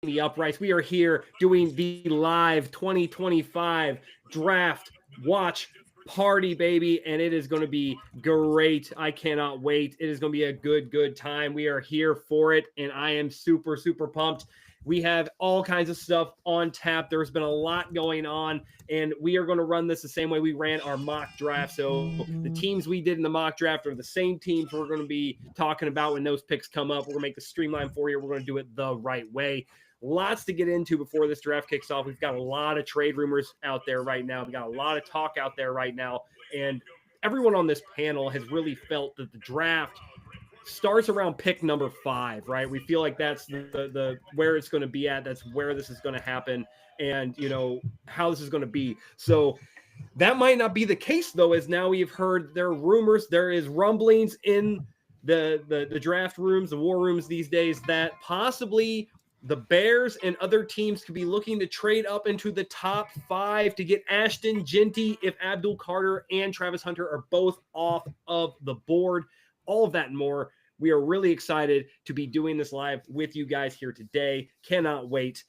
the Uprights. We are here doing the live 2025 draft watch party, baby, and it is going to be great. I cannot wait. It is going to be a good time. We are here for it, and I am super pumped. We have all kinds of stuff on tap. There's been a lot going on, and we are going to run this the same way we ran our mock draft. So the teams we did in the mock draft are the same teams we're going to be talking about when those picks come up. We're going to make the streamline for you. We're going to do it the right way. Lots to get into before this draft kicks off. We've got a lot of trade rumors out there right now. We've got a lot of talk out there right now. And everyone on this panel has really felt that the draft starts around pick number 5, right? We feel like that's the where it's going to be at. That's where this is going to happen, and how this is going to be. So that might not be the case, though, as now we've heard there are rumors, there is rumblings in the draft rooms, the war rooms these days, that possibly the Bears and other teams could be looking to trade up into the top 5 to get Ashton Jeanty if Abdul Carter and Travis Hunter are both off of the board. All of that and more. We are really excited to be doing this live with you guys here today. Cannot wait.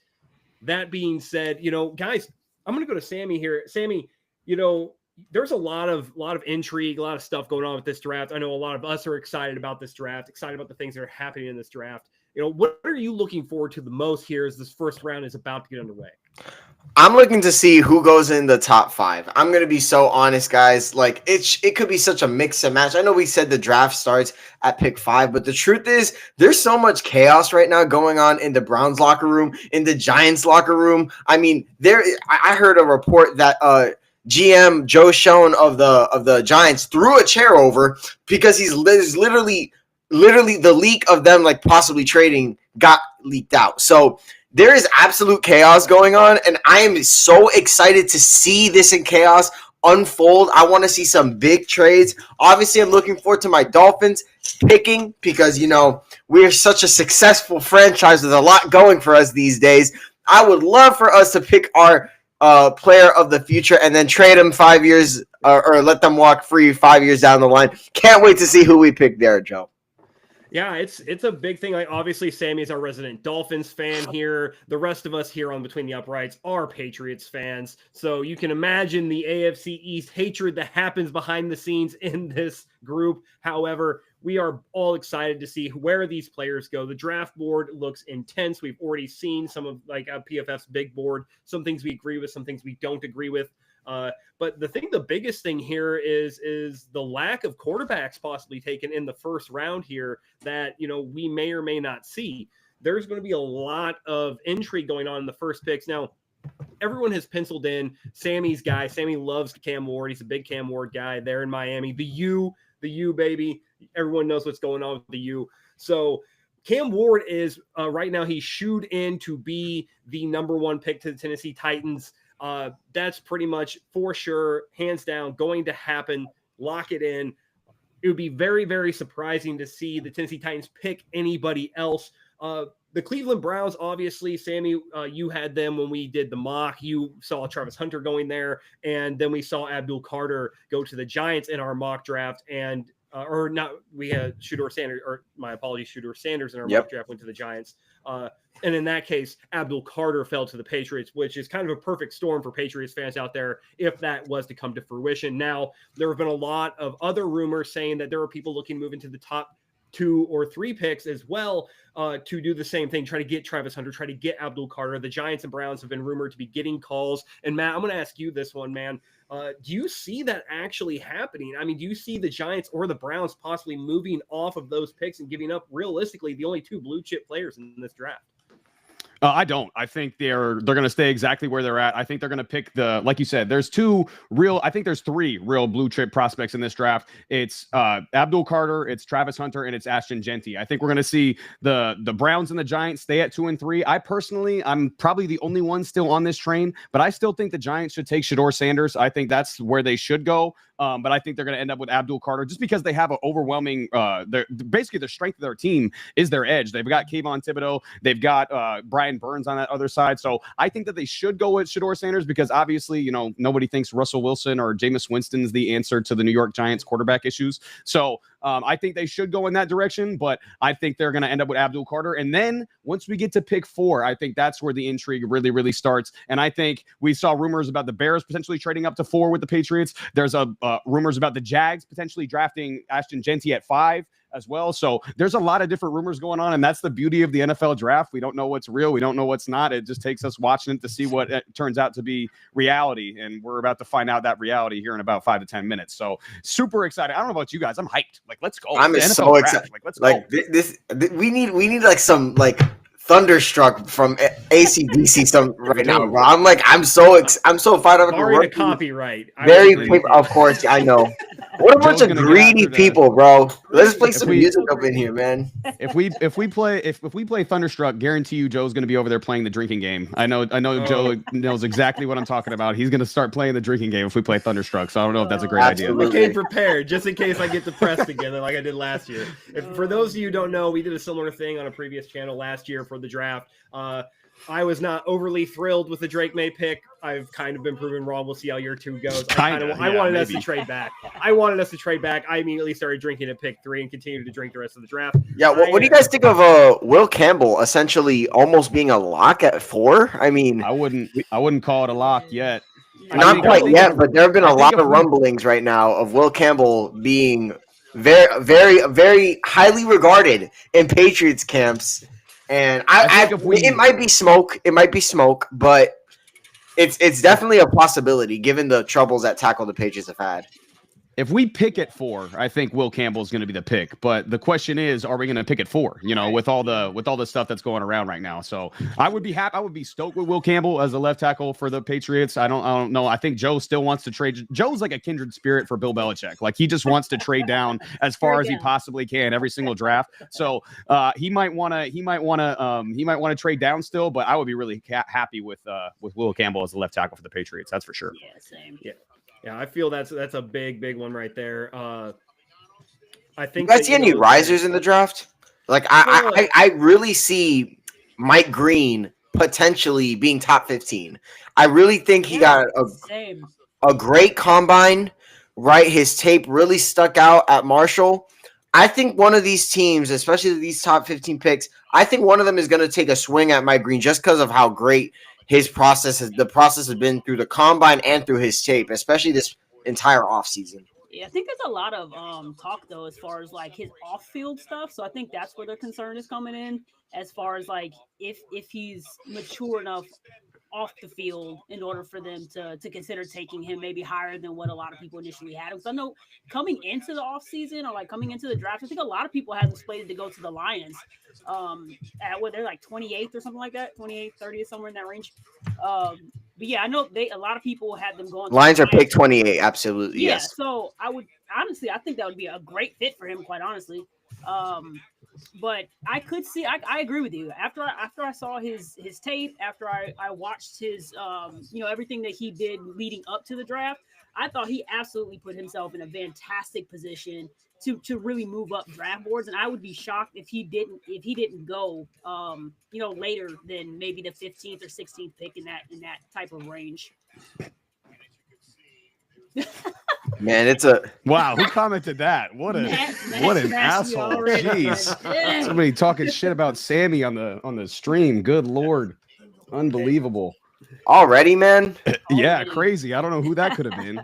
That being said, guys, I'm going to go to Sammy here. Sammy, there's a lot of intrigue, a lot of stuff going on with this draft. I know a lot of us are excited about this draft, excited about the things that are happening in this draft. What are you looking forward to the most here as this first round is about to get underway? I'm looking to see who goes in the top 5. I'm going to be so honest, guys. Like, it could be such a mix and match. I know we said the draft starts at pick 5, but the truth is there's so much chaos right now going on in the Browns locker room, in the Giants locker room. I mean, I heard a report that GM Joe Schoen of the Giants threw a chair over because he's literally the leak of them like possibly trading got leaked out. So there is absolute chaos going on, and I am so excited to see this in chaos unfold. I want to see some big trades. Obviously, I'm looking forward to my Dolphins picking because, we're such a successful franchise with a lot going for us these days. I would love for us to pick our player of the future and then trade him 5 years or let them walk free 5 years down the line. Can't wait to see who we pick there, Joe. Yeah, it's a big thing. Like, obviously, Sammy is our resident Dolphins fan here. The rest of us here on Between the Uprights are Patriots fans. So you can imagine the AFC East hatred that happens behind the scenes in this group. However, we are all excited to see where these players go. The draft board looks intense. We've already seen some of PFF's big board. Some things we agree with, some things we don't agree with. But the biggest thing here is the lack of quarterbacks possibly taken in the first round here that, we may or may not see. There's going to be a lot of intrigue going on in the first picks. Now, everyone has penciled in Sammy's guy. Sammy loves Cam Ward. He's a big Cam Ward guy there in Miami. The U, baby. Everyone knows what's going on with the U. So Cam Ward is right now, he's shooed in to be the number 1 pick to the Tennessee Titans. That's pretty much for sure, hands down, going to happen. Lock it in. It would be very, very surprising to see the Tennessee Titans pick anybody else. The Cleveland Browns, obviously, Sammy, you had them when we did the mock. You saw Travis Hunter going there, and then we saw Abdul Carter go to the Giants in our mock draft, and we had Shedeur Sanders in our mock draft went to the Giants. And in that case, Abdul Carter fell to the Patriots, which is kind of a perfect storm for Patriots fans out there if that was to come to fruition. Now, there have been a lot of other rumors saying that there are people looking to move into the top 2 or 3 picks as well to do the same thing, try to get Travis Hunter, try to get Abdul Carter. The Giants and Browns have been rumored to be getting calls. And Matt, I'm going to ask you this one, man. Do you see that actually happening? I mean, do you see the Giants or the Browns possibly moving off of those picks and giving up realistically the only 2 blue chip players in this draft? I don't. I think they're going to stay exactly where they're at. I think they're going to pick like you said, there's 3 real blue chip prospects in this draft. It's Abdul Carter, it's Travis Hunter, and it's Ashton Jeanty. I think we're going to see the Browns and the Giants stay at 2 and 3. I'm probably the only one still on this train, but I still think the Giants should take Shedeur Sanders. I think that's where they should go. But I think they're going to end up with Abdul Carter just because they have an overwhelming, basically the strength of their team is their edge. They've got Kayvon Thibodeau. They've got Brian Burns on that other side. So I think that they should go with Shedeur Sanders because obviously, nobody thinks Russell Wilson or Jameis Winston is the answer to the New York Giants quarterback issues. So I think they should go in that direction, but I think they're going to end up with Abdul Carter. And then once we get to pick 4, I think that's where the intrigue really, really starts. And I think we saw rumors about the Bears potentially trading up to 4 with the Patriots. There's rumors about the Jags potentially drafting Ashton Genty at 5 as well. So there's a lot of different rumors going on, and that's the beauty of the NFL draft. We don't know what's real. We don't know what's not. It just takes us watching it to see what it turns out to be reality, and we're about to find out that reality here in about 5 to 10 minutes. So super excited. I don't know about you guys. I'm hyped. Like, let's go. I'm so excited. Like, let's go. We need like some like Thunderstruck from AC/DC right now, bro. I'm so fired up. Sorry to copyright. Of course, I know. What a bunch of greedy people, bro. Let's play some music up in here, man. If we play Thunderstruck, guarantee you Joe's going to be over there playing the drinking game. I know Joe knows exactly what I'm talking about. He's going to start playing the drinking game if we play Thunderstruck. So I don't know if that's a great idea. I came prepared just in case I get depressed again like I did last year. For those of you who don't know, we did a similar thing on a previous channel last year for the draft. I was not overly thrilled with the Drake May pick. I've kind of been proven wrong. We'll see how year 2 goes. I wanted us to trade back. I immediately started drinking at pick 3 and continued to drink the rest of the draft. Yeah, what do you guys think of Will Campbell essentially almost being a lock at 4? I mean, I wouldn't call it a lock yet. Not quite yet, but there have been a lot of rumblings right now of Will Campbell being very, very, very highly regarded in Patriots camps. And it might be smoke, but it's definitely a possibility given the troubles at tackle the Patriots have had. If we pick at 4, I think Will Campbell is going to be the pick. But the question is, are we going to pick at 4? You know, with all the stuff that's going around right now. So I would be happy. I would be stoked with Will Campbell as a left tackle for the Patriots. I don't know. I think Joe still wants to trade. Joe's like a kindred spirit for Bill Belichick. Like, he just wants to trade down as far as he possibly can every single draft. So he might want to trade down still. But I would be really happy with Will Campbell as a left tackle for the Patriots. That's for sure. Yeah, same. Yeah, I feel that's a big one right there. I think. You guys see any risers in the draft? Like, I really see Mike Green potentially being top 15. I really think he got a great combine. Right, his tape really stuck out at Marshall. I think one of these teams, especially these top 15 picks, I think one of them is going to take a swing at Mike Green just because of how great the process has been through the combine and through his tape, especially this entire offseason. Yeah, I think there's a lot of talk though as far as like his off-field stuff. So I think that's where their concern is coming in, as far as like if he's mature enough off the field in order for them to consider taking him maybe higher than what a lot of people initially had. Because I know coming into the offseason or like coming into the draft, I think a lot of people had them slated to go to the Lions at what they're like 28th or something like that, 28th, 30th, somewhere in that range. But yeah, I know a lot of people had them going. Lions are pick 28, absolutely. Yeah, yes. So I think that would be a great fit for him, quite honestly. But I could see, I agree with you. After I saw his tape, after I watched his, everything that he did leading up to the draft, I thought he absolutely put himself in a fantastic position to really move up draft boards. And I would be shocked if he didn't go, later than maybe the 15th or 16th pick in that type of range. Man, it's a wow. Who commented that? What an asshole! Jeez, somebody talking shit about Sammy on the stream. Good Lord, unbelievable. Already, man. Yeah, crazy. I don't know who that could have been.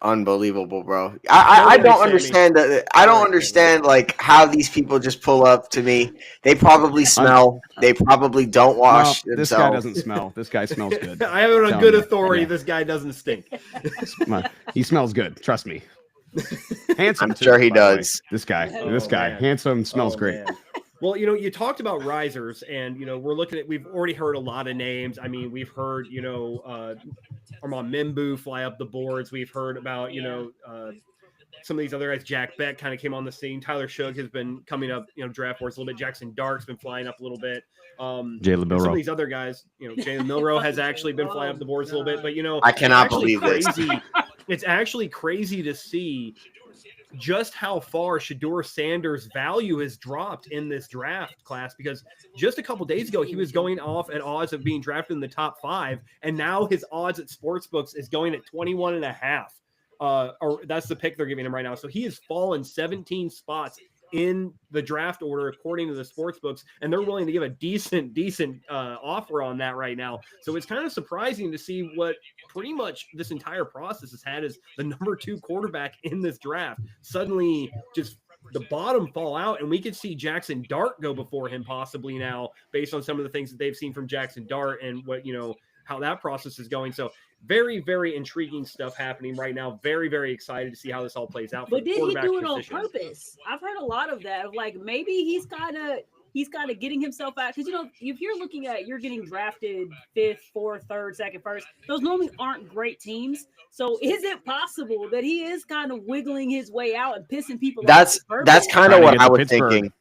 Unbelievable, bro. I don't understand that. I don't understand like how these people just pull up to me. They probably smell. They probably don't wash themselves. This guy doesn't smell. This guy smells good. I have it on good authority. Yeah. This guy doesn't stink. He smells good. Trust me. Handsome. I'm sure he does. This guy, handsome, smells great. Man. Well, you talked about risers, and we've already heard a lot of names. I mean, we've heard, Armand Membu fly up the boards. We've heard about, some of these other guys. Jack Beck kind of came on the scene. Tyler Shough has been coming up, draft boards a little bit. Jackson Dark's been flying up a little bit. Jalen Milroe. Some of these other guys, Jalen Milroe has actually been flying up the boards a little bit. But, I cannot believe this. It's actually crazy to see just how far Shedeur Sanders' value has dropped in this draft class, because just a couple days ago he was going off at odds of being drafted in the top 5, and now his odds at sportsbooks is going at 21.5. or that's the pick they're giving him right now. So he has fallen 17 spots in the draft order according to the sports books, and they're willing to give a decent offer on that right now. So it's kind of surprising to see what pretty much this entire process has had as the number 2 quarterback in this draft suddenly just the bottom fall out, and we could see Jackson Dart go before him possibly now based on some of the things that they've seen from Jackson Dart and what, how that process is going. So very, very intriguing stuff happening right now. Very, very excited to see how this all plays out. But did he do it on purpose? I've heard a lot of that. Of like maybe he's kind of getting himself out because if you're looking at you're getting drafted 5th, 4th, 3rd, 2nd, 1st, those normally aren't great teams. So is it possible that he is kind of wiggling his way out and pissing people off? That's kind of what I was thinking.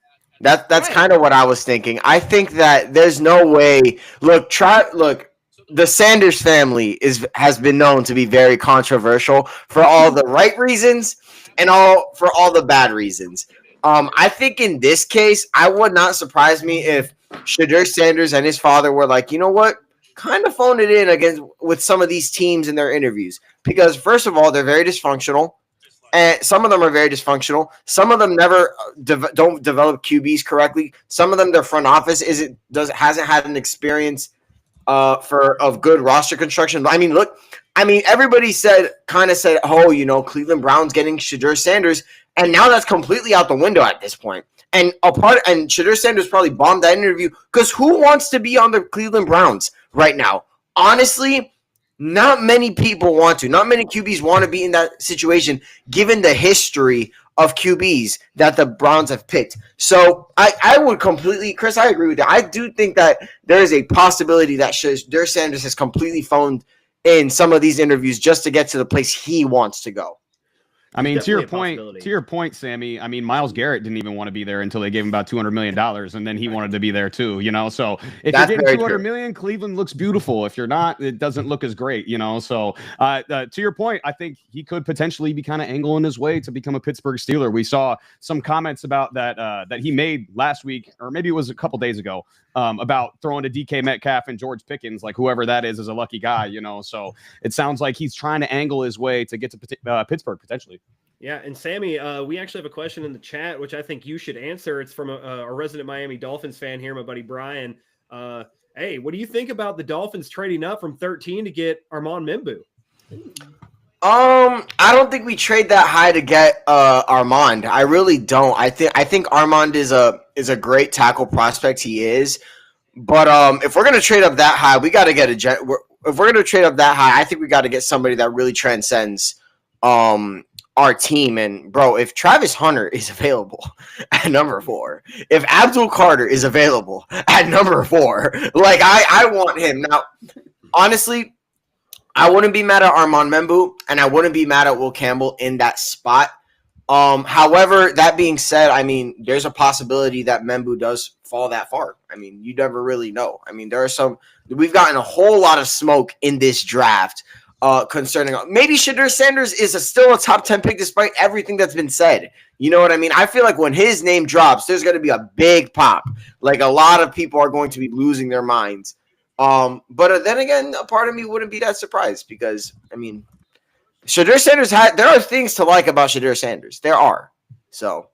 That's kind of what I was thinking. I think that there's no way. Look. The Sanders family has been known to be very controversial for all the right reasons and for all the bad reasons. I think in this case, I would not surprise me if Shedeur Sanders and his father were like, you know what, kind of phoned it in with some of these teams in their interviews. Because first of all, they're very dysfunctional. And some of them are very dysfunctional. Some of them never don't develop QBs correctly. Some of them, their front office hasn't had an experience of good roster construction. I mean, everybody kind of said, oh, Cleveland Browns getting Shedeur Sanders, and now that's completely out the window at this point. And Shedeur Sanders probably bombed that interview because who wants to be on the Cleveland Browns right now? Honestly, not many people want to. Not many QBs want to be in that situation, given the history of QBs that the Browns have picked. So I would completely, Chris, I agree with that. I do think that there is a possibility that Shedeur Sanders has completely phoned in some of these interviews just to get to the place he wants to go. I mean, to your point, Sammy, I mean, Myles Garrett didn't even want to be there until they gave him about $200 million, and then he wanted to be there too, So if you're getting $200 million, Cleveland looks beautiful. If you're not, it doesn't look as great, So to your point, I think he could potentially be kind of angling his way to become a Pittsburgh Steeler. We saw some comments about that that he made last week, or maybe it was a couple days ago, about throwing to DK Metcalf and George Pickens, like whoever that is a lucky guy, So it sounds like he's trying to angle his way to get to Pittsburgh potentially. Yeah, and Sammy, we actually have a question in the chat, which I think you should answer. It's from a resident Miami Dolphins fan here, my buddy Brian. Hey, what do you think about the Dolphins trading up from 13 to get Armand Membu? I don't think we trade that high to get Armand. I really don't. I think Armand is a great tackle prospect. He is, but if we're gonna trade up that high, we got to get if we're gonna trade up that high, I think we got to get somebody that really transcends our team. And bro, if Travis Hunter is available at number 4, if Abdul Carter is available at number 4, like I want him now. Honestly, I wouldn't be mad at Armand Membu, and I wouldn't be mad at Will Campbell in that spot. However, that being said, I mean, there's a possibility that Membu does fall that far. I mean, you never really know. I mean, we've gotten a whole lot of smoke in this draft concerning maybe Shedeur Sanders is still a top 10 pick despite everything that's been said. You know what I mean? I feel like when his name drops, there's going to be a big pop. Like a lot of people are going to be losing their minds. But then again, a part of me wouldn't be that surprised because, I mean, Shedeur Sanders there are things to like about Shedeur Sanders. There are. So,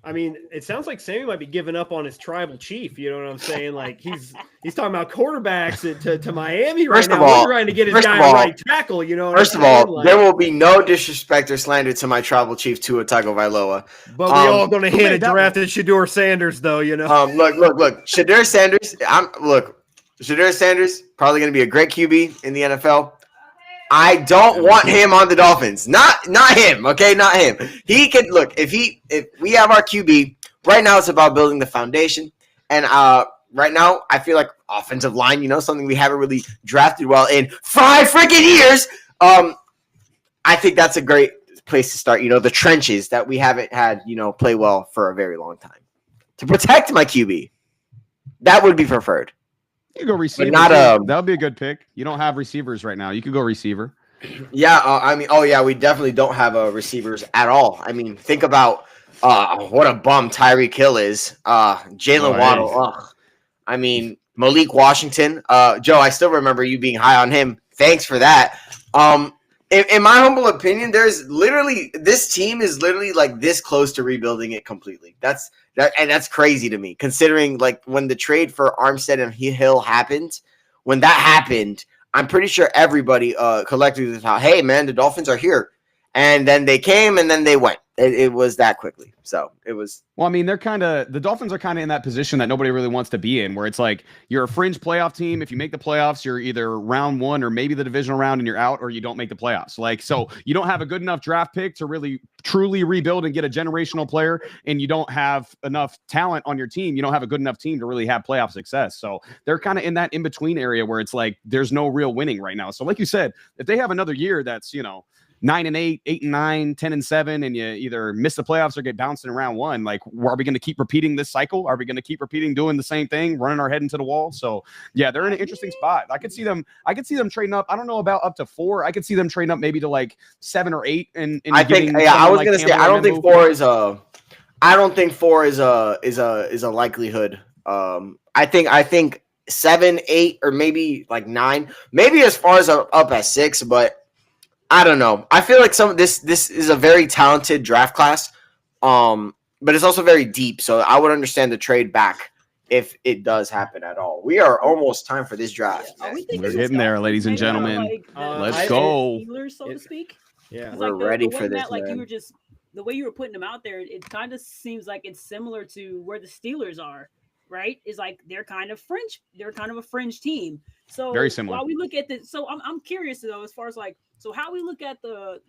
I mean, it sounds like Sammy might be giving up on his tribal chief. You know what I'm saying? Like he's talking about quarterbacks to Miami right now. We're trying to get his guy a right tackle. You know. First of all, there will be no disrespect or slander to my tribal chief Tua Tagovailoa. But we all going to hit a drafted Shedeur Sanders, though. You know. Look. Shedeur Sanders. Shedeur Sanders probably going to be a great QB in the NFL. I don't want him on the Dolphins. Not him, okay? Not him. He could look if we have our QB, right now it's about building the foundation. And right now, I feel like offensive line, something we haven't really drafted well in 5 freaking years. I think that's a great place to start, the trenches that we haven't had, play well for a very long time. To protect my QB. That would be preferred. You go receiver. That would be a good pick. You don't have receivers right now. You could go receiver. Yeah. We definitely don't have receivers at all. I mean, think about what a bum Tyreek Hill is. Jalen Waddle. I mean, Malik Washington. Joe, I still remember you being high on him. Thanks for that. in my humble opinion, this team is literally like this close to rebuilding it completely. That's crazy to me, considering like when the trade for Armstead and Hill happened. When that happened, I'm pretty sure everybody collectively thought, "Hey, man, the Dolphins are here," and then they came and then they went. It was that quickly. So it was. Well, I mean, the Dolphins are kind of in that position that nobody really wants to be in, where it's like you're a fringe playoff team. If you make the playoffs, you're either round one or maybe the divisional round and you're out, or you don't make the playoffs. Like, so you don't have a good enough draft pick to really truly rebuild and get a generational player, and you don't have enough talent on your team. You don't have a good enough team to really have playoff success. So they're kind of in that in between area where it's like there's no real winning right now. So like you said, if they have another year that's 9-8, 8-9, 10-7, and you either miss the playoffs or get bounced in round one, like, are we going to keep repeating this cycle? Are we going to keep repeating doing the same thing, running our head into the wall? So yeah, they're in an interesting spot. I could see them trading up. I don't know about up to 4. I could see them trading up maybe to like 7 or 8. And I think, I was going to say, I don't think 4 is a likelihood. I think 7, 8, or maybe like 9, maybe as far as up at 6, but I don't know. I feel like this is a very talented draft class, but it's also very deep. So I would understand the trade back if it does happen at all. We are almost time for this draft. Yeah, we're getting there, ladies and gentlemen. Let's go. Steelers, so to speak. Yeah, we're ready for this. Like you were just the way you were putting them out there, it kind of seems like it's similar to where the Steelers are. Right? Is like they're kind of fringe. They're kind of a fringe team. So very similar. While we look at this, so I'm curious though, as far as like, so how we look at how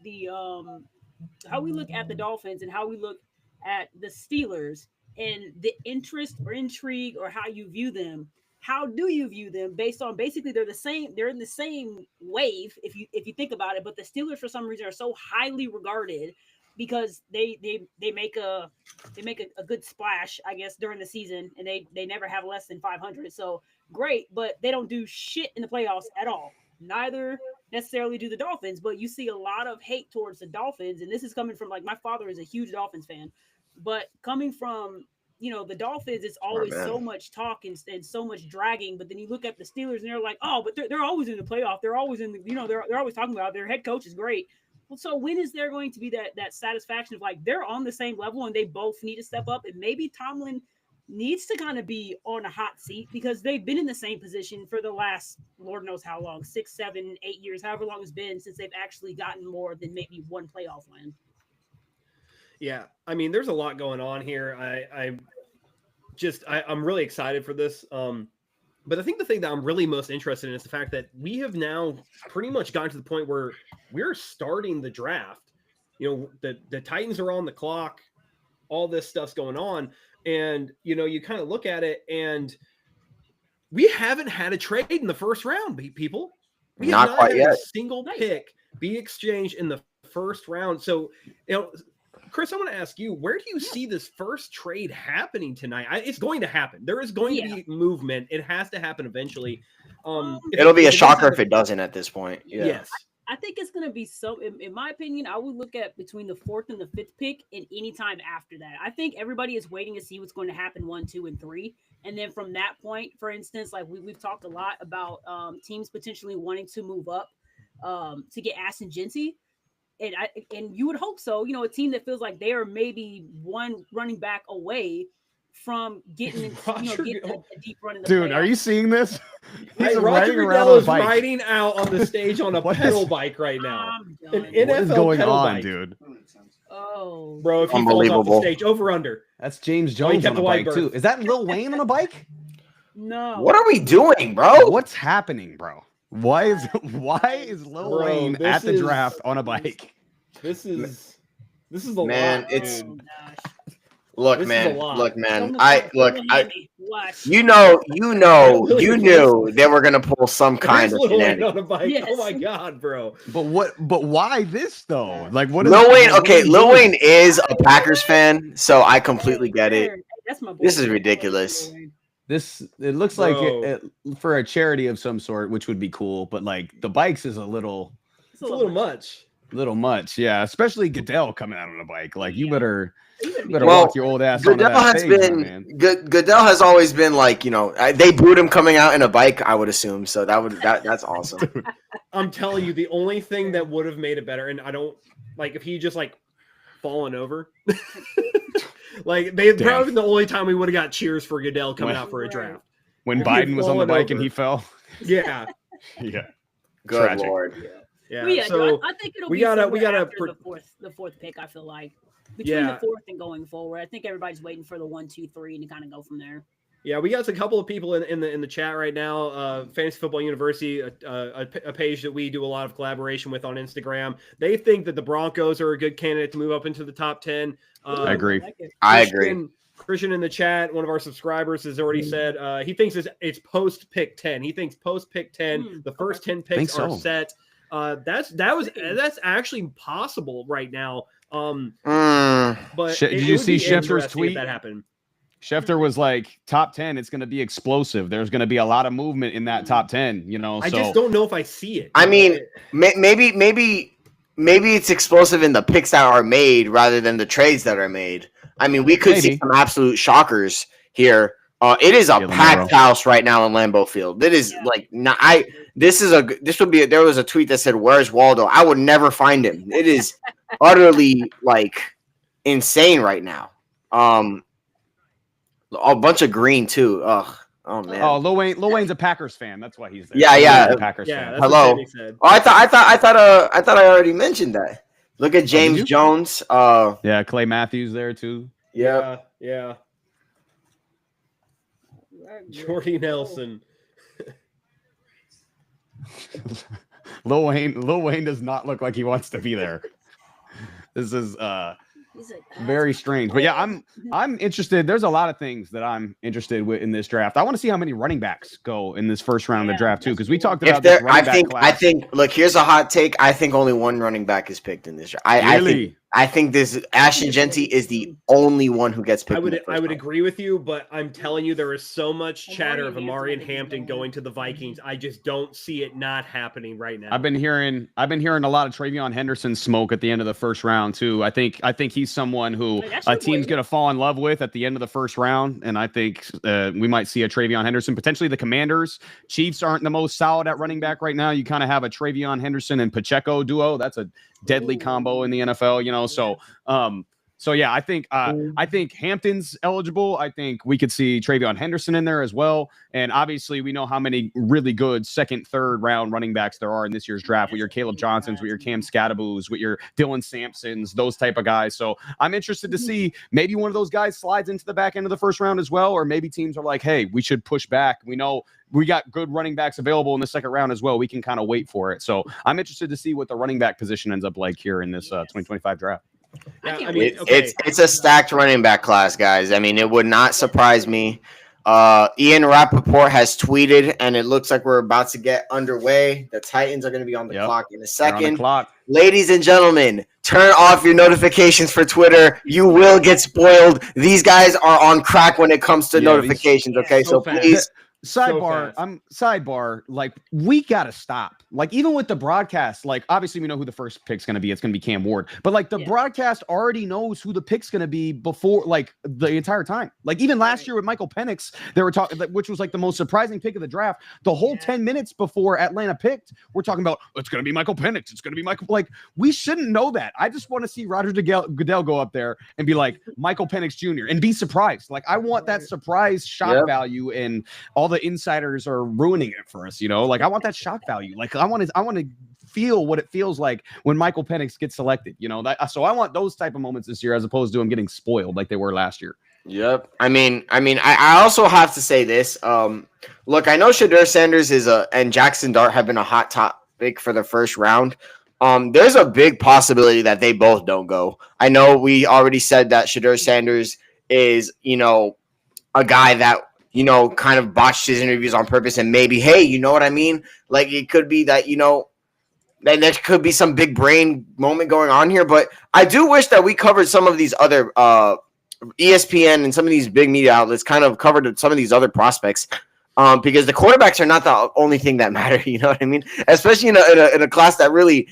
we look at the Dolphins and how we look at the Steelers and the interest or intrigue or how you view them. How do you view them based on basically they're the same? They're in the same wave if you think about it. But the Steelers for some reason are so highly regarded because they make a good splash, I guess, during the season, and they never have less than 500. So great, but they don't do shit in the playoffs at all. Neither necessarily do the Dolphins, but you see a lot of hate towards the Dolphins, and this is coming from like my father is a huge Dolphins fan, but coming from the Dolphins, it's always so much talk and so much dragging. But then you look at the Steelers, and they're like, oh, but they're always in the playoff. They're always in the they're always talking about it. Their head coach is great. So when is there going to be that satisfaction of like they're on the same level and they both need to step up, and maybe Tomlin needs to kind of be on a hot seat because they've been in the same position for the last Lord knows how long, 6, 7, 8 years, however long it's been since they've actually gotten more than maybe one playoff win. Yeah, I mean, there's a lot going on here. I'm really excited for this. But I think the thing that I'm really most interested in is the fact that we have now pretty much gotten to the point where we're starting the draft. The Titans are on the clock, all this stuff's going on. And, you kind of look at it and we haven't had a trade in the first round, people. We have not had a single pick be exchanged in the first round. So, Chris, I want to ask you, where do you see this first trade happening tonight? It's going to happen. There is going to be movement. It has to happen eventually. It'll be a shocker if it doesn't at this point. Yeah. Yes. I think it's going to be so, in my opinion, I would look at between the 4th and the 5th pick and any time after that. I think everybody is waiting to see what's going to happen 1, 2, and 3. And then from that point, for instance, like we've talked a lot about teams potentially wanting to move up to get Ashton Jeanty. And you would hope so, a team that feels like they are maybe one running back away from getting a deep run in the Dude, playoffs. Are you seeing this? Roger Goodell is riding out on the stage on a pedal bike right now. An NFL what is going pedal on, bike. dude? Oh, bro, if he falls off the stage, over under. That's James Jones on a bike too. Is that Lil Wayne on a bike? No. What are we doing, bro? What's happening, bro? Why is Lil Wayne at the draft on a bike? This is a man. lot. It's Oh, gosh. look, This is man. a lot. Look, man. Watch. You knew they were gonna pull some kind of Lil Wayne shenanigans. on a bike. Yes. Oh my god, bro. But why this though? Like what is Lil Wayne? what Okay, is Lil doing? Wayne is a Packers fan, so I completely get it. That's my boy. This is ridiculous. It looks like Bro. it for a charity of some sort, which would be cool. But like the bikes is a little It's a little much. much, yeah. Especially Goodell coming out on a bike. Like you better Well, walk your old ass onto Goodell that has stage, my been man. Goodell has always been like they booed him coming out in a bike. I would assume so. That's awesome. I'm telling you, the only thing that would have made it better, and I don't like if he just like fallen over. Like probably the only time we would have got cheers for Goodell coming out for a draft. When If he had Biden was on the fallen bike and over. he fell. Yeah. Yeah. Good Tragic. Lord. Yeah. But yeah, So I think it'll we be gotta- somewhere we gotta after the fourth pick. I feel like between Yeah. the fourth and going forward, I think everybody's waiting for the 1, 2, 3 and to kind of go from there. yeah, we got a couple of people in the chat right now. Fantasy Football University, a page that we do a lot of collaboration with on Instagram. They think that the Broncos are a good candidate to move up into the top 10. I agree. like it. I agree. Christian in the chat, one of our subscribers, has already said he thinks it's post pick 10. He thinks post pick 10, the first 10 picks are set. That's actually possible right now. But Did it you would see be Schefter's interesting if tweet? that happened? Schefter was like top 10. It's going to be explosive. There's going to be a lot of movement in that top 10. You know, I so just don't know if I see it. I mean, maybe it's explosive in the picks that are made rather than the trades that are made. I mean, we could see Maybe. some absolute shockers here. It is a Jalen packed Milroe. house right now in Lambeau Field. It is like not. There was a tweet that said, "Where's Waldo?" I would never find him. It is utterly like insane right now. A bunch of green too. Ugh. Oh man. Oh, Lil Wayne's a Packers fan. That's why he's there. Yeah, Lil yeah. Wayne's a Packers Yeah, fan. that's Hello. what Sammy said. Oh, I thought I already mentioned that. Look at James you? Jones. Yeah, Clay Matthews there too. Yeah. Yeah. Jordy Nelson. Lil Wayne does not look like he wants to be there. This is He's like, very strange. But yeah, I'm interested. There's a lot of things that I'm interested with in this draft. I want to see how many running backs go in this first round of the draft too, because we talked If about this there, running back I class. think. Look, here's a hot take. I think only one running back is picked in this draft. I think this Ashton Genty is the only one who gets picked. I would in the first round. agree with you, but I'm telling you, there is so much chatter of Amari Amari and Hampton going to the Vikings. I just don't see it not happening right now. I've been hearing a lot of Travion Henderson smoke at the end of the first round too. I think he's someone who That's a your team's boy. going to fall in love with at the end of the first round, and I think we might see a Travion Henderson. Potentially the Commanders. Chiefs aren't the most solid at running back right now. You kind of have a Travion Henderson and Pacheco duo. That's a deadly combo in the NFL, you know. So yeah, I think Hampton's eligible. I think we could see Travion Henderson in there as well. And obviously, we know how many really good second, third round running backs there are in this year's draft. With your Caleb Johnsons, with your Cam Scadaboos, with your Dylan Sampsons, those type of guys. So I'm interested to see maybe one of those guys slides into the back end of the first round as well, or maybe teams are like, hey, we should push back. We know we got good running backs available in the second round as well. We can kind of wait for it. So I'm interested to see what the running back position ends up like here in this 2025 draft. Yeah, can't I mean, wait. okay. It's a stacked running back class, guys. I mean, it would not surprise me. Ian Rappaport has tweeted, and it looks like we're about to get underway. The Titans are going to be on the clock in a They're on the second. clock. Ladies and gentlemen, turn off your notifications for Twitter. You will get spoiled. These guys are on crack when it comes to Yeah, notifications. Okay, so so fast. please. Sidebar, like we gotta stop. Like even with the broadcast, like obviously we know who the first pick's gonna be. It's gonna be Cam Ward. But like the broadcast already knows who the pick's gonna be before like the entire time. Like even last year with Michael Penix, they were talking, which was like the most surprising pick of the draft. The whole 10 minutes before Atlanta picked, we're talking about it's gonna be Michael Penix. It's gonna be Michael. Like we shouldn't know that. I just want to see Roger Goodell go up there and be like Michael Penix Jr. and be surprised. Like I want that surprise shock value, and all the insiders are ruining it for us, you know. Like I want that shock value. Like I want to feel what it feels like when Michael Penix gets selected, you know. So I want those type of moments this year as opposed to him getting spoiled like they were last year. Yep. I mean, I also have to say this. Look, I know Shadur Sanders and Jackson Dart have been a hot topic for the first round. There's a big possibility that they both don't go. I know we already said that Shadur Sanders is, you know, a guy that, you know, kind of botched his interviews on purpose, and maybe, hey, you know what I mean? Like it could be that, you know, that there could be some big brain moment going on here. But I do wish that we covered some of these other ESPN and some of these big media outlets kind of covered some of these other prospects. Because the quarterbacks are not the only thing that matter, you know what I mean? Especially in a class that really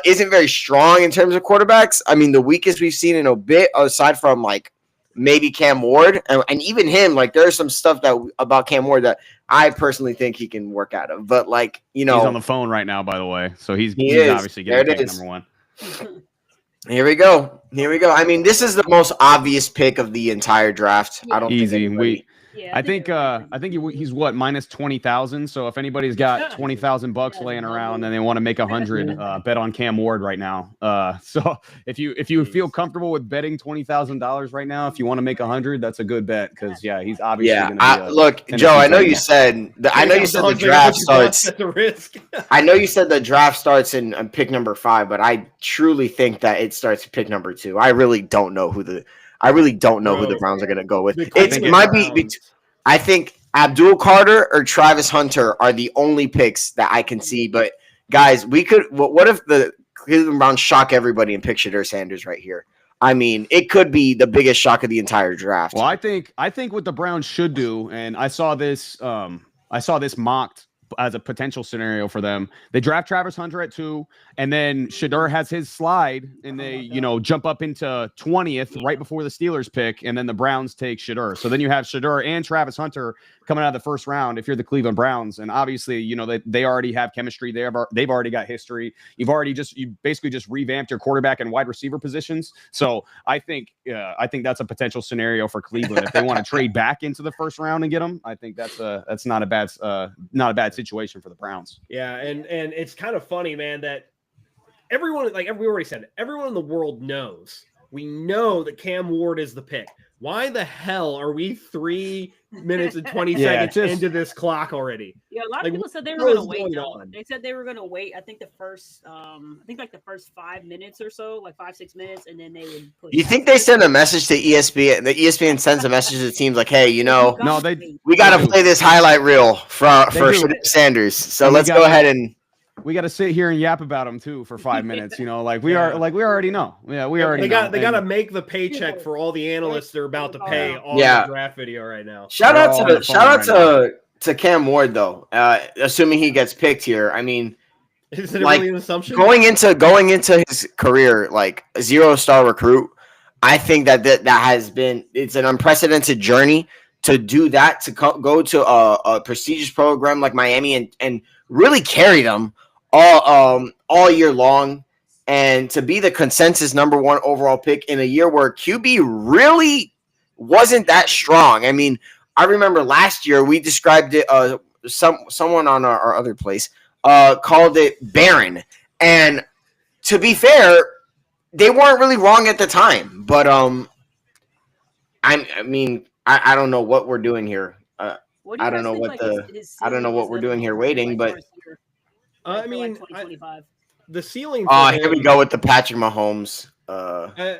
isn't very strong in terms of quarterbacks. I mean, the weakest we've seen in a bit, aside from like maybe Cam Ward, and even him, like there's some stuff about Cam Ward that I personally think he can work out of. But like, He's on the phone right now, by the way. So he's is. obviously There getting it pick is. number 1. Here we go. I mean, this is the most obvious pick of the entire draft. I don't Easy. think anybody... Yeah, I think he's what, minus 20,000. So if anybody's got 20,000 bucks laying around and they want to make 100, bet on Cam Ward right now. So if you feel comfortable with betting $20,000 right now, if you want to make 100, that's a good bet because he's obviously going to be look, Joe. I know you said the draft starts at the risk. I know you said the draft starts in pick number 5, but I truly think that it starts at pick number 2. I really don't know who the Browns are going to go with. It might be. I think Abdul Carter or Travis Hunter are the only picks that I can see. But guys, we could. What if the Cleveland Browns shock everybody and pick Shedeur Sanders right here? I mean, it could be the biggest shock of the entire draft. Well, I think what the Browns should do, and I saw this mocked as a potential scenario for them. They draft Travis Hunter at 2, and then Shedeur has his slide, and they, jump up into 20th right before the Steelers pick, and then the Browns take Shedeur. So then you have Shedeur and Travis Hunter coming out of the first round if you're the Cleveland Browns, and obviously, they already have chemistry. They've already got history. You basically just revamped your quarterback and wide receiver positions. So I think that's a potential scenario for Cleveland if they want to trade back into the first round and get them. I think that's not a bad situation for the Browns. Yeah, and it's kind of funny, man, that everyone, like we already said, everyone in the world knows. We know that Cam Ward is the pick. Why the hell are we 3 minutes and 20 seconds into this clock already? Yeah, a lot of people said they were going to wait. They said they were going to wait. I think the first 5 minutes or so, like 5-6 minutes, and then they would push. You think they send a message to ESPN? The ESPN sends a message to teams like, "Hey, we got to play this highlight reel for Shedeur Sanders. So let's go ahead and." We got to sit here and yap about them too for 5 minutes. We already know. Yeah, we already know. They got to make the paycheck for all the analysts they're about to pay on the draft video right now. Shout out to Cam Ward though. Assuming he gets picked here, I mean, is it really an assumption? Going into his career like a 0-star recruit, I think that it's an unprecedented journey to do that, to go to a prestigious program like Miami and really carry them all year long, and to be the consensus number 1 overall pick in a year where QB really wasn't that strong. I mean, I remember last year we described it. Someone on our other place called it barren, and to be fair, they weren't really wrong at the time. But I don't know what we're doing here. I don't know what we're doing here waiting, but I mean, 2025. The ceiling. Here we go with the Patrick Mahomes. I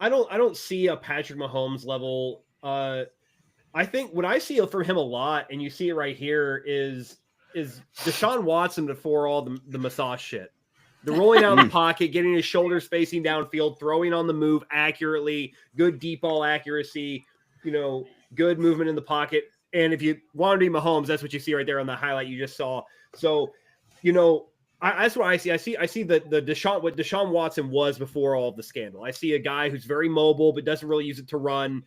don't see a Patrick Mahomes level. I think what I see from him a lot, and you see it right here, is Deshaun Watson before all the massage shit. The rolling out of the pocket, getting his shoulders facing downfield, throwing on the move accurately, good deep ball accuracy, good movement in the pocket. And if you want to be Mahomes, that's what you see right there on the highlight you just saw. So, that's what I see. I see what Deshaun Watson was before all of the scandal. I see a guy who's very mobile, but doesn't really use it to run.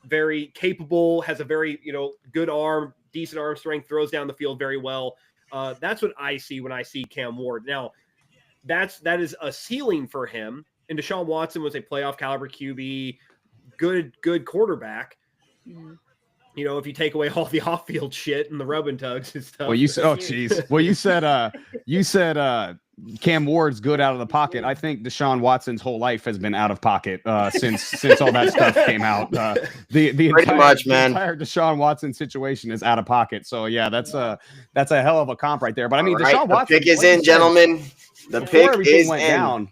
Very capable, has a very, good arm, decent arm strength, throws down the field very well. That's what I see when I see Cam Ward. Now, that is a ceiling for him. And Deshaun Watson was a playoff caliber QB, good quarterback. Mm-hmm. If you take away all the off-field shit and the rub and tugs and stuff. Well, you said Cam Ward's good out of the pocket. I think Deshaun Watson's whole life has been out of pocket since all that stuff came out. The entire Deshaun Watson situation is out of pocket. So yeah, that's a hell of a comp right there. But I mean, Deshaun Watson, the pick is in, gentlemen. The pick is in. Down,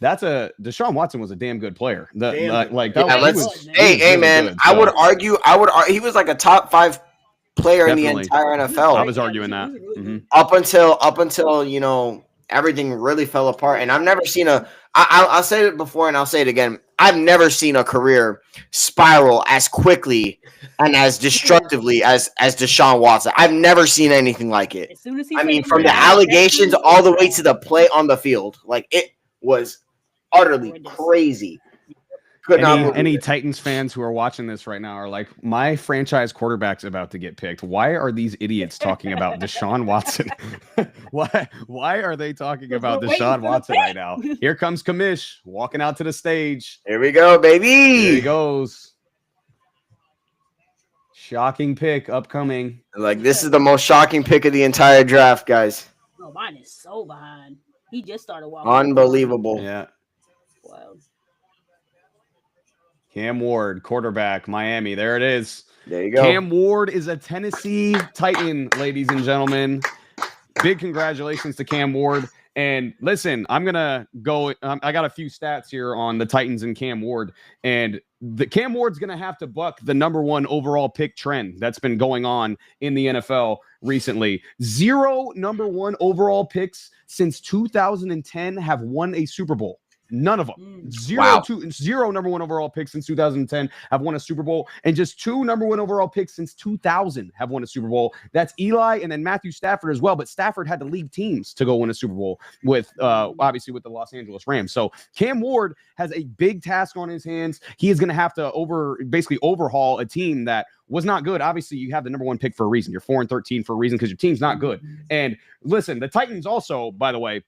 Deshaun Watson was a damn good player. Hey man, I would argue he was like a top 5 player in the entire NFL. I was arguing that up until everything really fell apart. And I've never seen I'll say it before and I'll say it again. I've never seen a career spiral as quickly and as destructively as Deshaun Watson. I've never seen anything like it. From the allegations all the way to the play on the field, like it was utterly crazy. Could not believe Any it. Titans fans who are watching this right now are like, my franchise quarterback's about to get picked. Why are these idiots talking about Deshaun Watson? Why are they talking about We're waiting Deshaun for the Watson pick. right now? Here comes Kamish walking out to the stage. Here we go, There he baby. goes. Shocking pick upcoming. Like, this is the most shocking pick of the entire draft, guys. Oh, mine is so behind. He just started walking. Unbelievable. Yeah. Wow. Cam Ward, quarterback, Miami. There it is. There you go. Cam Ward is a Tennessee Titan, ladies and gentlemen. Big congratulations to Cam Ward. And listen, I'm going to go. I got a few stats here on the Titans and Cam Ward. And the Cam Ward's going to have to buck the #1 overall pick trend that's been going on in the NFL recently. 0 #1 overall picks since 2010 have won a Super Bowl. None of them. Zero #1 overall picks since 2010 have won a Super Bowl, and just 2 #1 overall picks since 2000 have won a Super Bowl. That's Eli and then Matthew Stafford as well. But Stafford had to leave teams to go win a Super Bowl with, obviously, with the Los Angeles Rams. So Cam Ward has a big task on his hands. He is going to have to basically overhaul a team that was not good. Obviously, you have the #1 pick for a reason. You're 4-13 for a reason because your team's not good. And listen, the Titans also, by the way,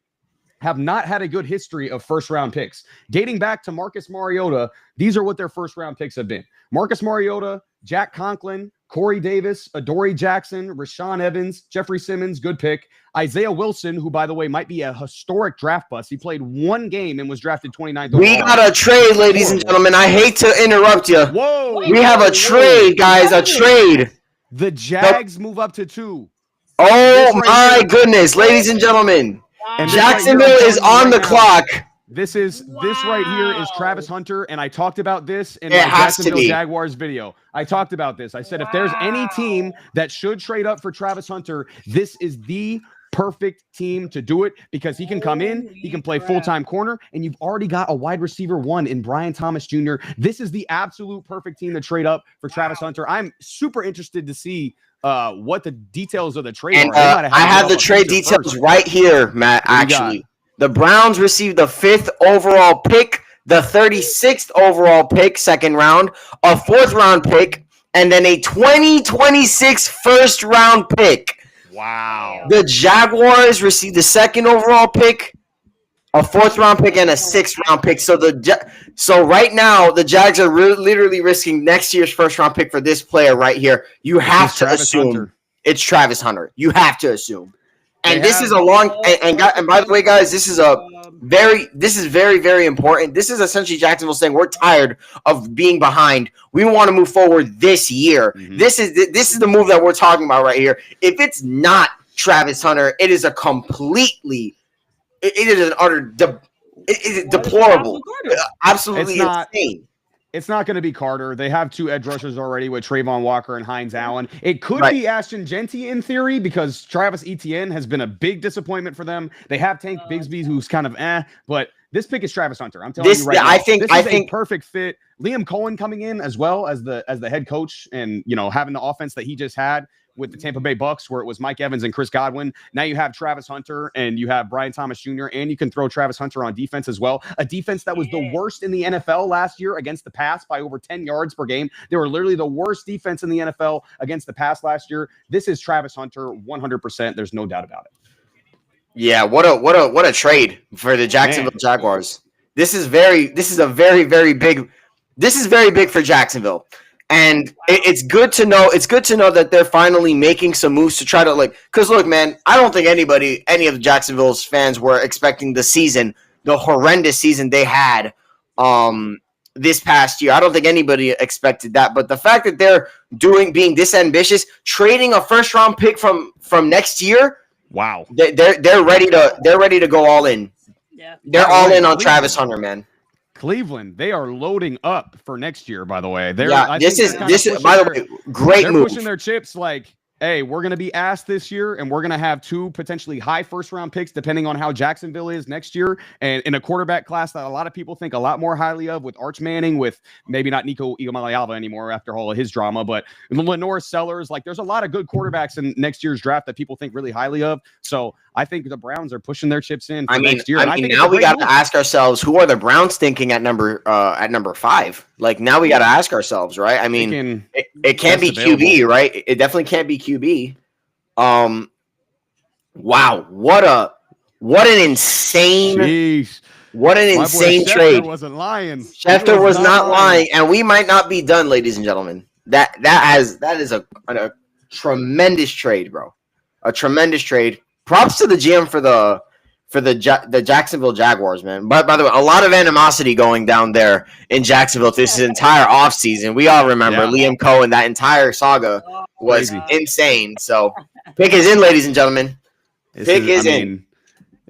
have not had a good history of first-round picks. Dating back to Marcus Mariota, these are what their first-round picks have been. Marcus Mariota, Jack Conklin, Corey Davis, Adoree Jackson, Rashaan Evans, Jeffrey Simmons, good pick. Isaiah Wilson, who, by the way, might be a historic draft bust. He played 1 game and was drafted 29th. We got a trade, ladies and gentlemen. I hate to interrupt you. Whoa. We have a trade, guys. A trade. The Jags move up to 2. Oh, This right my here- goodness, ladies and gentlemen. And this right here, Jacksonville I'm is telling you on the right now, clock. This right here is Travis Wow. Hunter, and I talked about this in It my has to Jacksonville be. Jaguars video. I talked about this. I said if there's any team that should trade up for Travis Hunter, this is the perfect team to do it because he can come in, he can play Holy crap. full-time corner, and you've already got a wide receiver 1 in Brian Thomas Jr. This is the absolute perfect team to trade up for Travis Hunter. I'm super interested to see what the details of the trade And are. They might I have it the up a trade feature details first. right here, Matt, What do you got? actually. The Browns received the 5th overall pick, the 36th overall pick, 2nd round, a 4th round pick, and then a 2026 first round pick. Wow. The Jaguars received the 2nd overall pick, a 4th round pick, and a 6th round pick. So right now the Jags are literally risking next year's first round pick for this player right here. You have It's to Travis assume Hunter. it's Travis Hunter. You have to assume. And They this have- is a long and by the way, guys, this is very, very important. This is essentially Jacksonville saying we're tired of being behind. We want to move forward this year. Mhm. This is the move that we're talking about right here. If it's not Travis Hunter, it is a completely, it is an utter, it is deplorable, absolutely It's not- insane. It's not going to be Carter. They have 2 edge rushers already with Trayvon Walker and Hines Allen. It could Right. be Ashton Genty in theory because Travis Etienne has been a big disappointment for them. They have Tank Bigsby, who's kind of but this pick is Travis Hunter. I'm telling This- you right now. I think- this is a perfect fit. Liam Cohen coming in as well as the head coach and having the offense that he just had with the Tampa Bay Bucks, where it was Mike Evans and Chris Godwin. Now you have Travis Hunter and you have Brian Thomas Jr. and you can throw Travis Hunter on defense as well. A defense that was the worst in the NFL last year against the pass by over 10 yards per game. They were literally the worst defense in the NFL against the pass last year. This is Travis Hunter, 100%. There's no doubt about it. Yeah, what a trade for the Jacksonville Jaguars. This is very big for Jacksonville. And it's good to know that they're finally making some moves to try to because look, man, I don't think any of Jacksonville's fans were expecting the horrendous season they had this past year. I don't think anybody expected that. But the fact that they're being this ambitious, trading a first round pick from next year, Wow. they're ready to go all in. Yeah. They're all in on Travis Hunter, man. Cleveland, they are loading up for next year, by the way. This is by the way, great they're move. pushing their chips like hey, we're going to be asked this year, and we're going to have 2 potentially high first-round picks, depending on how Jacksonville is next year, and in a quarterback class that a lot of people think a lot more highly of, with Arch Manning, with maybe not Nico Iamaleava anymore after all of his drama, but Lenore Sellers. Like, there's a lot of good quarterbacks in next year's draft that people think really highly of. So I think the Browns are pushing their chips in for next year. I mean, now we got to ask ourselves, who are the Browns thinking at number 5? Like, now we got to ask ourselves, right? I mean, it can't be QB, right? It definitely can't be QB. Wow, what an insane trade. Wasn't lying. Schefter was not lying, and we might not be done, ladies and gentlemen. That is a tremendous trade, bro. A tremendous trade. Props to the GM for the Jacksonville Jaguars, man. But by the way, a lot of animosity going down there in Jacksonville this entire offseason. We all remember Liam Cohen. That entire saga was insane. So pick is in, ladies and gentlemen. Pick is in.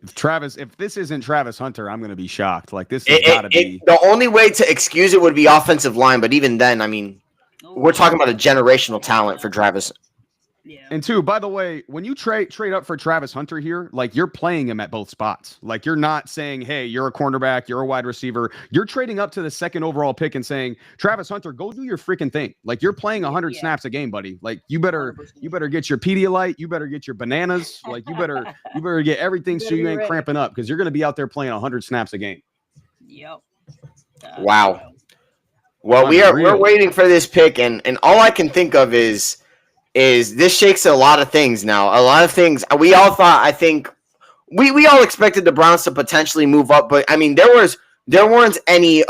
If this isn't Travis Hunter, I'm going to be shocked. Like, this has got to be. The only way to excuse it would be offensive line, but even then, I mean, we're talking about a generational talent for Travis. Yeah. And 2, by the way, when you trade up for Travis Hunter here, like, you're playing him at both spots. Like, you're not saying, hey, you're a cornerback, you're a wide receiver. You're trading up to the 2nd overall pick and saying, Travis Hunter, go do your freaking thing. Like, you're playing 100 snaps a game, buddy. Like, you better get your Pedialyte, you better get your bananas. Like, you better get everything so you ain't cramping up, because you're going to be out there playing 100 snaps a game. Yep. Wow. Well, we're waiting for this pick, and all I can think of is this shakes a lot of things now. A lot of things we all thought. I think we all expected the Browns to potentially move up, but I mean there weren't any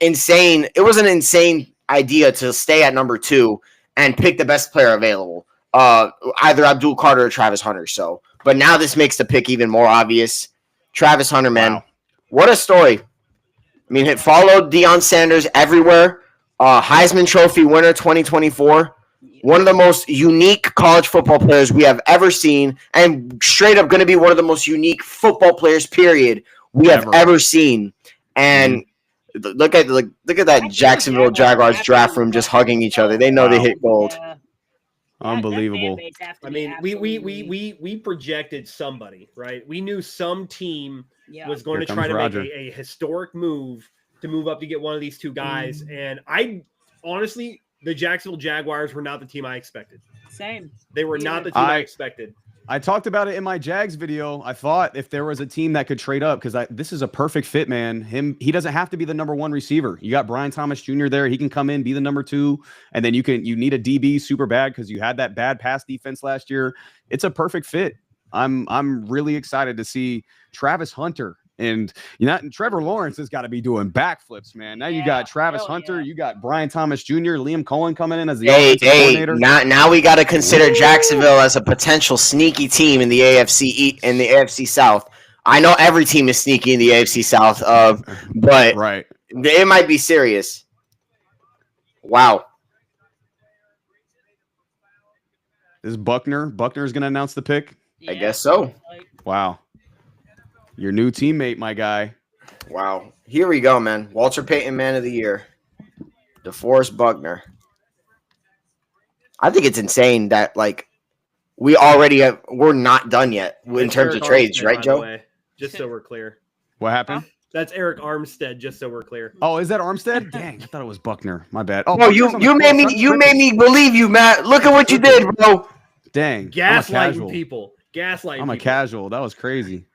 insane. It was an insane idea to stay at number 2 and pick the best player available, either Abdul Carter or Travis Hunter. So, but now this makes the pick even more obvious. Travis Hunter, man, wow. What a story! I mean, it followed Deion Sanders everywhere. Heisman Trophy winner 2024. One of the most unique college football players we have ever seen, and straight up going to be one of the most unique football players, period, we have ever seen. And look at that Jacksonville Jaguars draft room just hugging each other. They know they hit gold. Yeah. Unbelievable. I mean, we projected somebody, right? We knew some team was going to try to make a historic move to move up to get one of these 2 guys. And I honestly, the Jacksonville Jaguars were not the team I expected. Same. They were not the team I expected. I talked about it in my Jags video. I thought if there was a team that could trade up, because this is a perfect fit, man. He doesn't have to be the number 1 receiver. You got Brian Thomas Jr. there. He can come in, be the number 2, and then you need a DB super bad because you had that bad pass defense last year. It's a perfect fit. I'm really excited to see Travis Hunter. And Trevor Lawrence has got to be doing backflips, man. Now you got Travis Hunter, you got Brian Thomas Jr., Liam Cohen coming in as the offensive coordinator. Now we got to consider Jacksonville as a potential sneaky team in the AFC South. I know every team is sneaky in the AFC South, but it might be serious. Wow. Is Buckner is going to announce the pick? I guess so. Wow. Your new teammate, my guy. Wow. Here we go, man. Walter Payton, Man of the Year. DeForest Buckner. I think it's insane that, like, we're not done yet in terms of trades, right, Joe? Just so we're clear. What happened? That's Eric Armstead, just so we're clear. Oh, is that Armstead? Dang, I thought it was Buckner. My bad. Oh, you made me believe you, Matt. Look at what you did, bro. Dang. Gaslighting people. I'm a casual. That was crazy.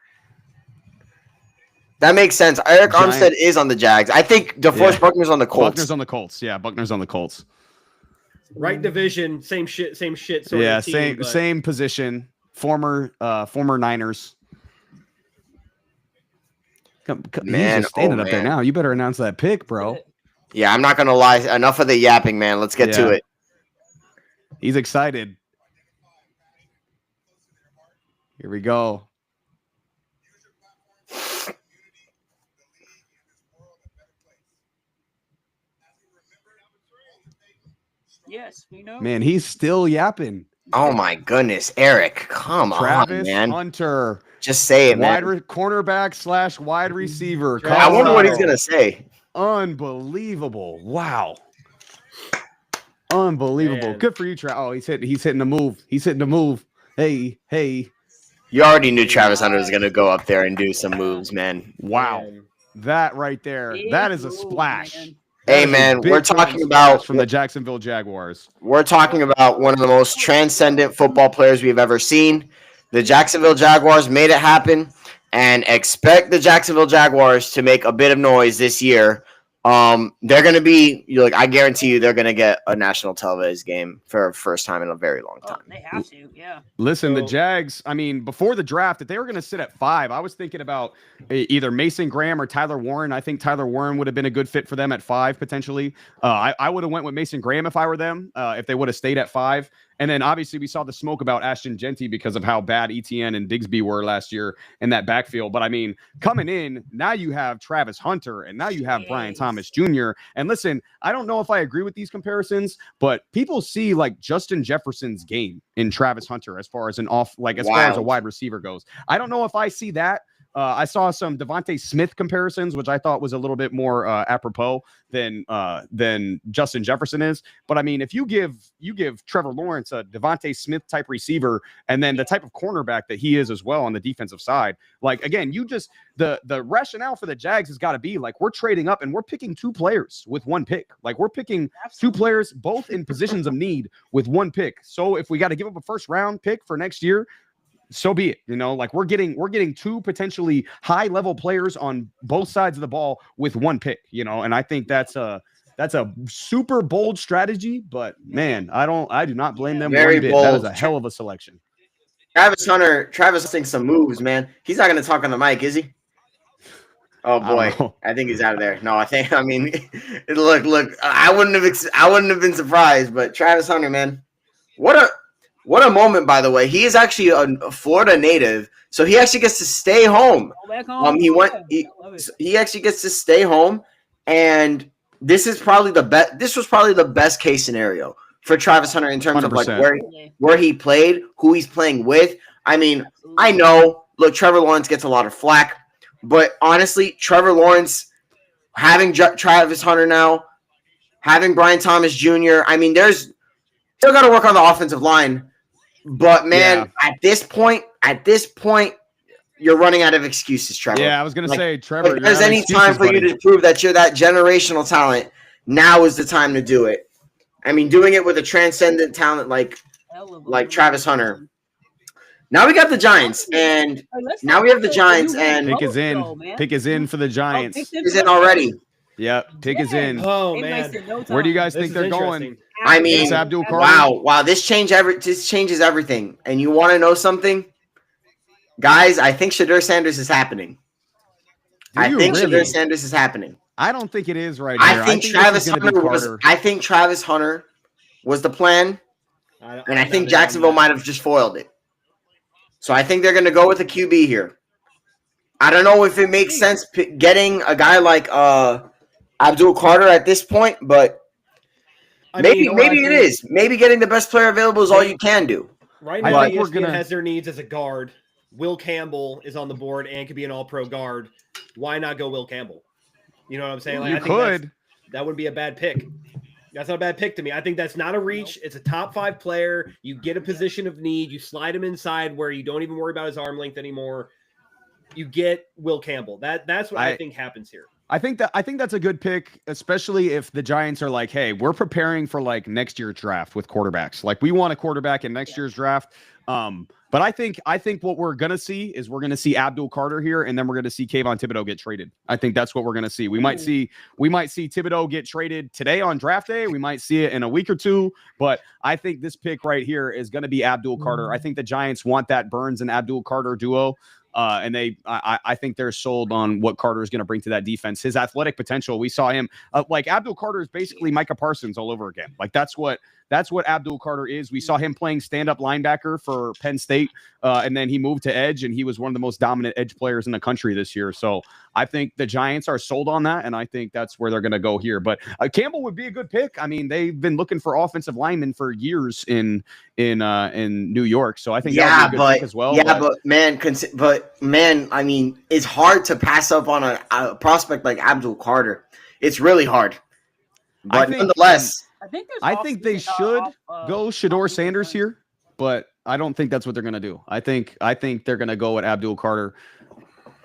That makes sense. Eric Armstead is on the Jags. I think DeForest Buckner's on the Colts. Buckner's on the Colts. Yeah, Buckner's on the Colts. Right division, same shit. Sort of team, same position. Former Niners. Man, he's just standing up there now. You better announce that pick, bro. Yeah, I'm not gonna lie. Enough of the yapping, man. Let's get to it. He's excited. Here we go. Yes, we know. Man, he's still yapping. Oh my goodness, Eric, come Travis on, man. Hunter. Just say it, man. Cornerback / wide receiver. I wonder what he's gonna say. Unbelievable! Wow. Unbelievable. Man. Good for you, Trav. Oh, he's hitting the move. He's hitting the move. Hey. You already knew Travis Hunter was going to go up there and do some moves, man. Wow. Man. That right there. Big That is a move, splash. man. That Hey, is a man, big we're time talking splash about from the Jacksonville Jaguars. We're talking about one of the most transcendent football players we've ever seen. The Jacksonville Jaguars made it happen, and expect the Jacksonville Jaguars to make a bit of noise this year. They're going to be I guarantee you they're going to get a national televised game for the first time in a very long Oh, time. they have to, yeah. Listen, the So- Jags, I mean, before the draft, if they were going to sit at 5, I was thinking about either Mason Graham or Tyler Warren. I think Tyler Warren would have been a good fit for them at 5, potentially. I would have went with Mason Graham if I were them, if they would have stayed at 5. And then obviously we saw the smoke about Ashton Genty because of how bad ETN and Digsby were last year in that backfield. But I mean, coming in, now you have Travis Hunter and now you have Brian Jeez. Thomas Jr. And listen, I don't know if I agree with these comparisons, but people see like Justin Jefferson's game in Travis Hunter as far as as far as a Wild. wide receiver goes. I don't know if I see that. I saw some Devontae Smith comparisons, which I thought was a little bit more apropos than Justin Jefferson is. But I mean, if you give Trevor Lawrence a Devontae Smith type receiver, and then the type of cornerback that he is as well on the defensive side, like again, the rationale for the Jags has got to be like we're trading up and we're picking 2 players with 1 pick. Like we're picking 2 Absolutely. players both in positions of need with 1 pick. So if we got to give up a first round pick for next year, so be it. Like we're getting 2 potentially high level players on both sides of the ball with 1 pick, and I think that's a super bold strategy, but man, I do not blame them Very one bit. That is bold. a hell of a selection. Travis thinks some moves, man. He's not going to talk on the mic, is he? Oh I don't boy, know. I think he's out of there. No, I mean, look. I wouldn't have been surprised, but Travis Hunter, man, what a moment, by the way. He is actually a Florida native, so he actually gets to stay home. Go back home. He went. Yeah, I love it. He actually gets to stay home, and this was probably the best case scenario for Travis Hunter in terms of like 100%. where he played, who he's playing with. I mean, Absolutely. I know. Look, Trevor Lawrence gets a lot of flack, but honestly, Trevor Lawrence having Travis Hunter now, having Brian Thomas Jr. I mean, there's still got to work on the offensive line. But man, at this point, you're running out of excuses, Trevor. Yeah, I was gonna Like- say, Trevor. If there's any time for you to prove that you're that generational talent, now is the time to do it. I mean, doing it with a transcendent talent like Hell of a like move. Travis Hunter. Now we got the Giants, and Hey, let's now talk we have the about Giants, new and Pick is Both, in. though, man. Pick is in for the Giants. pick's is for in the already. Giants. Yep, pick is in. Oh They man, wasted no Where do you time. guys this think is they're going? interesting. I mean, It's Abdul Carter. Wow, this changes everything. And you want to know something, guys? I think Shadur Sanders is happening. Do I you think really? Shadur Sanders is happening. I don't think it is right here. I think this Travis is gonna be Hunter was. Carter. I think Travis Hunter was the plan, and I I'm think not in Jacksonville on might have just foiled it. So I think they're going to go with a QB here. I don't know if it makes sense getting a guy like Abdul Carter at this point, but that. maybe I it think is. Maybe getting the best player available is all you can do. Right I now, think we're ESPN gonna- has their needs as a guard. Will Campbell is on the board and could be an All-Pro guard. Why not go Will Campbell? You know what I'm saying? Like, You I think could. that would be a bad pick. That's not a bad pick to me. I think that's not a reach. It's a top 5 player. You get a position of need. You slide him inside where you don't even worry about his arm length anymore. You get Will Campbell. That's what I think happens here. I think that's a good pick, especially if the Giants are like, hey, we're preparing for like next year's draft with quarterbacks. Like we want a quarterback in next year's draft. But I think what we're gonna see is we're gonna see Abdul Carter here, and then we're gonna see Kayvon Thibodeau get traded. I think that's what we're gonna see. We might see Thibodeau get traded today on draft day. We might see it in a week or two. But I think this pick right here is gonna be Abdul Carter. I think the Giants want that Burns and Abdul Carter duo. And I think they're sold on what Carter is going to bring to that defense. His athletic potential. We saw him like Abdul Carter is basically Micah Parsons all over again. Like that's what Abdul Carter is. We saw him playing stand-up linebacker for Penn State, and then he moved to edge, and he was one of the most dominant edge players in the country this year. So I think the Giants are sold on that, and I think that's where they're going to go here. But Campbell would be a good pick. I mean, they've been looking for offensive linemen for years in New York, so I think that would be a good pick as well. Yeah, but man, I mean, it's hard to pass up on a prospect like Abdul Carter. It's really hard. But think- nonetheless, I think they should go Shador Sanders here, but I don't think that's what they're going to do. I think they're going to go with Abdul Carter.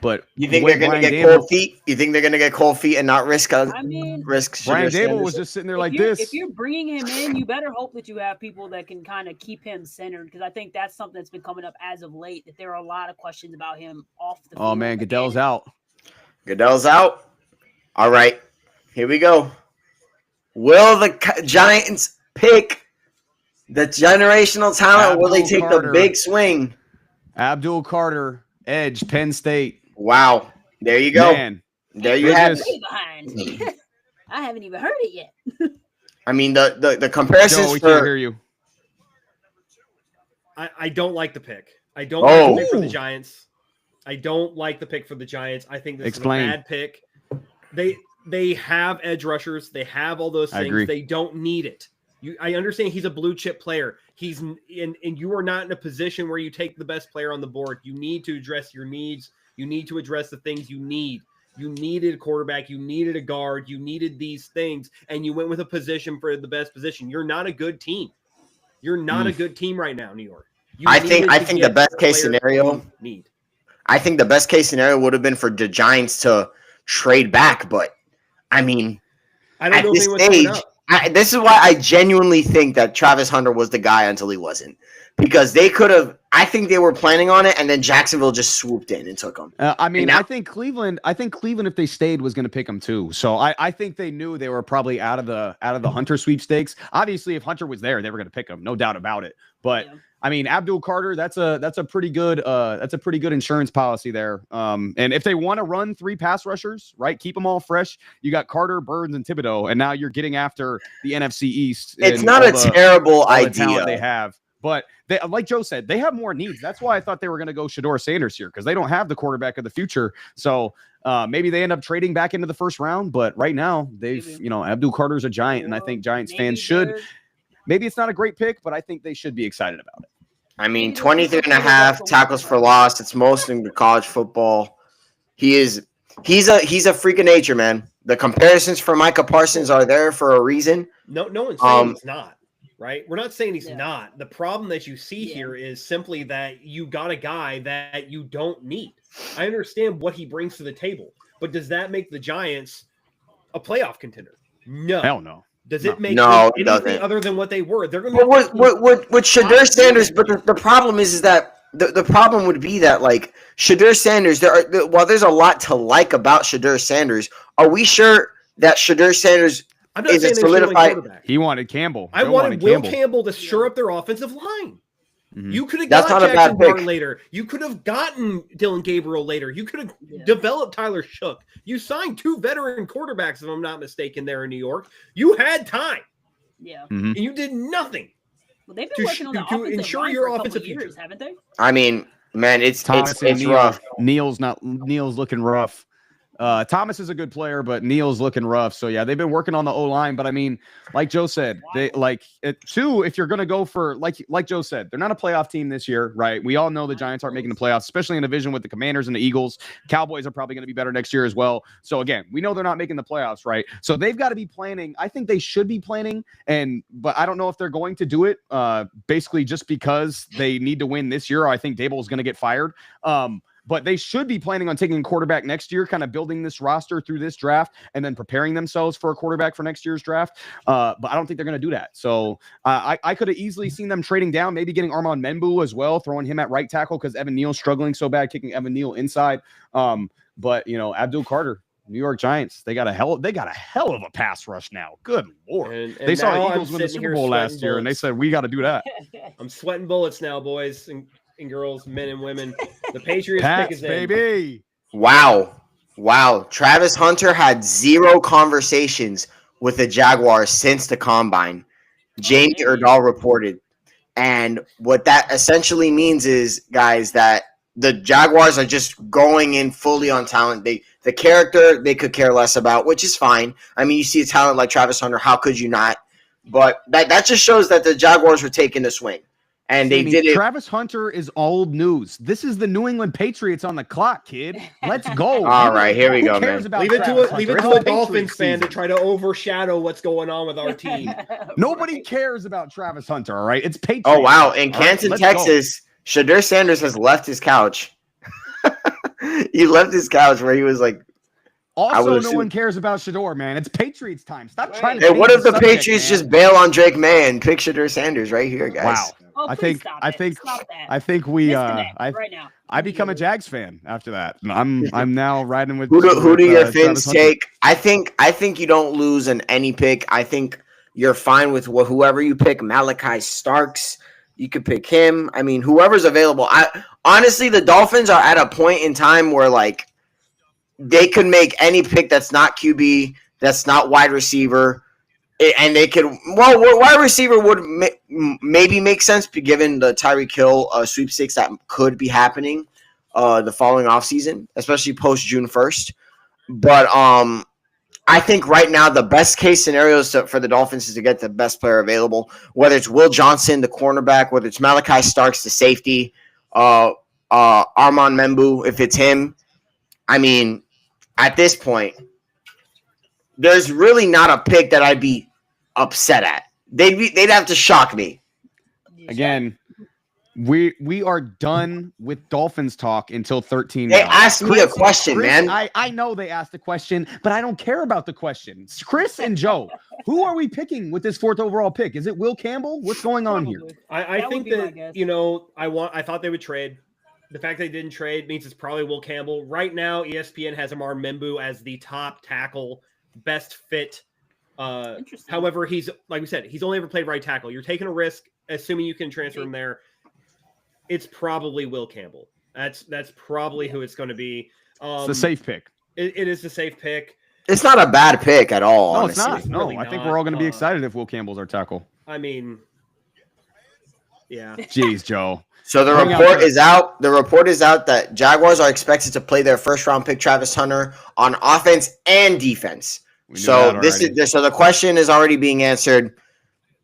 But you think they're going to get cold feet? You think they're going to get cold feet and not risk? Brian Dable was just sitting there like this. If you're bringing him in, you better hope that you have people that can kind of keep him centered, because I think that's something that's been coming up as of late. That there are a lot of questions about him off the field. Oh man, Goodell's out. Goodell's out. All right, here we go. Will the Giants pick the generational talent? Will they take the big swing? Abdul Carter, edge, Penn State. Wow. There you go. Man, there you have it. I haven't even heard it yet. I mean, the comparisons we can't hear you. I don't like the pick. I don't like the pick for the Giants. I don't like the pick for the Giants. I think this is a bad pick. They have edge rushers. They have all those things. They don't need it. I understand he's a blue chip player. And you are not in a position where you take the best player on the board. You need to address your needs. You need to address the things you need. You needed a quarterback. You needed a guard. You needed these things. And you went with a position for the best position. You're not a good team. You're not a good team right now, New York. I think the best case scenario I think the best case scenario would have been for the Giants to trade back. But I mean, I don't know this stage, this is why I genuinely think that Travis Hunter was the guy until he wasn't, because they could have. I think they were planning on it, and then Jacksonville just swooped in and took him. I think Cleveland, if they stayed, was going to pick him too. So I think they knew they were probably out of the Hunter sweepstakes. Obviously, if Hunter was there, they were going to pick him, no doubt about it. But I mean, Abdul Carter, that's a pretty good insurance policy there. And if they want to run 3 pass rushers, right, keep them all fresh. You got Carter, Burns, and Thibodeau, and now you're getting after the NFC East. It's not a terrible idea they have. But they, like Joe said, they have more needs. That's why I thought they were going to go Shador Sanders here, because they don't have the quarterback of the future. So maybe they end up trading back into the first round. But right now, Abdul Carter's a Giant, and I think Giants fans should. Maybe it's not a great pick, but I think they should be excited about it. I mean, 23.5 tackles for loss. It's most in college football. He's a freak of nature, man. The comparisons for Micah Parsons are there for a reason. No one's saying he's not. Right? We're not saying he's not. The problem that you see here is simply that you got a guy that you don't need. I understand what he brings to the table, but does that make the Giants a playoff contender? No. Hell no. Does it make anything other than what they were? They're going to with Shador Sanders, but the problem is that the problem would be that, like, Shador Sanders, while there's a lot to like about Shador Sanders, are we sure that Shador Sanders I'm not saying solidified? He wanted Campbell. I wanted Will Campbell to shore up their offensive line. Mm-hmm. You could have gotten Jackson Barn later. You could have gotten Dylan Gabriel later. You could have developed Tyler Shook. You signed 2 veteran quarterbacks, if I'm not mistaken, there in New York. You had time. Yeah. Mm-hmm. And you did nothing. Well, they've been working on the offensive ensure line your for a offensive couple years, future. haven't they? I mean, man, it's rough. Neil's looking rough. Thomas is a good player, but Neal's looking rough. So yeah, they've been working on the O-line, but I mean, like Joe said, if you're going to go for, like Joe said, they're not a playoff team this year, right? We all know the Giants aren't making the playoffs, especially in a division with the Commanders and the Eagles. Cowboys are probably going to be better next year as well. So again, we know they're not making the playoffs, right? So they've got to be planning. I think they should be planning, but I don't know if they're going to do it basically just because they need to win this year. I think Dable is going to get fired. But they should be planning on taking a quarterback next year, kind of building this roster through this draft and then preparing themselves for a quarterback for next year's draft. But I don't think they're going to do that. So I could have easily seen them trading down, maybe getting Armand Membu as well, throwing him at right tackle because Evan Neal's struggling so bad, kicking Evan Neal inside. But Abdul Carter, New York Giants, they got a hell of a pass rush now. Good Lord. And they saw Eagles win the Super Bowl last year, and they said, we got to do that. I'm sweating bullets now, boys and girls, men and women. The Patriots Pats, pick is in. Baby. Wow. Travis Hunter had 0 conversations with the Jaguars since the combine. Jamie Erdahl reported. And what that essentially means is, guys, that the Jaguars are just going in fully on talent. The character they could care less about, which is fine. I mean, you see a talent like Travis Hunter, how could you not? But that just shows that the Jaguars were taking a swing. And they Sammy, did it. Travis Hunter is old news. This is the New England Patriots on the clock, kid. Let's go. All right, here we Who go, cares man. about Leave it to Travis a leave it Hunter? to a It's the Dolphins Patriots fan to season. try to overshadow what's going on with our team. Nobody Right. cares about Travis Hunter, all right? It's Patriots. Oh wow! In All right, Canton, let's go. Texas, Shadur Sanders has left his couch. He left his couch where he was like, I Also, would no assume- one cares about Shador, man. It's Patriots time. Stop Right. trying to. "Hey, change what if the subject, Patriots man. just bail on Drake May and pick Shadur Sanders right here, guys?" Wow. Oh, I please think stop I it. think Stop that. I think we Disconnect I right now. become a Jags fan after that. I'm now riding with Who do your Travis fins Hunter. take? I think you don't lose in any pick. I think you're fine with whoever you pick. Malachi Starks, you could pick him. I mean, whoever's available. I honestly, the Dolphins are at a point in time where like they could make any pick that's not QB, that's not wide receiver, and they could. Well, wide receiver would maybe make sense given the Tyreek Hill sweepstakes that could be happening the following offseason, especially post June 1st. But I think right now the best case scenario for the Dolphins is to get the best player available, whether it's Will Johnson, the cornerback, whether it's Malachi Starks, the safety, Armand Membu, if it's him. I mean, at this point, there's really not a pick that I'd be upset at. They'd have to shock me. Again, we are done with Dolphins talk until 13. They now. asked me a question, Chris, man. I know they asked a question, but I don't care about the question. It's Chris and Joe, who are we picking with this 4th overall pick? Is it Will Campbell? What's going on here? Probably. I That would think be my that guess. I thought they would trade. The fact they didn't trade means it's probably Will Campbell. Right now, ESPN has Amar Membu as the top tackle, best fit. Interesting. However, he's like we said, he's only ever played right tackle. You're taking a risk, assuming you can transfer him there. It's probably Will Campbell. That's probably who it's going to be. It's the safe pick. It is a safe pick. It's not a bad pick at all, No, honestly. it's not. No, really I think not. we're all going to be excited if Will Campbell's our tackle. I mean, yeah. Jeez, Joe. So the Hang on, report Chris. is out. The report is out that Jaguars are expected to play their first round pick Travis Hunter on offense and defense. We knew So that this already. is so the question is already being answered.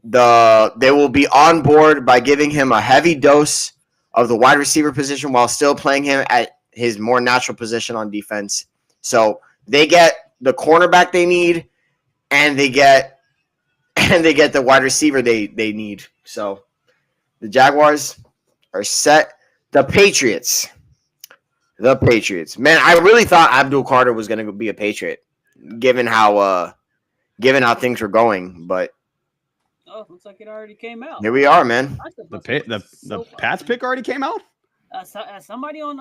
They will be on board by giving him a heavy dose of the wide receiver position while still playing him at his more natural position on defense. So they get the cornerback they need, and they get the wide receiver they need. So the Jaguars are set. The Patriots. Man, I really thought Abdul Carter was going to be a Patriot, given how things were going. But Oh, looks like it already came out. here we are, man. The Pats pick already came out? Somebody on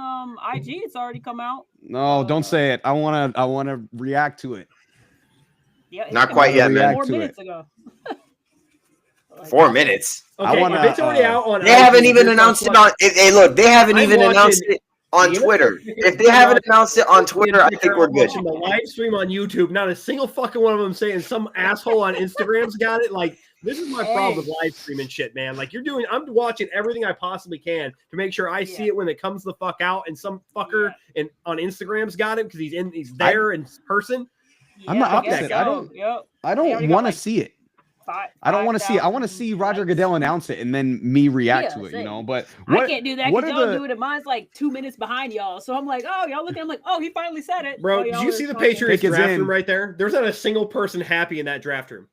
IG, it's already come out. No, don't say it. I wanna react to it. Yeah, it Not came quite out yet, man. 4 To minutes ago. Like, 4 minutes. Okay, wanna, if it's already out on. They haven't IG, even here's announced it my on. Hey, look, they haven't I'm even watching announced it on the Twitter. NFL If they haven't announced it on Twitter, I think we're good. Watching the live stream on YouTube, not a single fucking one of them saying some asshole on Instagram's got it. Like, this is my problem with live streaming shit, man. Like, I'm watching everything I possibly can to make sure I see it when it comes the fuck out, and some fucker on Instagram's got it because he's there in person. I'm the I guess opposite. so. I don't- Yep. I They already don't got, want to like, see it. Five- I don't want to see it. I want to 5,000 see Roger likes. Goodell announce it and then me react Yeah, to it, same. you know. But I can't do that what because are y'all the- do it, and mine's like 2 minutes behind y'all. So I'm like, oh, y'all looking. I'm like, oh, he finally said it. Bro, Oh, did y'all you are see the talking. Patriots Pick is draft in. room right there? There's not a single person happy in that draft room.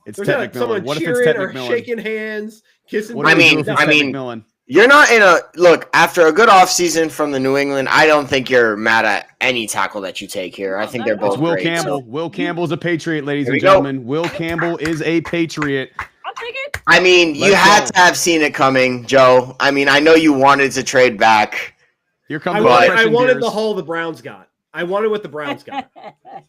It's There's Ted not McMillan. someone What if it's cheering Ted or McMillan? shaking hands, kissing. What do I we do mean- if it's I Ted mean- McMillan? You're not in a look after a good offseason from the New England. I don't think you're mad at any tackle that you take here. I No, think not they're at all. both It's Will great. Campbell. So, Will Campbell's a Patriot, ladies Here we and go. gentlemen. Will Campbell is a Patriot. I'll take it. I mean, you Let's had go. to have seen it coming, Joe. I mean, I know you wanted to trade back. Here comes I the wanted Christian the Beers. haul the Browns got. I wanted what the Browns got.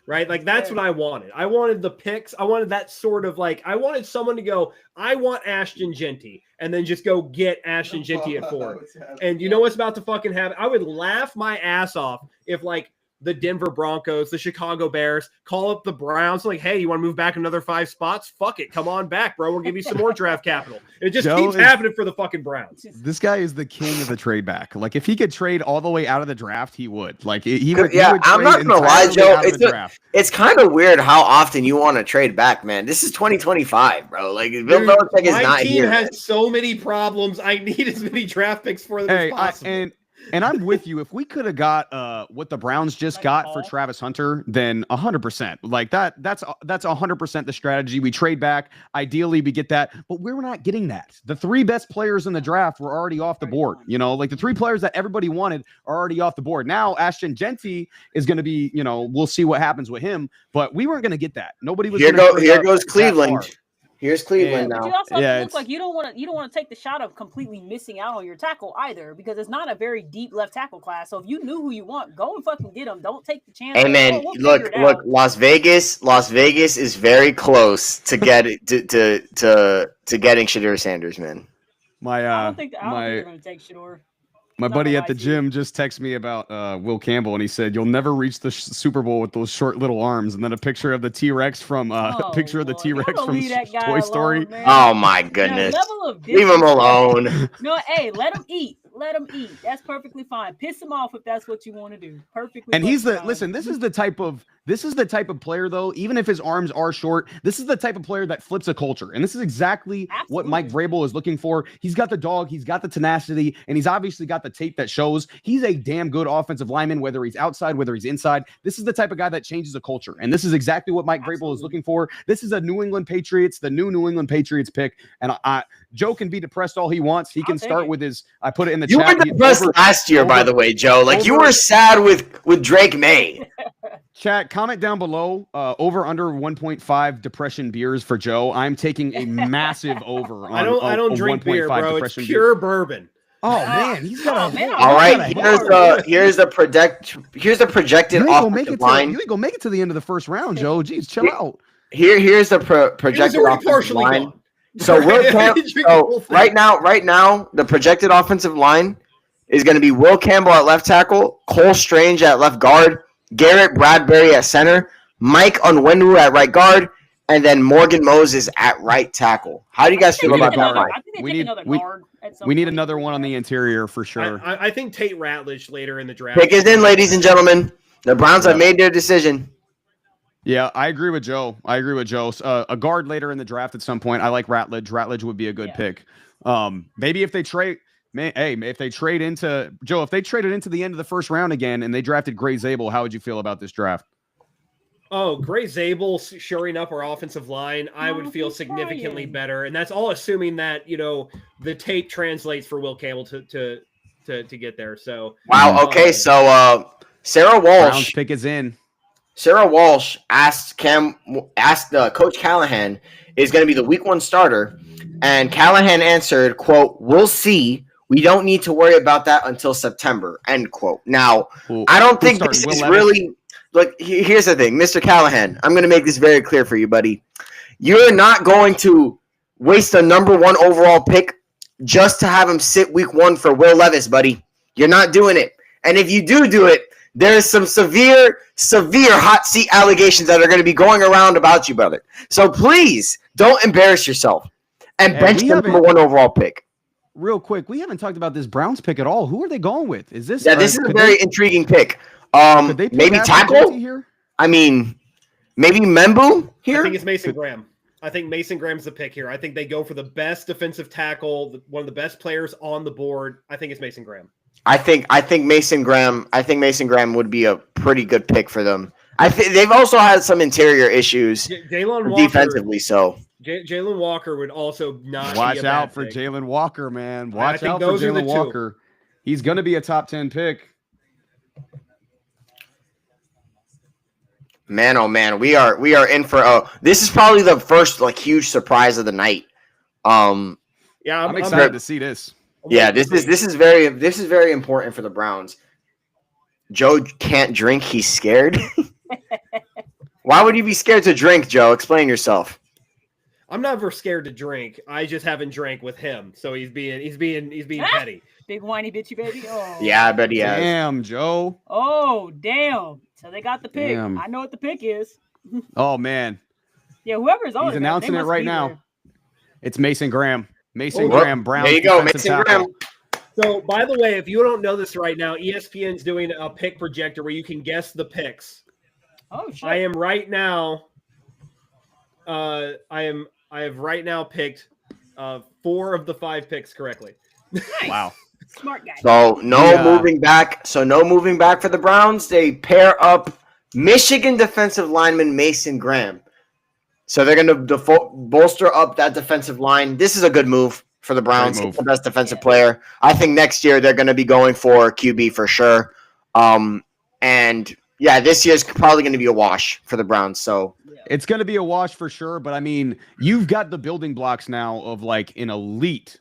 Right? Like, that's what I wanted. I wanted the picks. I wanted that sort of like, I wanted someone to go, I want Ashton Genty, and then just go get Ashton Genty at 4. And you know what's about to fucking happen? I would laugh my ass off if, like, the Denver Broncos, the Chicago Bears, call up the Browns, like, hey, you want to move back another 5 spots? Fuck it. Come on back, bro. We'll give you some more draft capital. It just keeps happening for the fucking Browns. This guy is the king of the trade back. Like, if he could trade all the way out of the draft, he would. Like, he would. Yeah, he would I'm not trade gonna lie, entirely Joe. out of It's kind of weird how often you want to trade back, man. This is 2025, bro. Like, Bill Belichick is not here. My team has so many problems. I need as many draft picks for them as possible. And I'm with you. If we could have got what the Browns just got for Travis Hunter, then 100%. Like that's 100% the strategy. We trade back. Ideally, we get that, but we're not getting that. The 3 best players in the draft were already off the board. You know, like the 3 players that everybody wanted are already off the board. Now, Ashton Genty is going to be, you know, we'll see what happens with him, but we weren't going to get that. Nobody was. Here goes Cleveland. Here's Cleveland now. But you also have to look like you don't want to take the shot of completely missing out on your tackle either, because it's not a very deep left tackle class. So if you knew who you want, go and fucking get him. Don't take the chance. Hey man, look, Las Vegas is very close to getting Shedeur Sanders, man. I don't think they're going to take Shedeur. My buddy at the gym just texted me about Will Campbell, and he said, "You'll never reach the Super Bowl with those short little arms." And then a picture of the T-Rex from the T-Rex from Toy Story. Oh my goodness! Leave him alone. No, hey, let him eat. Let him eat. That's perfectly fine. Piss him off if that's what you want to do. Perfectly. And he's listen. This is the type of player, though. Even if his arms are short, this is the type of player that flips a culture. And this is exactly what Mike Vrabel is looking for. He's got the dog. He's got the tenacity, and he's obviously got the tape that shows he's a damn good offensive lineman, whether he's outside, whether he's inside. This is the type of guy that changes a culture, and this is exactly what Mike Vrabel is looking for. This is the New England Patriots pick, and Joe can be depressed all he wants. He can start with his. I put it in the you chat. You were depressed last year, by the way, Joe. Like you were sad with Drake May. Chat, comment down below. Over under 1.5 depression beers for Joe. I'm taking a massive over. I don't drink beer, bro. It's pure bourbon. Oh man, he's got a. All right, here's the projected offensive line. You ain't gonna make it to the end of the first round, Joe. Jeez, chill out. Here's the projected offensive line. So right now, the projected offensive line is going to be Will Campbell at left tackle, Cole Strange at left guard, Garrett Bradbury at center, Mike Onwenu at right guard, and then Morgan Moses at right tackle. How do you guys feel about that line? I think they take another guard. We need another one on the interior for sure. I think Tate Ratledge later in the draft. Pick is in, ladies and gentlemen. The Browns have made their decision. Yeah, I agree with Joe. A guard later in the draft at some point. I like Ratledge. Ratledge would be a good pick. Maybe if they trade, if they traded into the end of the first round again and they drafted Gray Zabel, how would you feel about this draft? Oh, Gray Zabel shoring up our offensive line, I would feel significantly better. And that's all assuming that, the tape translates for Will Campbell to get there. So wow, okay. So Sarah Walsh Brown's pick is in. Sarah Walsh asked Coach Callahan is going to be the week 1 starter, and Callahan answered, quote, "We'll see. We don't need to worry about that until September," end quote. Now, I don't think this is really – here's the thing. Mr. Callahan, I'm going to make this very clear for you, buddy. You're not going to waste a number 1 overall pick just to have him sit week 1 for Will Levis, buddy. You're not doing it. And if you do it, there's some severe hot seat allegations that are going to be going around about you, brother. So please don't embarrass yourself and bench the number 1 overall pick. Real quick, we haven't talked about this Browns pick at all. Who are they going with? Is this? Yeah, this is a very intriguing pick. Maybe tackle here. I mean, maybe Membu here. I think it's Mason Graham. I think Mason Graham's the pick here. I think they go for the best defensive tackle, one of the best players on the board. I think it's Mason Graham. I think Mason Graham would be a pretty good pick for them. I think they've also had some interior issues defensively. So Jalen Walker would also not. Watch out for Jalen Walker, man. Watch out for Jalen Walker. He's going to be a top 10 pick. Man, oh man, we are in for this is probably the first huge surprise of the night. Yeah, I'm excited to see this. Yeah, this is very important for the Browns. Joe can't drink; he's scared. Why would you be scared to drink, Joe? Explain yourself. I'm never scared to drink. I just haven't drank with him, so he's being petty. Big whiny bitchy baby. Oh. Yeah, I bet he has. Damn, Joe. Oh, damn. So they got the pick. Damn. I know what the pick is. Oh man, Yeah, whoever's on he's it, announcing they it must right be now. there. Mason Graham. Mason Well, Graham. Brown. There you go, defensive Mason tackle. Graham. So, by the way, if you don't know this right now, ESPN's doing a pick projector where you can guess the picks. Oh, shit. I am right now. I have right now picked 4 of the 5 picks correctly. Nice. Wow. Smart guy. So no Yeah. moving back. So no moving back for the Browns. They pair up Michigan defensive lineman Mason Graham. So they're going to bolster up that defensive line. This is a good move for the Browns. Great He's move. the best defensive player. I think next year they're going to be going for QB for sure. And yeah, this year's probably going to be a wash for the Browns. So It's going to be a wash for sure, but I mean, you've got the building blocks now of like an elite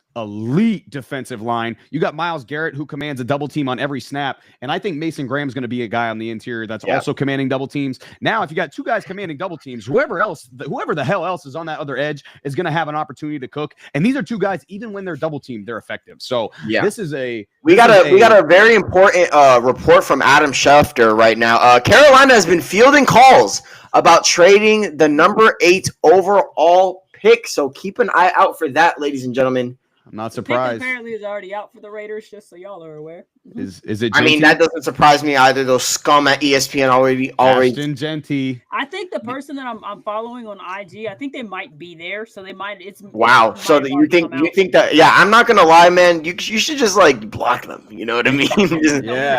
defensive line. You got Myles Garrett, who commands a double team on every snap, and I think Mason Graham's going to be a guy on the interior that's also commanding double teams. Now, if you got 2 guys commanding double teams, whoever the hell else is on that other edge is going to have an opportunity to cook. And these are 2 guys, even when they're double teamed, they're effective. So this is we got a very important report from Adam Schefter right now. Carolina has been fielding calls about trading the number 8 overall pick. So keep an eye out for that, ladies and gentlemen. I'm not The pick surprised. apparently is already out for the Raiders, just so y'all are aware. Is it? I mean, JT? that doesn't surprise me either. Those scum at ESPN already. Ashton Genty. I think the person that I'm following on IG, I think they might be there, so they might. Wow. it So might that already come you out. think that? Yeah, I'm not gonna lie, man. You should just like block them. You know what I mean? Yeah,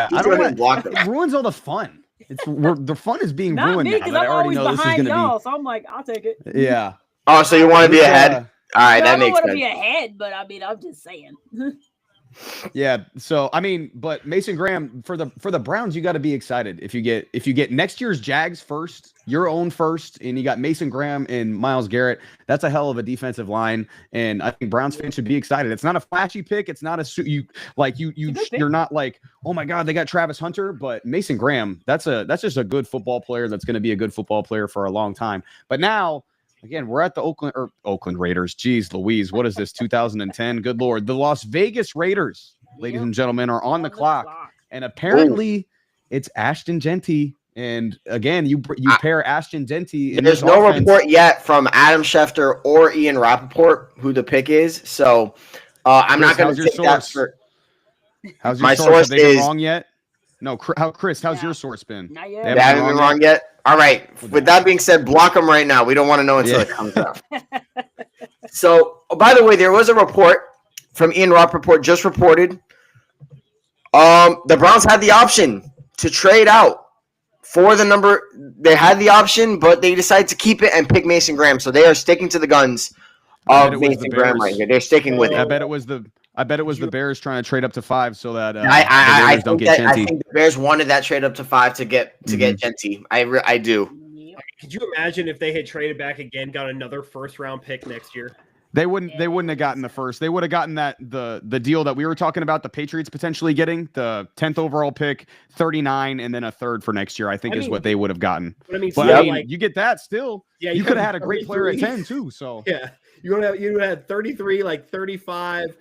Just I go don't ahead and block them. It ruins all the fun. The fun is being Not ruined me, now. because That I I'm already always know this is behind going y'all, to so I'm like, I'll take it. be. Yeah. Oh, so you want to be ahead? All right, No, that I don't makes want to sense. be ahead, but I mean, I'm just saying. Yeah. So I mean, but Mason Graham for the Browns, you got to be excited if you get next year's Jags first, your own first, and you got Mason Graham and Myles Garrett. That's a hell of a defensive line, and I think Browns fans should be excited. It's not a flashy pick. It's not you're not like, oh my God, they got Travis Hunter, but Mason Graham, that's just a good football player. That's going to be a good football player for a long time. But now. Again, we're at the Oakland Raiders. Jeez Louise, what is this, 2010? Good Lord. The Las Vegas Raiders, ladies and gentlemen, are on the clock. And apparently it's Ashton Genty. And again, you pair Ashton Genty. There's no report yet from Adam Schefter or Ian Rappaport who the pick is. So I'm not going to take that for. How's your My source? source Have they been is wrong yet? No, Chris, how's your source been? Not yet. They haven't been wrong yet. All right. With that being said, block them right now. We don't want to know until it comes out. So, by the way, there was a report from Ian Rappaport just reported. The Browns had the option to trade out for the number. They had the option, but they decided to keep it and pick Mason Graham. So they are sticking to the guns of Mason Graham right here. They're sticking with it. I bet it was the Bears trying to trade up to 5 so that I don't think get Genty. I think the Bears wanted that trade up to 5 to get Genty. I do. Could you imagine if they had traded back again, got another first-round pick next year? They wouldn't have gotten the first. They would have gotten the deal that we were talking about, the Patriots potentially getting the 10th overall pick, 39, and then a third for next year, I think is what they would have gotten. But I mean, you get that still. Yeah, you could have had a great player at 10 too. So yeah, you would have 33, like 35,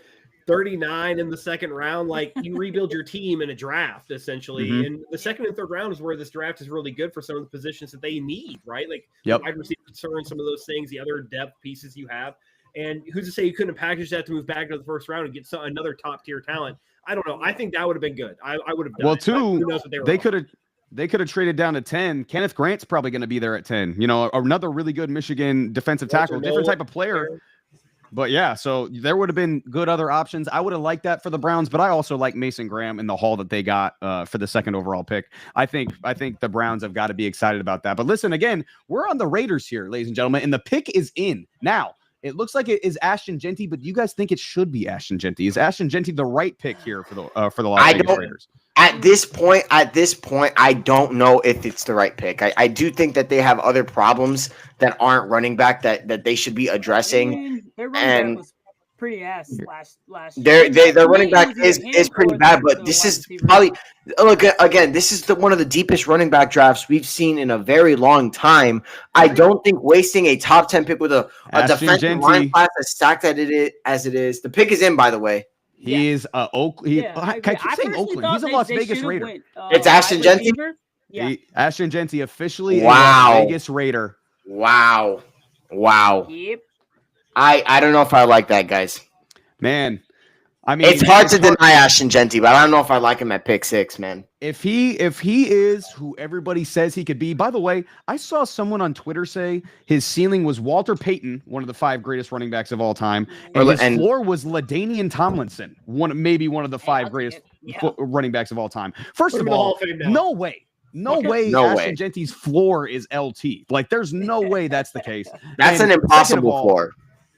39 in the second round. Like you rebuild your team in a draft essentially, and the second and third round is where this draft is really good for some of the positions that they need, right? Like wide receiver concern, some of those things, the other depth pieces you have. And who's to say you couldn't package that to move back to the first round and get another top tier talent? I don't know. I think that would have been good. I would have done well, it. too, they could have traded down to 10. Kenneth Grant's probably going to be there at 10. You know, another really good Michigan defensive tackle, different type of player. But yeah, so there would have been good other options. I would have liked that for the Browns, but I also like Mason Graham and the haul that they got for the second overall pick. I think the Browns have got to be excited about that. But listen, again, we're on the Raiders here, ladies and gentlemen, and the pick is in now. It looks like it is Ashton Genty, but you guys think it should be Ashton Genty? Is Ashton Genty the right pick here for the Las Vegas Raiders? At this point, I don't know if it's the right pick. I do think that they have other problems that aren't running back that they should be addressing. Their running back was pretty ass last year. Their running back is pretty bad, but this is probably Look, again, this is one of the deepest running back drafts we've seen in a very long time. I don't think wasting a top 10 pick with a Ashton defensive Genty. line class as stacked as it is. The pick is in, by the way. He is Oakland. I I keep saying personally Oakland. thought He's a they- Las they Vegas should've Raider. went, It's Ashton wide Genty? receiver. Yeah. Ashton Genty officially a Wow. Las Vegas Raider. Wow. Yep. I don't know if I like that, guys. Man, I mean, It's hard to deny Ashton Genty, but I don't know if I like him at pick 6, man. If he is who everybody says he could be. By the way, I saw someone on Twitter say his ceiling was Walter Payton, one of the 5 greatest running backs of all time, and his floor was LaDainian Tomlinson, maybe one of the 5 greatest running backs of all time. First of all, no way. No way Ashton Genty's floor is LT. Like, there's no way that's the case. That's an impossible floor.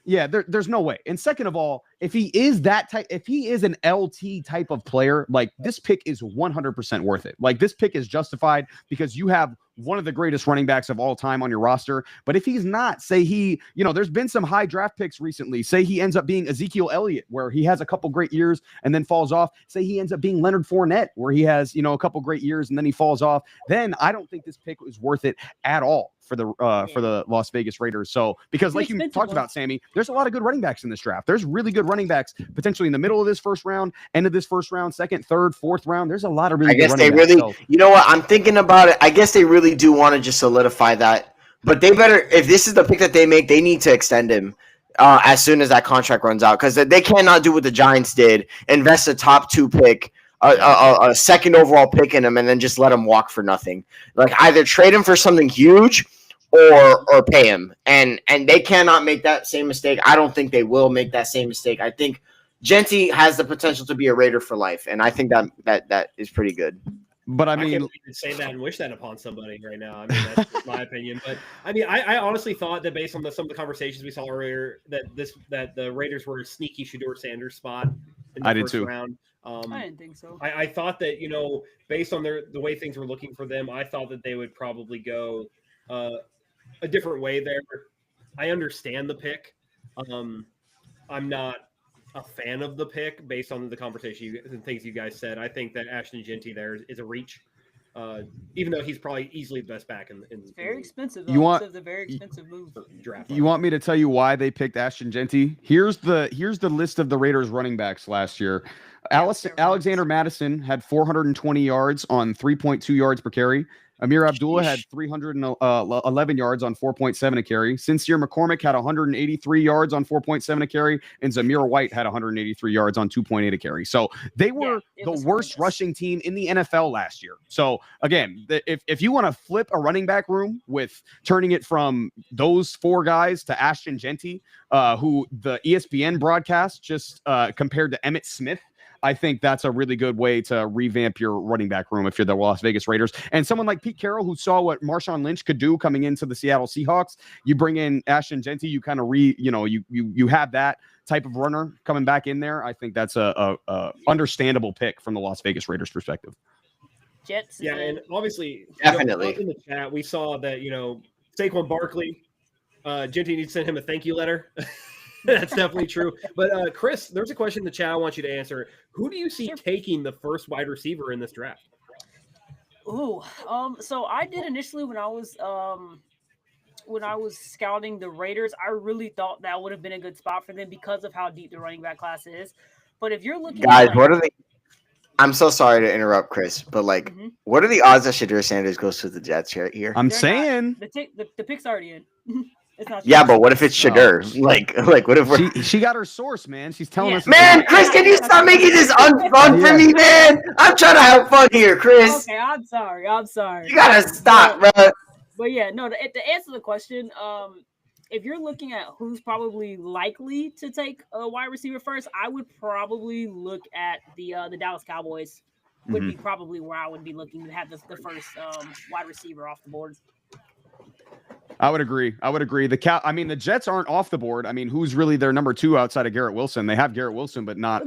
Yeah, there's no way. And second of all, if he is that type, if he is an LT type of player, like, this pick is 100% worth it. Like, this pick is justified because you have one of the greatest running backs of all time on your roster. But if he's not, say he, there's been some high draft picks recently. Say he ends up being Ezekiel Elliott, where he has a couple great years and then falls off. Say he ends up being Leonard Fournette, where he has, a couple great years and then he falls off. Then I don't think this pick is worth it at all for the Las Vegas Raiders. So, because like you talked about, Sammy, there's a lot of good running backs in this draft. There's really good running backs potentially in the middle of this first round, end of this first round, second, third, fourth round. There's a lot of really good running backs. You know what? I'm thinking about it. I guess they really do want to just solidify that. But they better, if this is the pick that they make, they need to extend him as soon as that contract runs out, because they cannot do what the Giants did, invest a top 2 pick, a second overall pick in him, and then just let him walk for nothing. Like, either trade him for something huge or pay him. And they cannot make that same mistake. I don't think they will make that same mistake. I think Genty has the potential to be a Raider for life, and I think that is pretty good. But I mean, can't wait to say that and wish that upon somebody right now. I mean, that's just my opinion. But I mean, I honestly thought that based on some of the conversations we saw earlier, that the Raiders were a sneaky Shedeur Sanders spot in the first round. I didn't think so. I thought that, based on the way things were looking for them, I thought that they would probably go a different way there. I understand the pick. I'm not a fan of the pick based on the conversation and things you guys said. I think that Ashton Genty there is a reach, even though he's probably easily the best back in it's very expensive. It's a very expensive move. Draft. You want me to tell you why they picked Ashton Genty? Here's the list of the Raiders running backs last year. Alexander Madison had 420 yards on 3.2 yards per carry. Amir Abdullah had 311 yards on 4.7 a carry. Sincere McCormick had 183 yards on 4.7 a carry. And Zamir White had 183 yards on 2.8 a carry. So they were the worst rushing team in the NFL last year. So, again, if you want to flip a running back room with turning it from those 4 guys to Ashton Genty, who the ESPN broadcast just compared to Emmitt Smith, I think that's a really good way to revamp your running back room if you're the Las Vegas Raiders. And someone like Pete Carroll, who saw what Marshawn Lynch could do coming into the Seattle Seahawks, you bring in Ashton Genty, you kind of you have that type of runner coming back in there. I think that's a understandable pick from the Las Vegas Raiders perspective. Jets. Yeah, and obviously, definitely in the chat we saw that Saquon Barkley, Genty needs to send him a thank you letter. That's definitely true. But Chris, there's a question in the chat I want you to answer. Who do you see taking the first wide receiver in this draft? Ooh, so I did initially when I was scouting the Raiders, I really thought that would have been a good spot for them because of how deep the running back class is. But if you're looking guys, what are they? I'm so sorry to interrupt, Chris, but what are the odds that Shedeur Sanders goes to the Jets here? I'm saying the pick's already in. It's not yeah, but what if it's Shedeur? Like what if she got her source, man? She's telling us. Man, Chris, can you stop making this unfun for me, man? I'm trying to have fun here, Chris. Okay, I'm sorry. You gotta stop, bro. But yeah, no. To answer the question, if you're looking at who's probably likely to take a wide receiver first, I would probably look at the Dallas Cowboys. Would be probably where I would be looking to have the first wide receiver off the board. I would agree. The Jets aren't off the board. I mean, who's really their number 2 outside of Garrett Wilson? They have Garrett Wilson, but not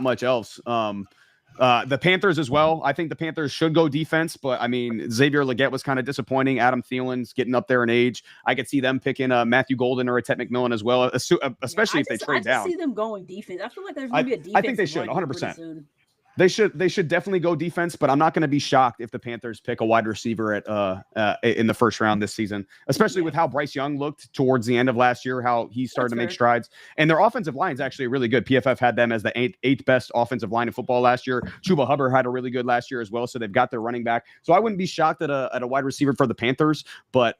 much else. The Panthers as well. I think the Panthers should go defense, but I mean, Xavier Legette was kind of disappointing. Adam Thielen's getting up there in age. I could see them picking Matthew Golden or a Ted McMillan as well, especially if they trade down. I see them going defense. I feel like there's going to be a defense. I think they should, 100%. They should definitely go defense, but I'm not going to be shocked if the Panthers pick a wide receiver in the first round this season, especially with how Bryce Young looked towards the end of last year, how he started to make strides. And their offensive line is actually really good. PFF had them as the eighth best offensive line in football last year. Chuba Hubbard had a really good last year as well, so they've got their running back. So I wouldn't be shocked at a wide receiver for the Panthers, but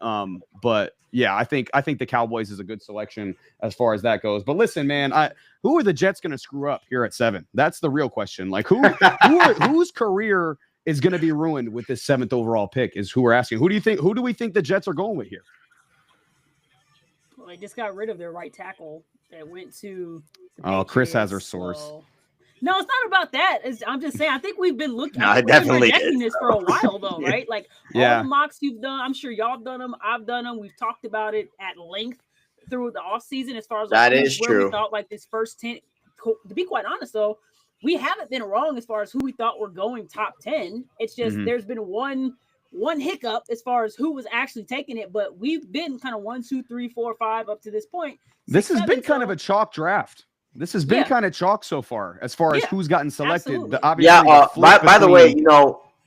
yeah, I think the Cowboys is a good selection as far as that goes. But listen, man, who are the Jets going to screw up here at 7? That's the real question. Like whose career is going to be ruined with this 7th overall pick is who we're asking. Who do we think the Jets are going with here? Well, they just got rid of their right tackle that went to Chris has her source. So. No, it's not about that. I'm just saying. I think we've been looking. No, it definitely projecting this for a while, though, right? Like all the mocks you've done. I'm sure y'all have done them. I've done them. We've talked about it at length through the off season as far as that is where true. We thought like this first 10. To be quite honest, though, we haven't been wrong as far as who we thought were going top 10. It's just there's been one hiccup as far as who was actually taking it, but we've been kind of 1, 2, 3, 4, 5 up to this point. This has been kind of a chalk draft. This has been kind of chalk so far as far as who's gotten selected. By the way,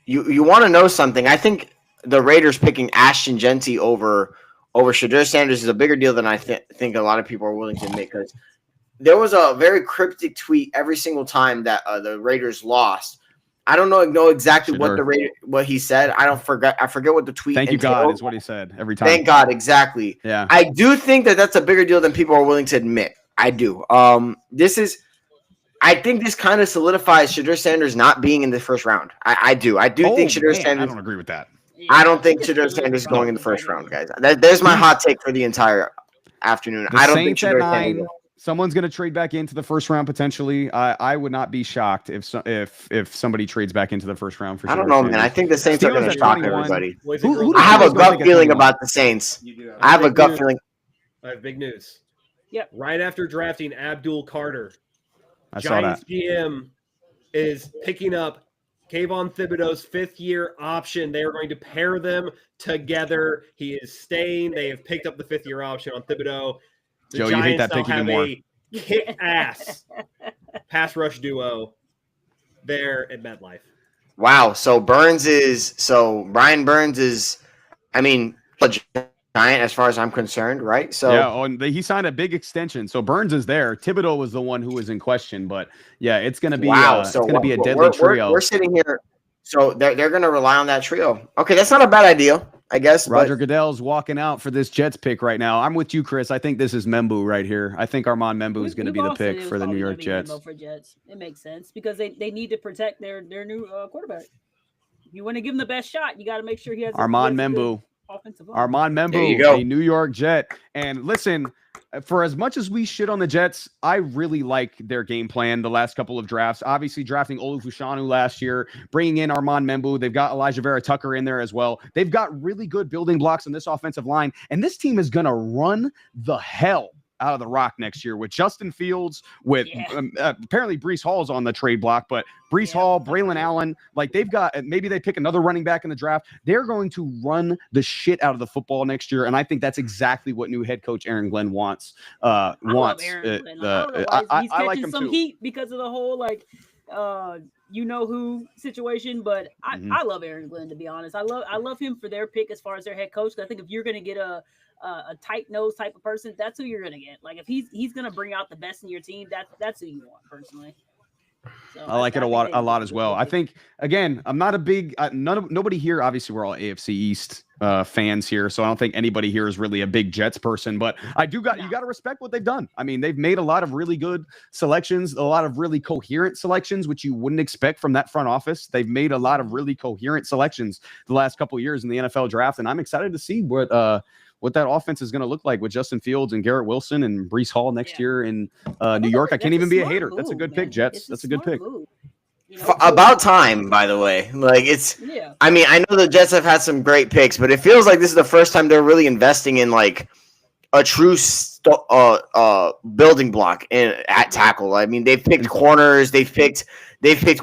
you want to know something. I think the Raiders picking Ashton Jeanty over Shedeur Sanders is a bigger deal than I think a lot of people are willing to admit, because there was a very cryptic tweet every single time that the Raiders lost. I don't know exactly what he said. I forget what the tweet. Thank you, God, is what he said every time. Thank God, exactly. Yeah, I do think that's a bigger deal than people are willing to admit. I do. I think this kind of solidifies Shedeur Sanders not being in the first round. I do think Shedeur Sanders. I don't agree with that. I don't think Shedeur Sanders is going in the first round, guys. There's my hot take for the entire afternoon. I don't think Shedeur Sanders. Someone's going to trade back into the first round potentially. I would not be shocked if somebody trades back into the first round for sure. I don't know, man. I think the Saints are going to shock everybody. I have a gut feeling about the Saints. I have a gut feeling. I have big news. Yep. Right after drafting Abdul Carter, Giants GM is picking up Kayvon Thibodeau's 5th-year option. They are going to pair them together. He is staying. They have picked up the 5th-year option on Thibodeau. The Joe, Giants you hate that pick even more. A kick-ass pass rush duo there at MetLife. Wow. So Brian Burns is, legit. Giant, as far as I'm concerned, right? So and he signed a big extension. So Burns is there. Thibodeau was the one who was in question, but it's going to be it's going to be a deadly trio. We're sitting here, so they're going to rely on that trio. Okay, that's not a bad idea, I guess. Roger Goodell's walking out for this Jets pick right now. I'm with you, Chris. I think this is Membu right here. I think Armand Membu is going to be the pick for the New York Jets. For Jets. It makes sense because they need to protect their new quarterback. You want to give him the best shot, you got to make sure he has Armand Membu. Armand Membu, a New York Jet. And listen, for as much as we shit on the Jets, I really like their game plan the last couple of drafts. Obviously, drafting Olu Fashanu last year, bringing in Armand Membu. They've got Elijah Vera Tucker in there as well. They've got really good building blocks on this offensive line. And this team is going to run the hell out of the rock next year with Justin Fields, with apparently Breece Hall's on the trade block, but Breece Hall, Braylon Allen, like they've got, maybe they pick another running back in the draft. They're going to run the shit out of the football next year. And I think that's exactly what new head coach Aaron Glenn wants. I like him some too. Heat because of the whole, who situation, but I love Aaron Glenn, to be honest. I love him for their pick as far as their head coach. I think if you're going to get a tight-nosed type of person, that's who you're going to get. Like, if he's going to bring out the best in your team, that's who you want, personally. So I like it a lot as well. I think, again, I'm not a big nobody here. Obviously, we're all AFC East fans here, so I don't think anybody here is really a big Jets person. But you got to respect what they've done. I mean, they've made a lot of really good selections, a lot of really coherent selections, which you wouldn't expect from that front office. They've made a lot of really coherent selections the last couple of years in the NFL draft, and I'm excited to see what that offense is going to look like with Justin Fields and Garrett Wilson and Breece Hall next year in New York. I can't even be a hater. That's a good pick, Jets. That's a good pick. About time, by the way. Like, it's I know the Jets have had some great picks, but it feels like this is the first time they're really investing in like a true building block at tackle. I mean, they've picked corners, they've picked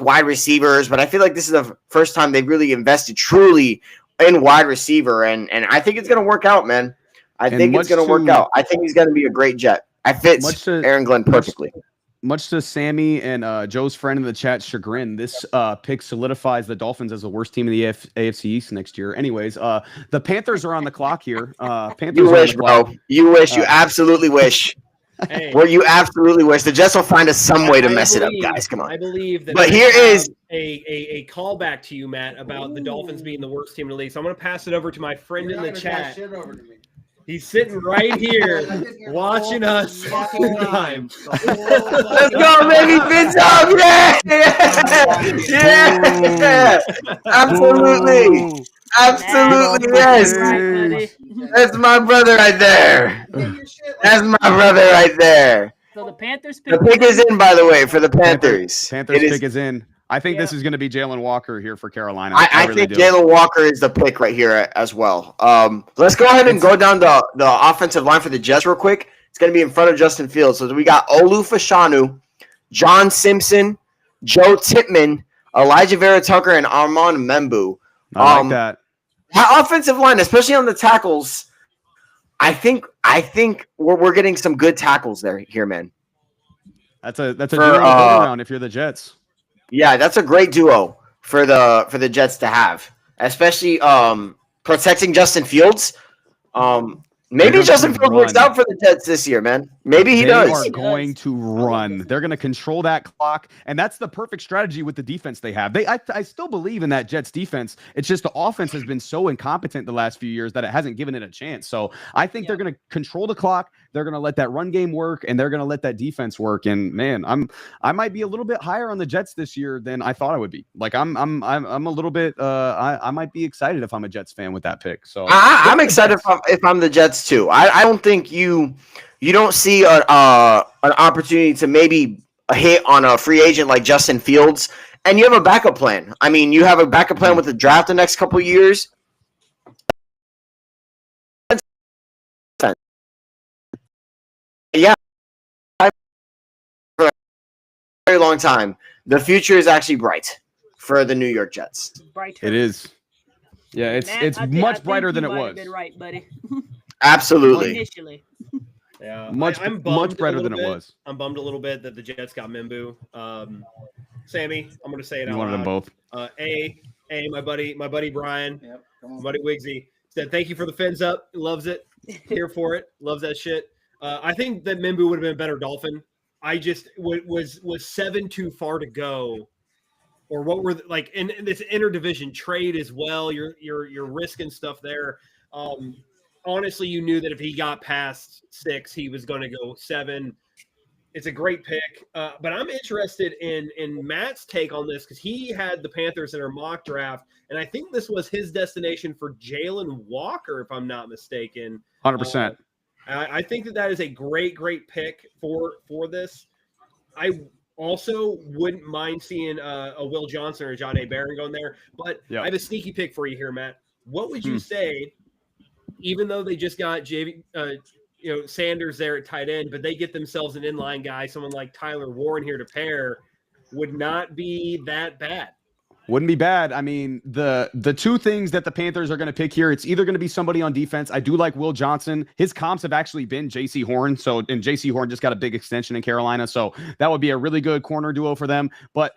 wide receivers, but I feel like this is the first time they've really invested truly in wide receiver, and I think it's going to work out, man. I think it's going to work out. I think he's going to be a great Jet. I fits Aaron Glenn perfectly. much to Sammy and Joe's friend in the chat chagrin, this pick solidifies the Dolphins as the worst team in the AFC East next year. Anyways, the Panthers are on the clock here. Panthers You are wish, on the clock. bro. You wish. You absolutely wish. Hey, Well, you absolutely wish. The Jets will find us some way to mess it up, believe- guys. Come I on. believe that. But I here have is- a callback to you, Matt, about the Dolphins being the worst team in the league. So I'm going to pass it over to my friend in the chat. He's sitting right here watching us all the time. Let's go, baby. Fins up. Yeah. Yeah. Absolutely. Ooh. Absolutely. That's Yes. right, buddy. That's my brother right there. That's my brother right there. So the Panthers The pick is in, by the way, for the Panthers. Panthers It is- pick is in. I think this Yeah. is going to be Jalen Walker here for Carolina. I really think do. Jalen Walker is the pick right here as well. Let's go ahead and go down the offensive line for the Jets real quick. It's going to be in front of Justin Fields. So we got Olu Fashanu, John Simpson, Joe Tippmann, Elijah Vera Tucker, and Armand Membu. I like that. That offensive line, especially on the tackles, I think we're getting some good tackles here, man. That's a for, duo to build around if you're the Jets. Yeah, that's a great duo for the Jets to have, especially protecting Justin Fields. Maybe They're Justin gonna Fields works run. out for the Jets this year, man. Maybe he They does. are He going does. to run. They're going to control that clock, and that's the perfect strategy with the defense they have. I still believe in that Jets defense. It's just the offense has been so incompetent the last few years that it hasn't given it a chance. So I think they're going to control the clock. They're going to let that run game work, and they're going to let that defense work. And man, I might be a little bit higher on the Jets this year than I thought I would be. Like I'm a little bit. I might be excited if I'm a Jets fan with that pick. So I'm excited if I'm the Jets too. I don't think you don't see an opportunity to maybe hit on a free agent like Justin Fields, and you have a backup plan. I mean, you have a backup plan with the draft the next couple of years. Yeah, for a very long time, the future is actually bright for the New York Jets. Bright. it is. Yeah, it's Matt, it's I thi- I much think brighter you than it might have was. Been right, buddy. Absolutely. Initially. Yeah, Much I'm bummed much a better little than it bit. was. I'm bummed a little bit that the Jets got Membu. Sammy, I'm going to say it You out wanted them loud. both. My buddy Brian, my buddy Wigsy said, "Thank you for the fins up. Loves it. Here for it. Loves that shit." I think that Membu would have been a better Dolphin. I just was 7 too far to go, or what were like in this interdivision trade as well. You're risking stuff there. Honestly, you knew that if he got past 6, he was going to go 7. It's a great pick, but I'm interested in Matt's take on this because he had the Panthers in our mock draft, and I think this was his destination for Jalen Walker, if I'm not mistaken. 100%. I think that is a great pick for this. I also wouldn't mind seeing a Will Johnson or John A. Barron going there, but Yep. I have a sneaky pick for you here, Matt. What would you say, even though they just got Sanders there at tight end, but they get themselves an inline guy, someone like Tyler Warren here to pair, would not be that bad. Wouldn't be bad. I mean, the two things that the Panthers are going to pick here, it's either going to be somebody on defense. I do like Will Johnson. His comps have actually been J.C. Horn. And J.C. Horn just got a big extension in Carolina. So that would be a really good corner duo for them. But,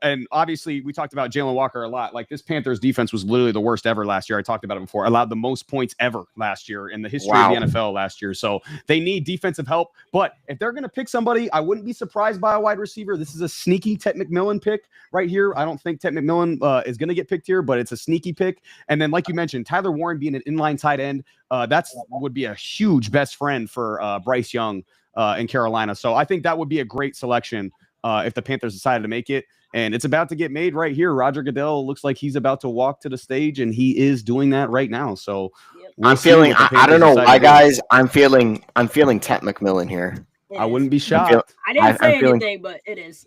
and obviously we talked about Jalen Walker a lot. Like this Panthers defense was literally the worst ever last year. I talked about it before. Allowed the most points ever last year in the history of the NFL last year. So they need defensive help. But if they're going to pick somebody, I wouldn't be surprised by a wide receiver. This is a sneaky Ted McMillan pick right here. I don't think Ted McMillan is going to get picked here, but it's a sneaky pick. And then, like you mentioned, Tyler Warren being an inline tight end, would be a huge best friend for Bryce Young in Carolina. So I think that would be a great selection if the Panthers decided to make it. And it's about to get made right here. Roger Goodell looks like he's about to walk to the stage, and he is doing that right now. So I'm feeling. I don't know why, guys. I'm feeling Ted McMillan here. I wouldn't be shocked. I didn't say I'm feeling- anything, but it is.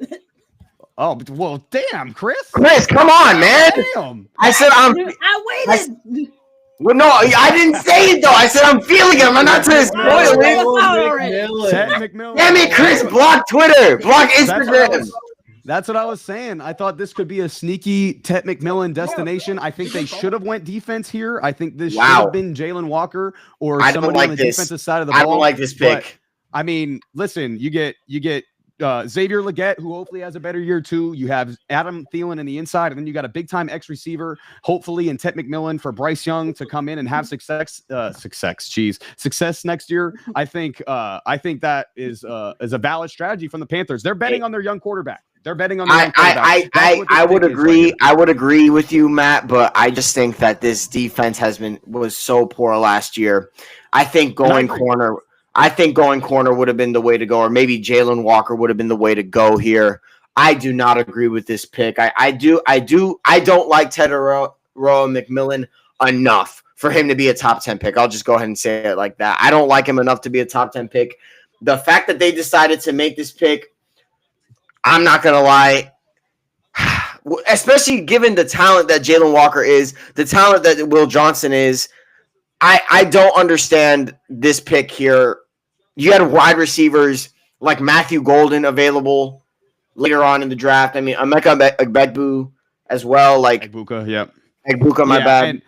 Oh, well, damn, Chris. Chris, come on, man. Damn. I said I waited. Well, no, I didn't say it though. I said I'm feeling him. I'm not trying to spoil it. Ted McMillan. Damn it, Chris! Block Twitter. Block Instagram. That's what I was saying. I thought this could be a sneaky Ted McMillan destination. I think they should have went defense here. I think this should have been Jalen Walker or somebody on the defensive side of the ball. I don't like this pick. But, I mean, listen, you get Xavier Legette, who hopefully has a better year too. You have Adam Thielen in the inside, and then you got a big time X receiver, hopefully, in Ted McMillan for Bryce Young to come in and have success next year. I think that is a valid strategy from the Panthers. They're betting on their young quarterback. They're betting on their young quarterback. I would agree. Right, I would agree with you, Matt, but I just think that this defense was so poor last year. I think going corner would have been the way to go, or maybe Jalen Walker would have been the way to go here. I do not agree with this pick. I don't like Tetairoa McMillan enough for him to be a top 10 pick. I'll just go ahead and say it like that. I don't like him enough to be a top 10 pick. The fact that they decided to make this pick, I'm not going to lie, especially given the talent that Jalen Walker is, the talent that Will Johnson is, I don't understand this pick here. You had wide receivers like Matthew Golden available later on in the draft. I mean, Emeka Egbuka as well. Like Egbuka, my bad.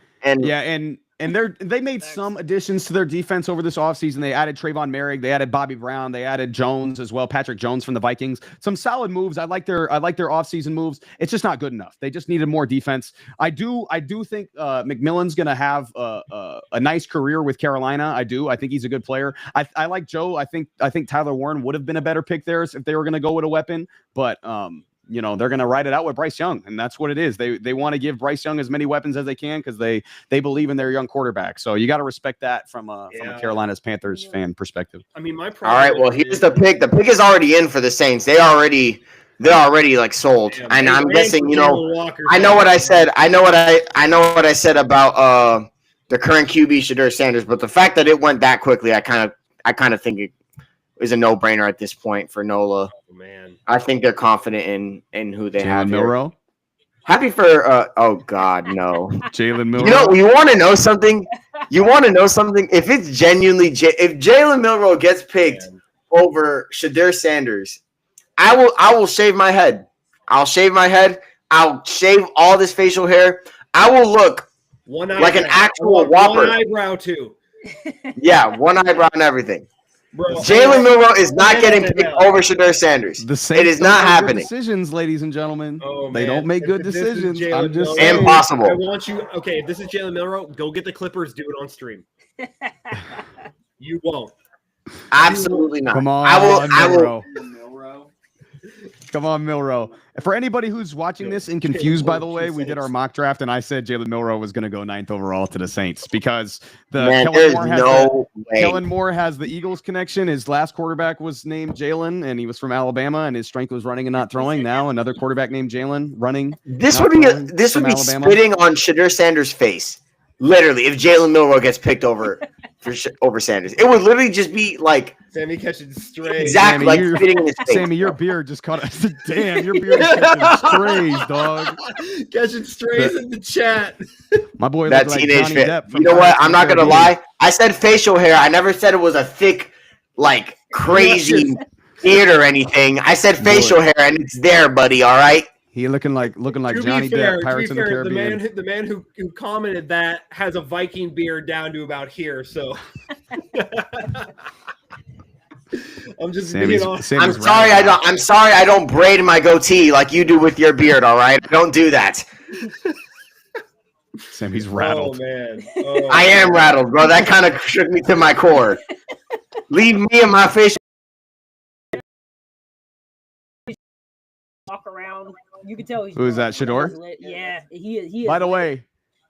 And they made some additions to their defense over this offseason. They added Trayvon Merrick, they added Bobby Brown, they added Jones as well, Patrick Jones from the Vikings. Some solid moves. I like their offseason moves. It's just not good enough. They just needed more defense. I do think McMillan's going to have a nice career with Carolina. I do. I think he's a good player. I like Joe. I think Tyler Warren would have been a better pick there if they were going to go with a weapon, but they're going to ride it out with Bryce Young, and that's what it is. They want to give Bryce Young as many weapons as they can because they believe in their young quarterback. So you got to respect that from a Carolina's Panthers fan perspective. I mean, all right, well, here's the pick. The pick is already in for the Saints. They're already like sold. Yeah, and I'm guessing, I know what I said. I know what I said about the current QB Shedeur Sanders, but the fact that it went that quickly, I kind of think it is a no-brainer at this point for NOLA. Oh, man. I think they're confident in who they have here. Milroe? Happy for oh God, no. Jalen Milroe. You want to know something? If it's genuinely if Jalen Milroe gets picked over Shedeur Sanders, I will shave my head. I'll shave my head. I'll shave all this facial hair. I will look like an actual whopper. One eyebrow too. Yeah, one eyebrow and everything. Jalen Milroe is not getting picked over Shedeur Sanders. It is not happening. Decisions, ladies and gentlemen. They don't make good decisions. I'm just saying. Impossible. I want you. Okay, if this is Jalen Milroe, go get the Clippers. Do it on stream. You won't. Absolutely not. Come on, I will. Come on, Milroe. For anybody who's watching this and confused, by the way, we did our mock draft, and I said Jalen Milroe was going to go 9th overall to the Saints because Kellen Moore has the Eagles connection. His last quarterback was named Jalen, and he was from Alabama, and his strength was running and not throwing. Now another quarterback named Jalen running. This would be spitting on Shedeur Sanders' face. Literally, if Jalen Milroe gets picked over Sanders, it would literally just be like Sammy catching strays. Exactly, Sammy, like spitting in his face. Sammy, your beard just caught us. Damn, your beard is catching strays, dog. Catching strays in the chat. My boy, that teenage like Depp. You know what? I'm not gonna lie. I said facial hair. I never said it was a thick, like crazy beard or anything. I said facial hair, and it's there, buddy. All right. He looking like Johnny Depp, Pirates of the Caribbean. The man who commented that has a Viking beard down to about here. So I'm just being honest. I'm sorry I don't braid my goatee like you do with your beard. All right, I don't do that. Sammy's rattled. Oh man, I am rattled, bro. That kind of shook me to my core. Leave me and my face. Walk around. You can tell he's who is that, Shedeur? Yeah, he is. By the way,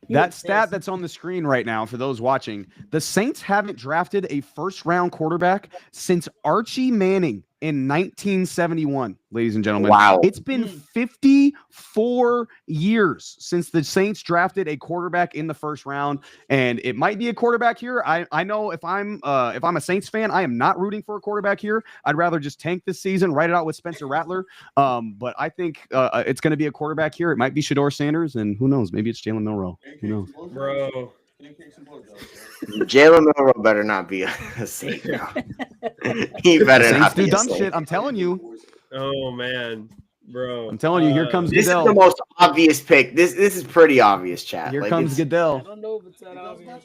that stat that's on the screen right now for those watching, the Saints haven't drafted a first-round quarterback since Archie Manning in 1971, ladies and gentlemen. Wow. It's been 54 years since the Saints drafted a quarterback in the first round, and it might be a quarterback here. I know if I'm a Saints fan, I am not rooting for a quarterback here. I'd rather just tank this season, write it out with Spencer Rattler. But I think it's going to be a quarterback here. It might be Shedeur Sanders, and who knows? Maybe it's Jalen Milroe. Who knows? Bro. Jalen Milroe better not be a Saint now. He better Saints not be do a dumb Saint. shit. I'm telling you. Oh man, bro. I'm telling you. Here comes this Goodell. This is the most obvious pick. This is pretty obvious, chat. Here comes Goodell. I don't know if it's that obvious.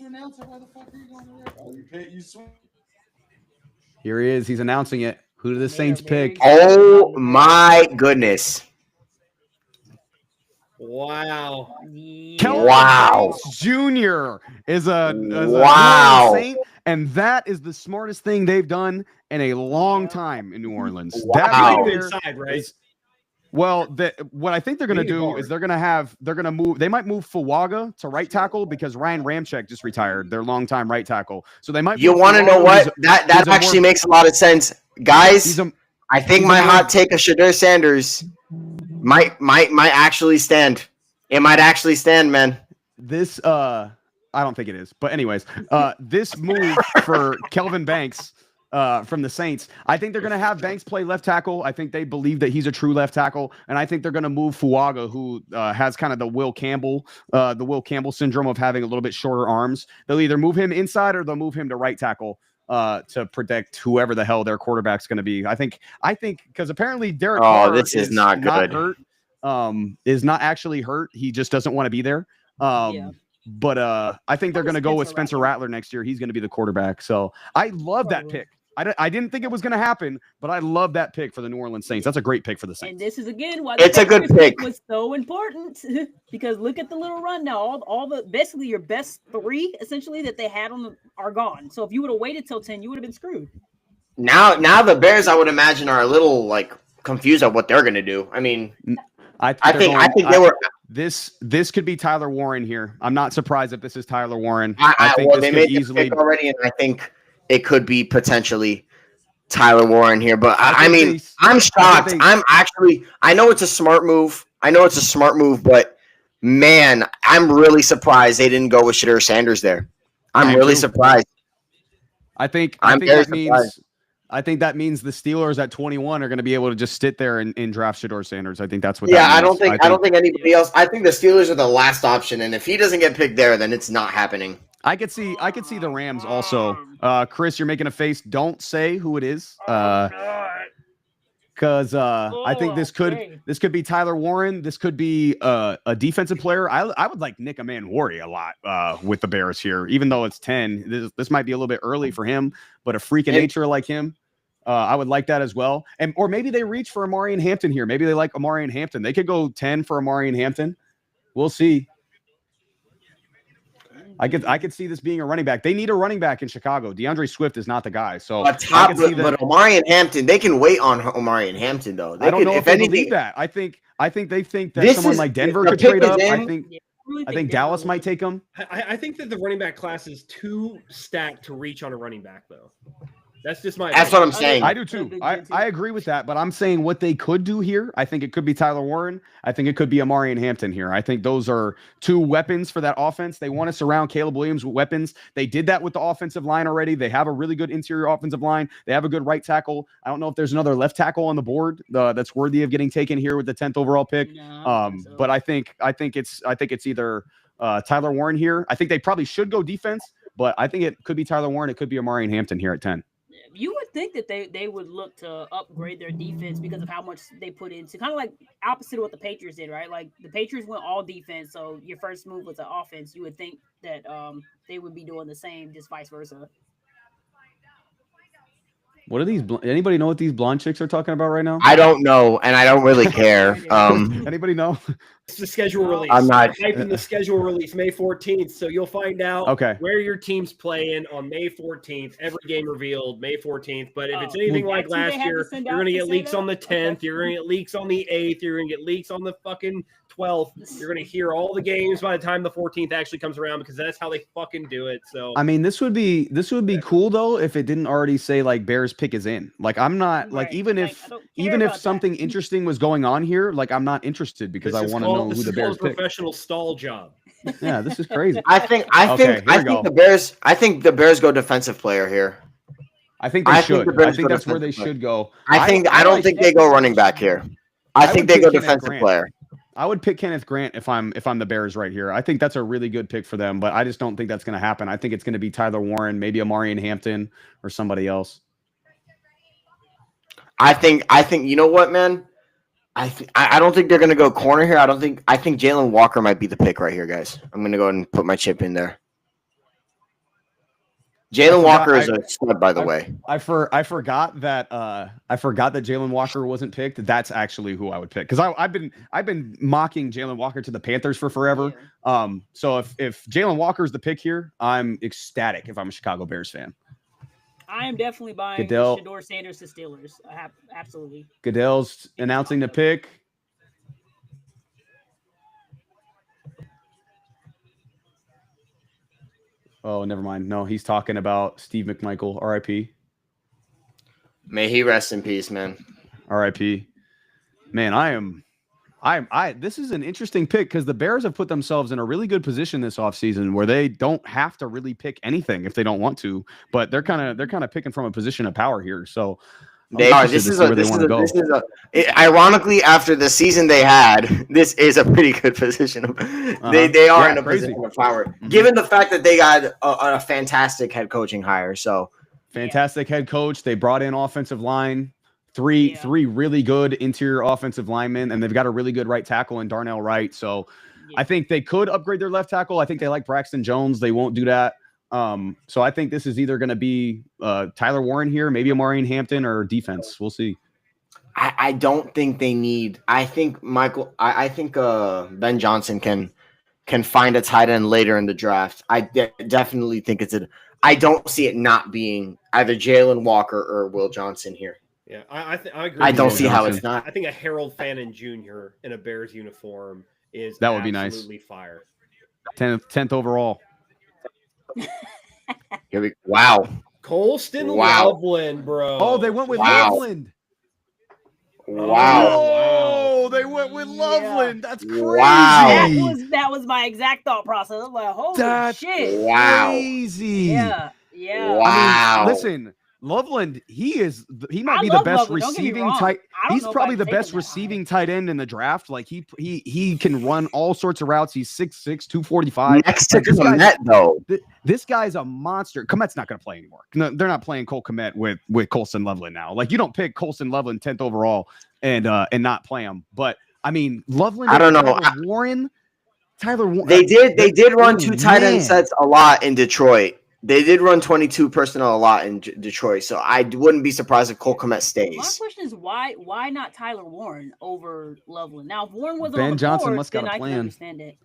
Here he is. He's announcing it. Who do the They are Saints very pick? excited Oh about it. my goodness. Wow. Yeah. Kelvin Wow. Banks Jr. is a New Orleans Wow. Saint, and that is the smartest thing they've done in a long time in New Orleans. That Wow. right Keep it there inside, right? is- well, what I think they're going to Need a do guard. is they're going to move. They might move Fuaga to right tackle because Ryan Ramczyk just retired, their longtime right tackle. So they might. You move want to know Fuaga, what? who's That he's a actually more- makes a lot of sense. Guys, he's a I think he's a my more- hot take of Shadur Sanders might actually stand. It might actually stand, man. this I don't think it is, but anyways, this move for Kelvin Banks from the Saints, I think they're going to have Banks play left tackle. I think they believe that he's a true left tackle, and I think they're going to move Fuaga, who has kind of the Will Campbell syndrome of having a little bit shorter arms. They'll either move him inside or they'll move him to right tackle to protect whoever the hell their quarterback's going to be. I think because apparently Derek Carr this is not good. hurt, is not actually hurt. He just doesn't want to be there. Yeah. But I think they're going to go with Spencer Spencer Rattler next year. He's going to be the quarterback. So I love that Probably. pick. I didn't think it was going to happen, but I love that pick for the New Orleans Saints. That's a great pick for the And Saints. this is again why It's a good Patriots pick. was so important because look at the little run now. All the basically your best three essentially that they had are gone. So if you would have waited till 10, you would have been screwed. Now the Bears, I would imagine, are a little like confused at what they're gonna do. I mean, I think they were. This could be Tyler Warren here. I'm not surprised if this is Tyler Warren. I think well, this they could made easily. the pick already, and I think it could be potentially Tyler Warren here. But I think mean, they- I'm shocked. they- I know it's a smart move. But man, I'm really surprised they didn't go with Shadur Sanders there. I I'm am really too. surprised. I think I'm very that means. surprised. I think that means the Steelers at 21 are going to be able to just sit there and draft Shadur Sanders. I think that's what. Yeah, that I don't means. think anybody else. I think the Steelers are the last option, and if he doesn't get picked there, then it's not happening. I could see the Rams also. Chris, you're making a face. Don't say who it is. Because I think this could be Tyler Warren. This could be a defensive player. I would like Nick Amanwari a lot with the Bears here, even though it's 10. This might be a little bit early for him, but a freak of nature like him, I would like that as well. Or maybe they reach for Amari and Hampton here. Maybe they like Amari and Hampton. They could go 10 for Amari and Hampton. We'll see. I could see this being a running back. They need a running back in Chicago. DeAndre Swift is not the guy. So But Omari and Hampton, they can wait on Omari and Hampton though. I don't know if they believe that. I think they think that someone like Denver could trade up. I think Dallas might take him. I think that the running back class is too stacked to reach on a running back, though. That's just my. That's what I'm saying. I do too. I agree with that, but I'm saying what they could do here. I think it could be Tyler Warren. I think it could be Amari and Hampton here. I think those are two weapons for that offense. They want to surround Caleb Williams with weapons. They did that with the offensive line already. They have a really good interior offensive line. They have a good right tackle. I don't know if there's another left tackle on the board that's worthy of getting taken here with the 10th overall pick. No, But I think it's either Tyler Warren here. I think they probably should go defense, but I think it could be Tyler Warren. It could be Amari and Hampton here at 10. You would think that they would look to upgrade their defense because of how much they put into, kind of like opposite of what the Patriots did, right? Like the Patriots went all defense, so your first move was the offense. You would think that they would be doing the same, just vice versa. What are these? Anybody know what these blonde chicks are talking about right now? I don't know, and I don't really care. Anybody know? It's the schedule release. I'm not typing the schedule release May 14th, so you'll find out where your team's playing on May 14th. Every game revealed May 14th. But if it's anything like last year, you're going to get leaks on the 10th. You're going to get leaks on the 8th. You're going to get leaks on the fucking 12th. You're going to hear all the games by the time the 14th actually comes around because that's how they fucking do it. So I mean, this would be cool though if it didn't already say like Bears pick is in. Like I'm not like even if something interesting was going on here, like I'm not interested because I want to know who the Bears pick. Professional stall job. Yeah, this is crazy. I think the Bears go defensive player here. I think they should. I think that's where they should go. I don't think they go running back here. I think they go defensive player. I would pick Kenneth Grant if I'm the Bears right here. I think that's a really good pick for them, but I just don't think that's going to happen. I think it's going to be Tyler Warren, maybe Amari and Hampton, or somebody else. I think you know what, man? I don't think they're going to go corner here. I think Jalen Walker might be the pick right here, guys. I'm going to go ahead and put my chip in there. Jalen forgot- Walker is a stud, by the way. I forgot that Jalen Walker wasn't picked. That's actually who I would pick because I've been mocking Jalen Walker to the Panthers for forever. So if Jalen Walker is the pick here, I'm ecstatic. If I'm a Chicago Bears fan, I am definitely buying Goodell. Shador Sanders to Steelers. Absolutely. Goodell's announcing the pick. Oh, never mind. No, he's talking about Steve McMichael, R.I.P. May he rest in peace, man. R.I.P. Man, this is an interesting pick because the Bears have put themselves in a really good position this offseason where they don't have to really pick anything if they don't want to, but they're kind of picking from a position of power here. So They are. Ironically, after the season they had, this is a pretty good position. They are in a position of power, given the fact that they got a fantastic head coaching hire. So fantastic head coach. They brought in offensive line, three really good interior offensive linemen, and they've got a really good right tackle in Darnell Wright. So I think they could upgrade their left tackle. I think they like Braxton Jones. They won't do that. So I think this is either going to be Tyler Warren here, maybe Amarian Hampton, or defense. We'll see. I don't think they need. I think I think Ben Johnson can find a tight end later in the draft. I definitely think I don't see it not being either Jalen Walker or Will Johnson here. Yeah, I agree. I don't see how it's not. I think a Harold Fannin Jr. in a Bears uniform that would be nice. Absolutely fire. 10th overall. Wow. Colston Loveland, bro. Oh, they went with Loveland. Wow. Oh, they went with Loveland. That's crazy. Wow. That was my exact thought process. I'm like, holy shit. Wow. Crazy. Yeah. Wow. I mean, listen, Loveland, he might be the best receiving tight. He's probably the best receiving tight end in the draft. Like he can run all sorts of routes. He's 6'6", 245. Next to Kmet, though. This guy's a monster. Kmet's not going to play anymore. No, they're not playing Cole Kmet with Colston Loveland now. Like you don't pick Colston Loveland 10th overall and not play him. But I mean, Loveland. I don't know. Tyler Warren. They did run two tight end sets a lot in Detroit. They did run 22 personnel a lot in Detroit, so I wouldn't be surprised if Cole Kmet stays. My question is why not Tyler Warren over Loveland? Now, if Warren wasn't Ben on the Johnson board, must got then a I plan. can understand it.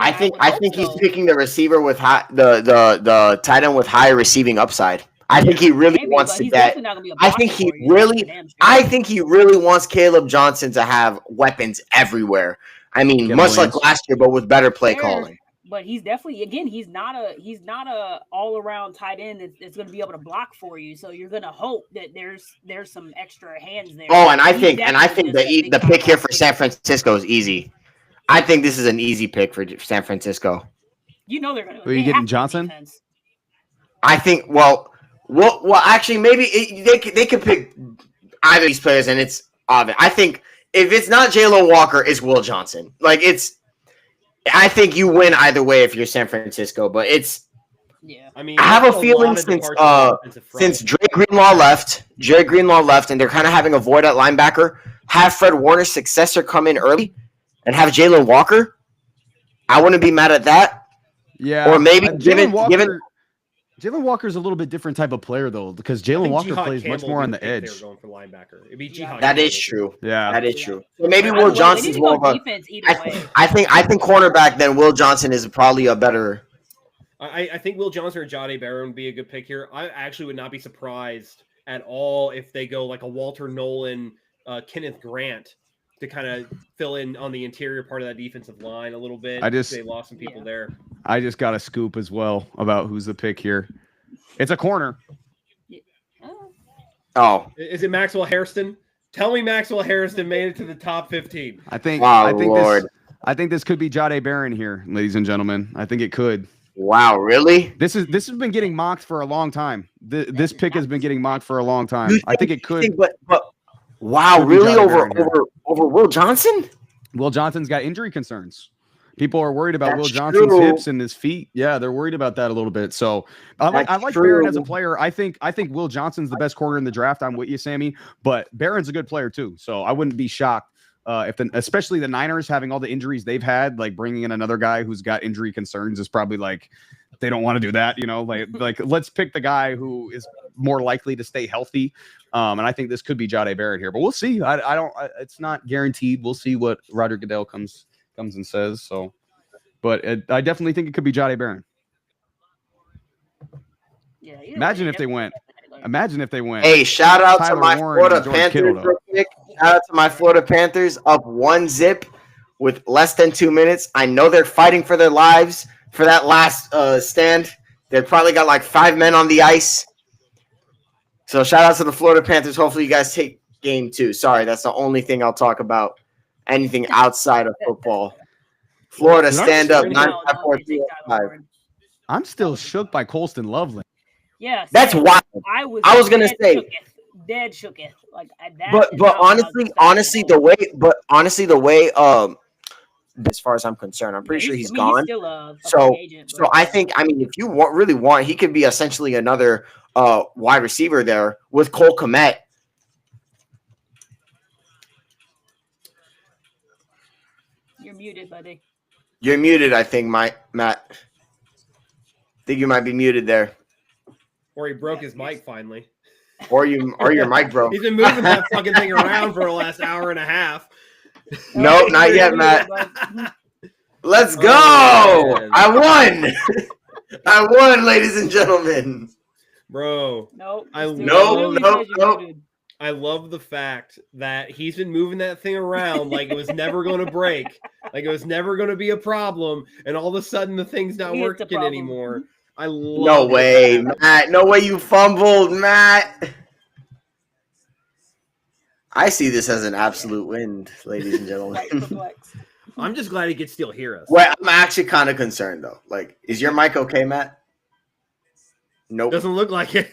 I think he's picking the receiver with the tight end with high receiving upside. I think he really wants to get. I think he really wants Caleb Johnson to have weapons everywhere. I mean, much like last year, but with better play calling. But he's definitely he's not a all around tight end that's going to be able to block for you. So you're going to hope that there's some extra hands there. Oh, and I think the pick here for San Francisco is easy. I think this is an easy pick for San Francisco. You know they're going to. Are you getting Johnson? I think. Well, actually, maybe they could pick either of these players, and it's obvious. I think if it's not Jalen Walker, it's Will Johnson. I think you win either way if you're San Francisco, but it's. Yeah, I have a feeling since Dre Greenlaw left, and they're kind of having a void at linebacker. Have Fred Warner's successor come in early, and have Jalen Walker. I wouldn't be mad at that. Yeah, or maybe given Jalen Walker's a little bit different type of player though, because Jalen Walker plays much more on the edge. They were going for linebacker. It'd be that is true. Yeah, that is true. So maybe Will Johnson's more of a. I think cornerback then Will Johnson is probably a better. I think Will Johnson or Jahdae Barron would be a good pick here. I actually would not be surprised at all if they go like a Walter Nolan, Kenneth Grant to kind of fill in on the interior part of that defensive line a little bit. They lost some people there. I just got a scoop as well about who's the pick here. It's a corner. Oh, is it Maxwell Hairston? Tell me Maxwell Hairston made it to the top 15. I think this could be Jahdae Barron here, ladies and gentlemen. I think it could. Wow, really? This has been getting mocked for a long time. This pick has been getting mocked for a long time. I think it could. But wow, really over Will Johnson? Will Johnson's got injury concerns. People are worried about Will Johnson's hips and his feet. Yeah, they're worried about that a little bit. So I like Barron as a player. I think Will Johnson's the best corner in the draft. I'm with you, Sammy. But Barron's a good player too. So I wouldn't be shocked especially the Niners having all the injuries they've had. Like bringing in another guy who's got injury concerns is probably like they don't want to do that. Like let's pick the guy who is more likely to stay healthy. And I think this could be Jahdae Barrett here, but we'll see. It's not guaranteed. We'll see what Roger Goodell comes and says. So, but I definitely think it could be Jahdae Barrett. Yeah. Imagine if they went. Hey, shout out Tyler to my Warren Florida and George Panthers Kittle, though. real quick. Shout out to my Florida Panthers up 1-0 with less than 2 minutes. I know they're fighting for their lives for that last stand. They probably got like 5 men on the ice. So shout out to the Florida Panthers. Hopefully you guys take game 2. Sorry, that's the only thing I'll talk about. Anything outside of football. Florida, stand up. 9-5-4-3-5. I'm still shook by Colston Loveland. Yeah, That's wild. I was gonna say. Dead shooketh. Like that. But honestly, the way as far as I'm concerned, I'm pretty sure he's gone. Still a So agent, I think, if you really want, he could be essentially another wide receiver there with Cole Kmet. You're muted, buddy. You're muted, I think, Matt. I think you might be muted there. Or he broke his mic finally. Or your mic broke. He's been moving that fucking thing around for the last hour and a half. No, not yet, Matt. Let's go! I won! I won, ladies and gentlemen. Bro. Nope. Nope. I love the fact that he's been moving that thing around like it was never going to break, like it was never going to be a problem, and all of a sudden the thing's not working anymore. I love No way, Matt. No way you fumbled, Matt. I see this as an absolute win, ladies and gentlemen. I'm just glad he could still hear us. Well, I'm actually kind of concerned, though. Like, is your mic okay, Matt? Nope. Doesn't look like it.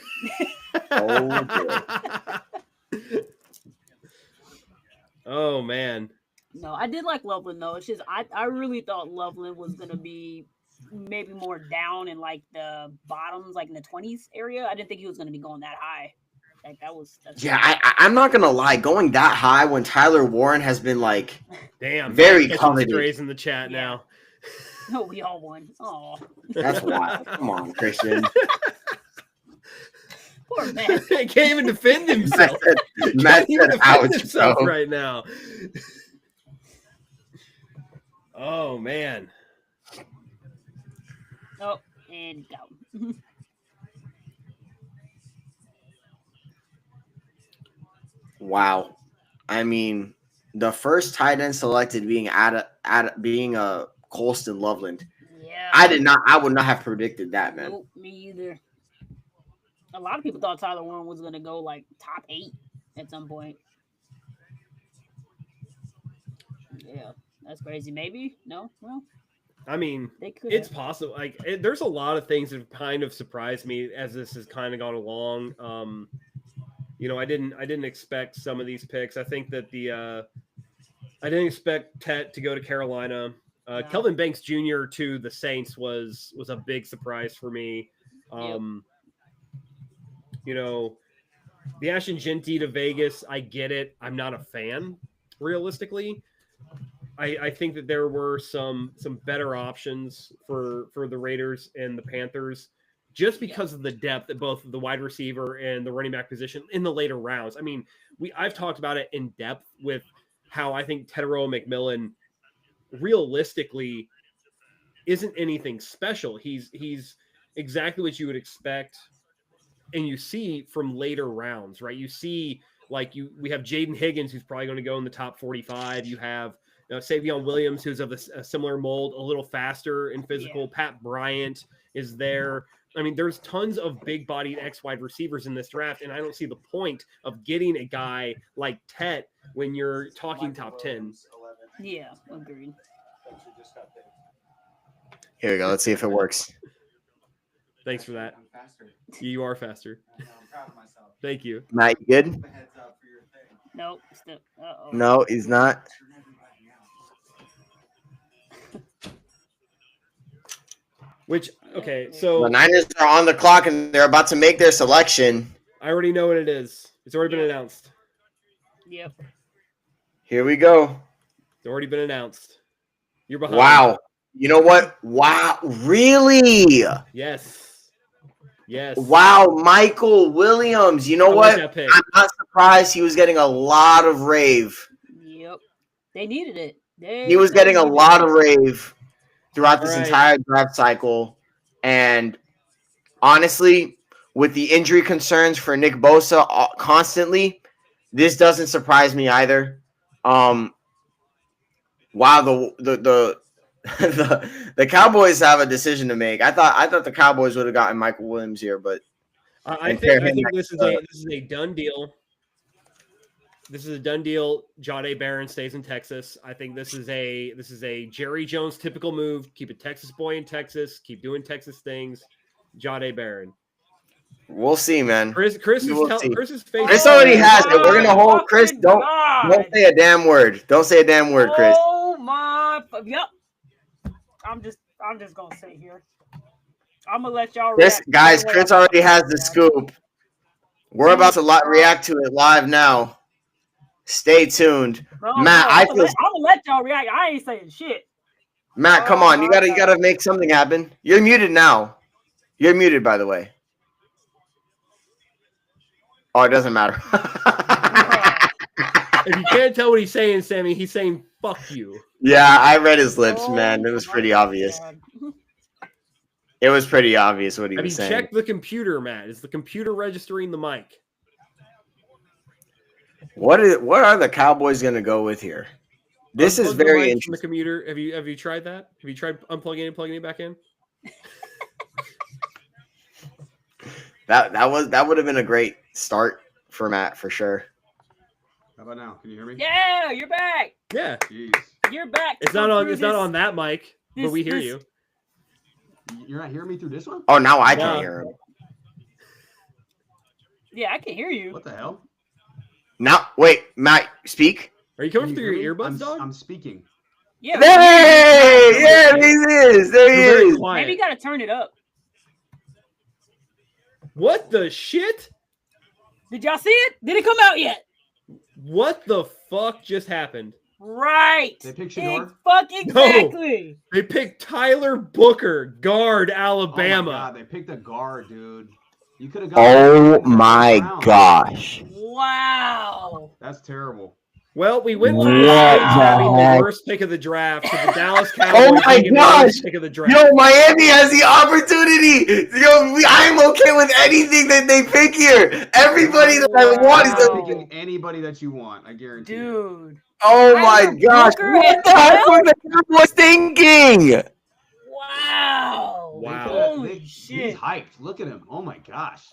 Oh, man. No, I did like Loveland, though. It's just I really thought Loveland was going to be maybe more down in, like, the bottoms, like in the 20s area. I didn't think he was going to be going that high. Like, I'm not going to lie. Going that high when Tyler Warren has been, like, damn, very coveted. Strays in the chat now. No, we all won. Oh, that's wild. Come on, Christian. Poor man. He can't even defend himself. Matt said, ouch, bro. Right now. Oh, man. Oh, and go. Wow. I mean, the first tight end selected being being a Colston Loveland. Yeah. I would not have predicted that, man. Nope, me either. A lot of people thought Tyler Warren was going to go like top 8 at some point. Yeah, that's crazy. Maybe? No? Well, I mean, it's possible. Like, there's a lot of things that have kind of surprised me as this has kind of gone along. I didn't expect some of these picks. I think that I didn't expect Tet to go to Carolina. No. Kelvin Banks Jr. to the Saints was a big surprise for me. The Ashton Jeanty to Vegas, I get it. I'm not a fan, realistically. I think that there were some better options for the Raiders and the Panthers just because of the depth at both the wide receiver and the running back position in the later rounds. I mean, I've talked about it in depth with how I think Tetairoa McMillan realistically isn't anything special. He's exactly what you would expect, and you see from later rounds, right? You see, we have Jaden Higgins, who's probably going to go in the top 45. You have Savion Williams, who's of a similar mold, a little faster and physical. Yeah. Pat Bryant is there. I mean, there's tons of big-bodied X-wide receivers in this draft, and I don't see the point of getting a guy like Tet when you're talking top 10. Yeah, agreed. Here we go. Let's see if it works. Thanks for that. You are faster. I'm proud of myself. Thank you. Matt, you good? Nope. No, he's not. So the Niners are on the clock and they're about to make their selection. I already know what it is. It's already been announced. Yep. Here we go. It's already been announced. You're behind. Wow. You know what? Wow, really? Yes. Yes. Wow, Michael Williams. You know I like what? that pick. I'm not surprised he was getting a lot of rave. Yep. They needed it. He was getting a lot of rave throughout this All right. entire draft cycle. And honestly, with the injury concerns for Nick Bosa constantly, this doesn't surprise me either. Wow, the Cowboys have a decision to make. I thought the Cowboys would have gotten Michael Williams here, but I think this is a done deal. This is a done deal. Jahdae Barron stays in Texas. I think this is a Jerry Jones typical move. Keep a Texas boy in Texas. Keep doing Texas things. Jahdae Barron. we'll see, man. Chris is face. Chris already has it. We're gonna hold Chris. Don't say a damn word. Don't say a damn word, Chris. Oh my! Yep. I'm just gonna sit here. I'm gonna let y'all. Chris already has the scoop. We're about to react to it live now. Stay tuned, Matt. I'm gonna let y'all react. I ain't saying shit. Matt, come on. You gotta make something happen. You're muted now. You're muted, by the way. Oh, it doesn't matter. If you can't tell what he's saying, Sammy, he's saying "fuck you." Yeah, I read his lips, man. It was pretty obvious. It was pretty obvious what he was saying. Check the computer, Matt. Is the computer registering the mic? What are the Cowboys gonna go with here? This is very interesting. The computer. Have you tried that? Have you tried unplugging and plugging it back in? That would have been a great start for Matt for sure. How about now? Can you hear me? Yeah, you're back. Yeah. Jeez. You're back. It's not on that mic, but we hear you. You're not hearing me through this one? Oh, now I can hear him. Yeah, I can hear you. What the hell? Now, wait, Matt, speak. Are you coming through your earbuds, dog? I'm speaking. Yeah. Hey, yeah, there he is. There he is. Maybe you gotta turn it up. What the shit? Did y'all see it? Did it come out yet? What the fuck just happened? Right. They picked Shador? Fuck exactly. No, they picked Tyler Booker, guard, Alabama. Oh my God, they picked a guard, dude. You could have got. Oh my gosh. Wow. That's terrible. Well, we went What through the having the heck? worst pick of the draft to the Dallas Cowboys. Oh my taking the gosh. worst pick of the draft. Yo, Miami has the opportunity. Yo, I'm okay with anything that they pick here. Everybody that I want is You're a. picking anybody that you want. I guarantee. Dude. Oh my Tyler gosh. Booker What the heck was the Cowboys thinking? Wow. Wow. Holy shit. He's hyped. Look at him. Oh my gosh.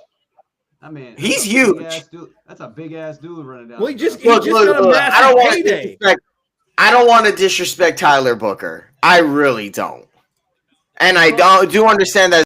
That man. He's huge. That's a big ass dude running down. Well, he just Look, got a I massive don't want to payday. disrespect. I don't want to disrespect Tyler Booker. I really don't. And I do understand that.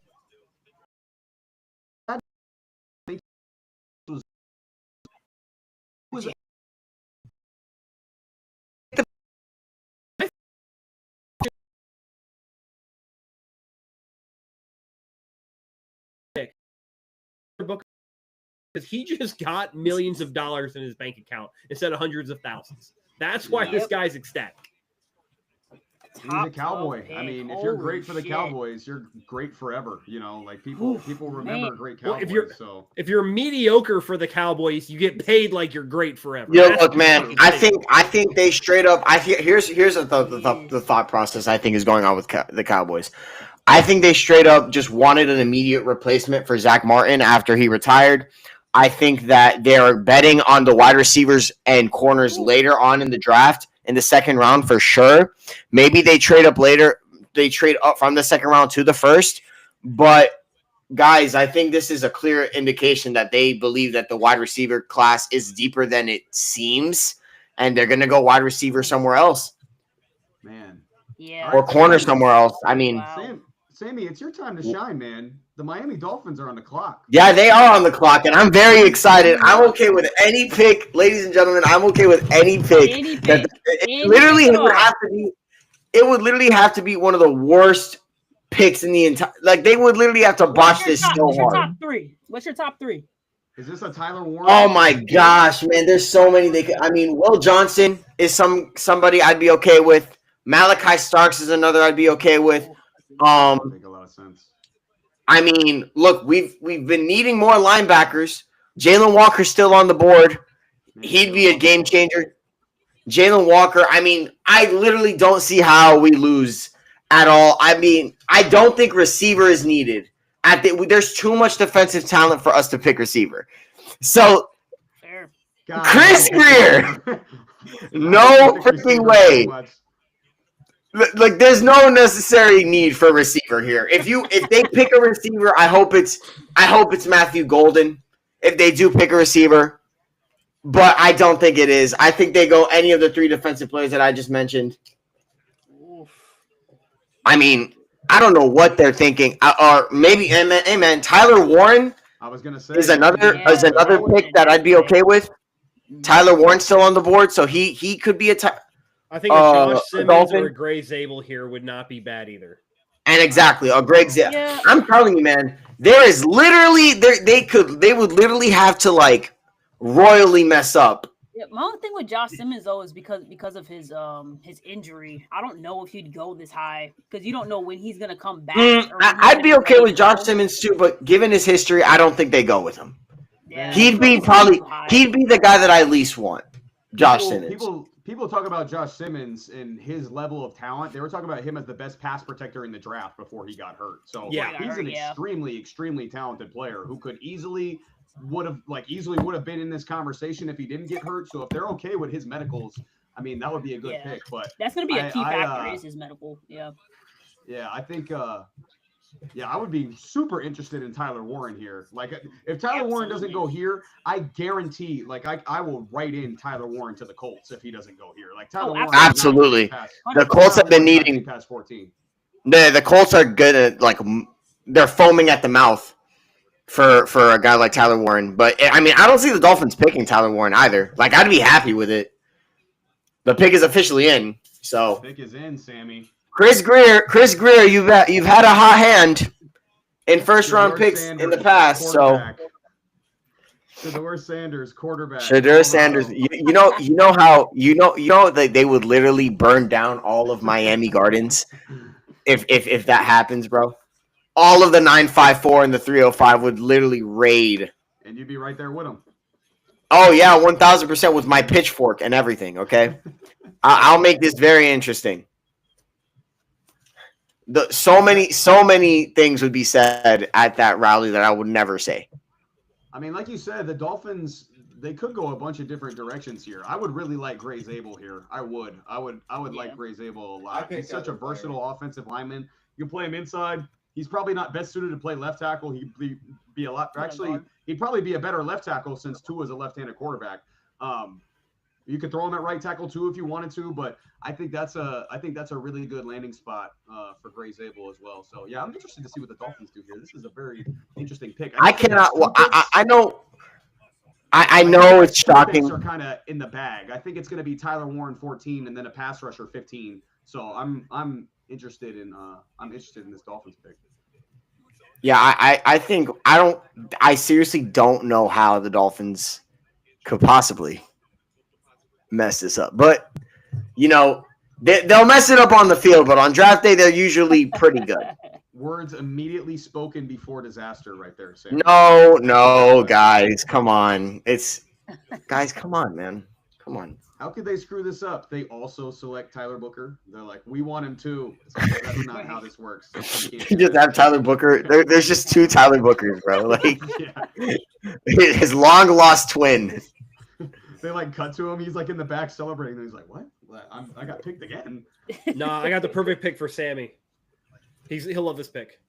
Because he just got millions of dollars in his bank account instead of hundreds of thousands. That's why this guy's ecstatic. He's a cowboy. I mean, if you're great for the Cowboys, you're great forever. You know, like people remember great Cowboys. Well, if you're mediocre for the Cowboys, you get paid like you're great forever. Yo, look, man. I think they straight up. Here's the thought process I think is going on with the Cowboys. I think they straight up just wanted an immediate replacement for Zach Martin after he retired. I think that they're betting on the wide receivers and corners later on in the draft in the second round for sure. Maybe they trade up later. They trade up from the second round to the first. But, guys, I think this is a clear indication that they believe that the wide receiver class is deeper than it seems, and they're going to go wide receiver somewhere else. Man. Yeah. Or corner somewhere else. I mean. Wow. Sammy, it's your time to shine, man. The Miami Dolphins are on the clock. Yeah, they are on the clock, and I'm very excited. I'm okay with any pick, ladies and gentlemen. I'm okay with any pick. It would literally have to be one of the worst picks in the entire. Like they would literally have to botch this so What's your hard. top three? What's your top three? Is this a Tyler Warren? Oh my gosh, man! There's so many. Will Johnson is somebody I'd be okay with. Malachi Starks is another I'd be okay with. Make a lot of sense. I mean, look, we've been needing more linebackers. Jalen Walker's still on the board. He'd be a game changer. Jalen Walker, I mean, I literally don't see how we lose at all. I mean, I don't think receiver is needed. There's too much defensive talent for us to pick receiver. So, Fair. Chris Greer, no freaking way. Like, there's no necessary need for receiver here. If they pick a receiver, I hope it's Matthew Golden. If they do pick a receiver, but I don't think it is. I think they go any of the 3 defensive players that I just mentioned. I mean, I don't know what they're thinking. Or maybe, amen. Tyler Warren. I was gonna say is another pick that I'd be okay with. Tyler Warren's still on the board, so he could be I think a Josh Simmons Dolphin. or a Gray Zabel here would not be bad either. And exactly, a Greg Zabel. Yeah. I'm telling you, man, there is literally they would literally have to like royally mess up. Yeah, my only thing with Josh Simmons though is because of his injury. I don't know if he'd go this high because you don't know when he's gonna come back. I'd be okay with Josh Simmons too, but given his history, I don't think they go with him. Yeah, He'd be the guy that I least want. Josh Simmons. People talk about Josh Simmons and his level of talent. They were talking about him as the best pass protector in the draft before he got hurt. So Yeah. he's an extremely talented player who could easily would have been in this conversation if he didn't get hurt. So if they're okay with his medicals, I mean that would be a good pick. But that's gonna be a key factor is his medical. Yeah. Yeah, I think I would be super interested in Tyler Warren here. Like, if Tyler Warren doesn't go here, I guarantee, like, I will write in Tyler Warren to the Colts if he doesn't go here. Like, Tyler Warren. Absolutely. The Colts have been needing past 14. The Colts are good at, like, they're foaming at the mouth for a guy like Tyler Warren. But, I mean, I don't see the Dolphins picking Tyler Warren either. Like, I'd be happy with it. The pick is officially in, so. The pick is in, Sammy. Chris Greer, you've had a hot hand in first-round picks in the past, so. Shedeur Sanders, quarterback. Shedeur Sanders, you know how they would literally burn down all of Miami Gardens if that happens, bro. All of the 954 and the 305 would literally raid. And you'd be right there with them. Oh yeah, 1000% with my pitchfork and everything. Okay, I'll make this very interesting. So many things would be said at that rally that I would never say. I mean, like you said, the Dolphins, they could go a bunch of different directions here. I would really like Gray Zabel here. I would like Gray Zabel a lot. He's such a versatile offensive lineman. You can play him inside. He's probably not best suited to play left tackle. He'd be a lot. Actually, he'd probably be a better left tackle since Tua's a left-handed quarterback. You could throw him at right tackle too if you wanted to, but I think that's a really good landing spot for Gray Zabel as well. So yeah, I'm interested to see what the Dolphins do here. This is a very interesting pick. I know it's shocking. Picks are kind of in the bag. I think it's going to be Tyler Warren 14 and then a pass rusher 15. So I'm interested in this Dolphins pick. Yeah, I seriously don't know how the Dolphins could possibly mess this up. But, they'll mess it up on the field, but on draft day, they're usually pretty good. Words immediately spoken before disaster right there, Sam. No, guys, come on. Guys, come on, man. Come on. How could they screw this up? They also select Tyler Booker. They're like, we want him too. That's not how this works. You just have Tyler Booker. There's just 2 Tyler Bookers, bro. Like, his long lost twin. They cut to him. He's in the back celebrating. And he's like, what? I got picked again. No, I got the perfect pick for Sammy. He'll love this pick.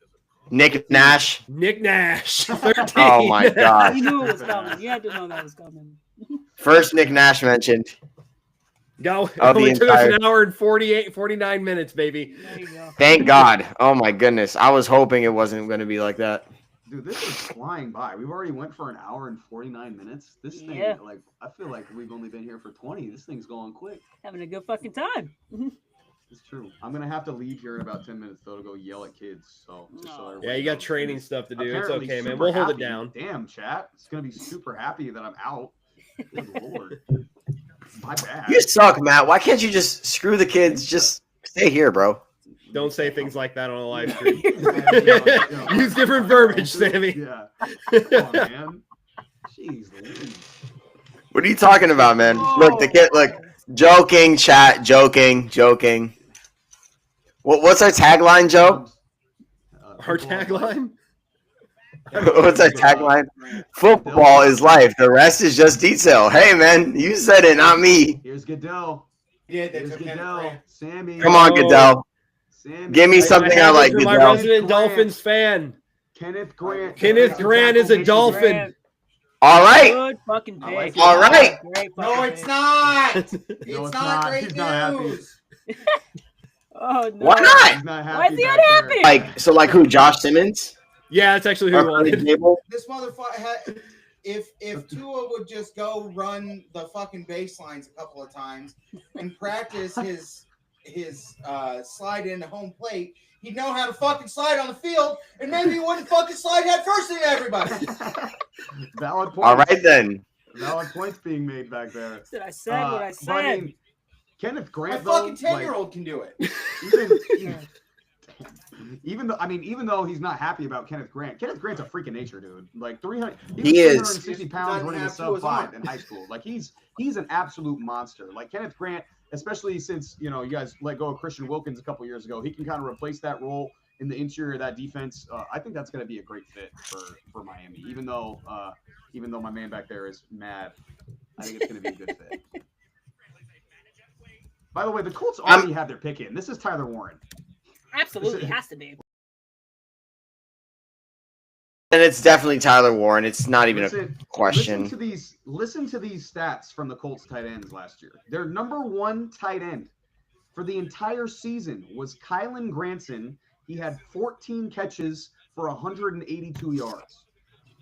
Nick Nash. 13. Oh my God. You knew it was coming. You had to know that was coming. First Nick Nash mentioned. It only took us an hour and 49 minutes, baby. There you go. Thank God. Oh my goodness. I was hoping it wasn't going to be like that. Dude, this is flying by. We've already went for an hour and 49 minutes. This thing, I feel like we've only been here for 20. This thing's going quick. Having a good fucking time. It's true. I'm going to have to leave here in about 10 minutes, though, to go yell at kids. Yeah, you got training stuff to do. Apparently it's okay, man. We'll hold it happy. down. Damn, chat. It's going to be super happy that I'm out. Good Lord. My bad. You suck, Matt. Why can't you just screw the kids? Just Stay here, bro. Don't say things like that on a live stream. Yeah. Use different verbiage, Sammy. Yeah. Come on, man. Jeez Louise. What are you talking about, man? Look, the kid. Look, joking, chat, joking. What's our tagline, Joe? Our tagline? What's our tagline? Football is life. The rest is just detail. Hey, man, you said it, not me. Here's Goodell. Yeah, they Here's took Kenneth Goodell. Grant. Sammy. Come on, Goodell. Sammy. Give me something I have it like, for my Goodell. resident Dolphins fan. Kenneth Grant. Kenneth Grant is a Dolphin. All right. Good fucking I pick. like it. All right. Great No, fucking it's pick. not. No, It's not great He's not happy. news. Oh no. Why not? He's not happy. Why is he back unhappy? there. Like who? Josh Simmons? Yeah, that's actually who Or we wanted. Gable? This motherfucker. If Tua would just go run the fucking baselines a couple of times and practice his slide into home plate, he'd know how to fucking slide on the field, and maybe he wouldn't fucking slide head first into everybody. Valid point. All right then. Valid points being made back there. Said I said what I But I said. mean, Kenneth My Grant, though, fucking 10-year-old can do it. even though he's not happy about Kenneth Grant's a freak of nature, dude. Like 300, He is. 360 pounds Doesn't running a have sub Tua's 5 arm. in high school. Like he's an absolute monster. Like Kenneth Grant, especially since you guys let go of Christian Wilkins a couple years ago, he can kind of replace that role in the interior of that defense. I think that's going to be a great fit for Miami. Even though my man back there is mad, I think it's going to be a good fit. By the way, the Colts already have their pick in. This is Tyler Warren. Absolutely has to be. And it's definitely Tyler Warren. It's not even a question. Listen to these stats from the Colts tight ends last year. Their number one tight end for the entire season was Kylan Granson. He had 14 catches for 182 yards.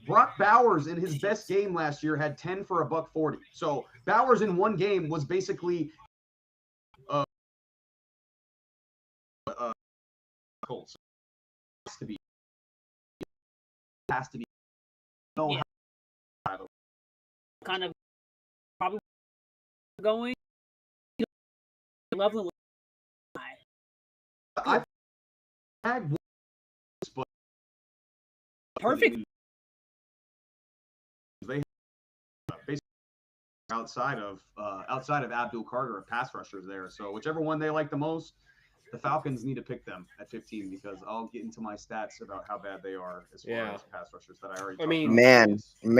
Brock Bowers in his best game last year had 10 for $140. So Bowers in one game was basically Colts. Has to be. No, Yeah. Kind of probably going. Loveland. I had one, but Perfect. They basically outside of Abdul Carter, pass rushers there. So whichever one they like the most, the Falcons need to pick them at 15 because I'll get into my stats about how bad they are as far as pass rushers that I already. Man. I'm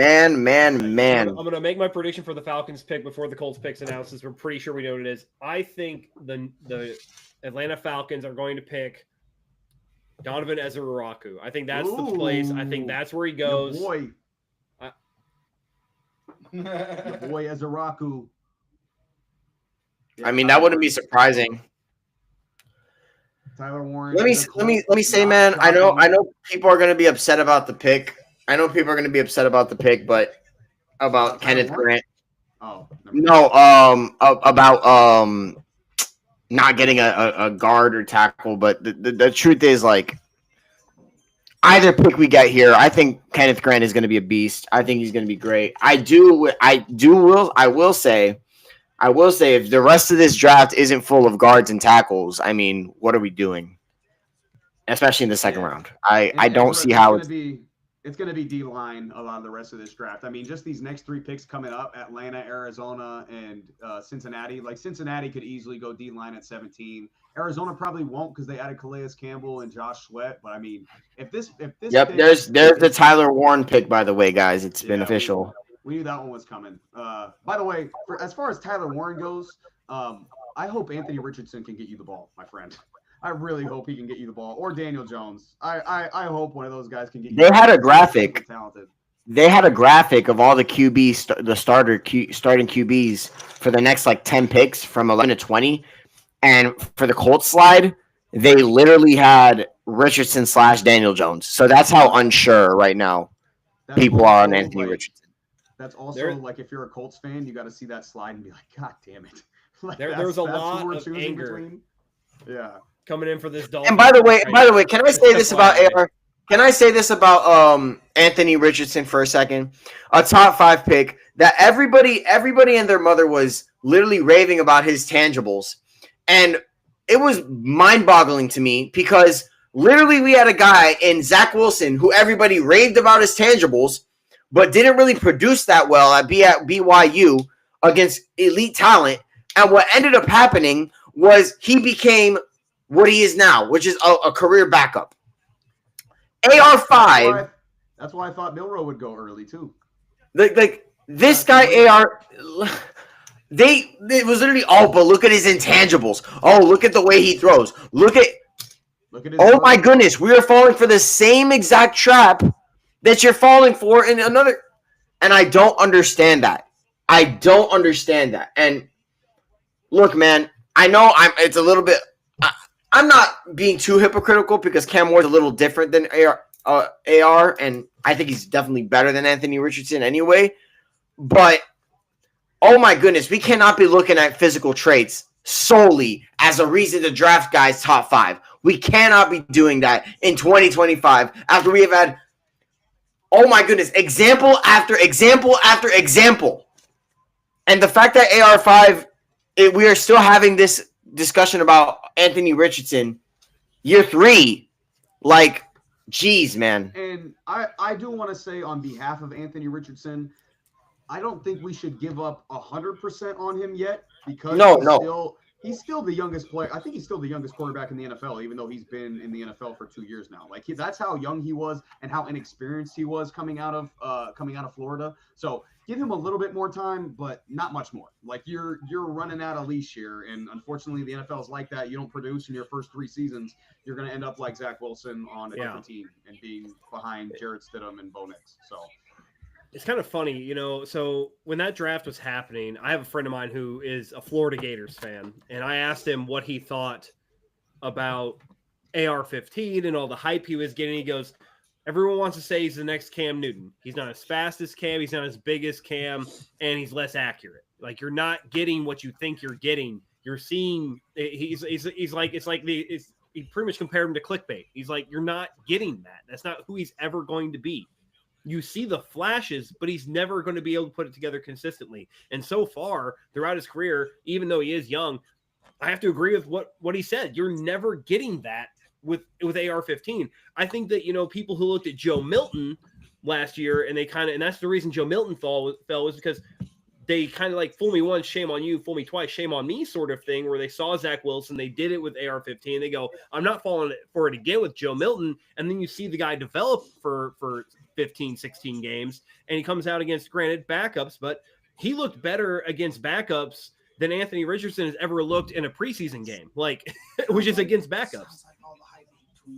going to make my prediction for the Falcons pick before the Colts picks announces. We're pretty sure we know what it is. I think the Atlanta Falcons are going to pick Donovan Ezra-Raku. I think that's the place. I think that's where he goes. Your boy Ezra-Raku. I mean, that wouldn't be surprising. Tyler Warren. Let me say, man. I know people are going to be upset about the pick. But about Kenneth Grant. Oh no. About not getting a guard or tackle. But the truth is, like, either pick we get here, I think Kenneth Grant is going to be a beast. I think he's going to be great. I will say if the rest of this draft isn't full of guards and tackles, I mean, what are we doing? Especially in the second round. I don't see how it's going to be D-line a lot of the rest of this draft. I mean, just these next three picks coming up, Atlanta, Arizona, and Cincinnati. Like, Cincinnati could easily go D-line at 17. Arizona probably won't because they added Calais Campbell and Josh Sweat. But, I mean, if this Yep, there's the Tyler Warren pick, by the way, guys. It's been official. We knew that one was coming. By the way, as far as Tyler Warren goes, I hope Anthony Richardson can get you the ball, my friend. I really hope he can get you the ball, or Daniel Jones. I hope one of those guys can get you. They had a graphic. Talented. They had a graphic of all the QBs, the starting QBs for the next 10 picks from 11 to 20, and for the Colts slide, they literally had Richardson / Daniel Jones. So that's how unsure right now people are on Anthony Richardson. That's also if you're a Colts fan, you got to see that slide and be like, God damn it! There was a lot of anger. Yeah. Coming in for this Dolphins. And by the way, can I say this about AR? Can I say this about Anthony Richardson for a second? A top 5 pick that everybody and their mother was literally raving about his tangibles. And it was mind-boggling to me because literally we had a guy in Zach Wilson who everybody raved about his tangibles, but didn't really produce that well at BYU against elite talent. And what ended up happening was he became what he is now, which is a career backup. AR5. That's why I thought Milroe would go early too. Like this guy, AR, it was literally, but look at his intangibles. Oh, look at the way he throws. Look at his oh my goodness, we are falling for the same exact trap that you're falling for in another. And I don't understand that. I don't understand that. And look, man, I know it's a little bit, I'm not being too hypocritical because Cam Ward's a little different than AR, and I think he's definitely better than Anthony Richardson anyway. But, oh my goodness, we cannot be looking at physical traits solely as a reason to draft guys top 5. We cannot be doing that in 2025 after we have had, oh my goodness, example after example after example. And the fact that AR5, we are still having this discussion about Anthony Richardson year 3, like, geez, man. And I do want to say on behalf of Anthony Richardson, I don't think we should give up 100% on him yet because he's still the youngest player. I think he's still the youngest quarterback in the NFL, even though he's been in the NFL for 2 years now. Like that's how young he was and how inexperienced he was coming out of Florida. So give him a little bit more time, but not much more. Like you're running out of leash here, and unfortunately, the NFL is like that. You don't produce in your first 3 seasons, you're going to end up like Zach Wilson on a different team and being behind Jarrett Stidham and Bo Nix. So. It's kind of funny, so when that draft was happening, I have a friend of mine who is a Florida Gators fan, and I asked him what he thought about AR-15 and all the hype he was getting. He goes, everyone wants to say he's the next Cam Newton. He's not as fast as Cam, he's not as big as Cam, and he's less accurate. Like, you're not getting what you think you're getting. You're seeing he's like, he pretty much compared him to clickbait. He's like, you're not getting that. That's not who he's ever going to be. You see the flashes, but he's never going to be able to put it together consistently. And so far throughout his career, even though he is young, I have to agree with what he said. You're never getting that with AR-15. I think that, people who looked at Joe Milton last year and and that's the reason Joe Milton fell was because they kind of like fool me once, shame on you, fool me twice, shame on me sort of thing, where they saw Zach Wilson, they did it with AR-15. They go, I'm not falling for it again with Joe Milton. And then you see the guy develop for 15, 16 games, and he comes out against, granted, backups, but he looked better against backups than Anthony Richardson has ever looked in a preseason game, which is against backups.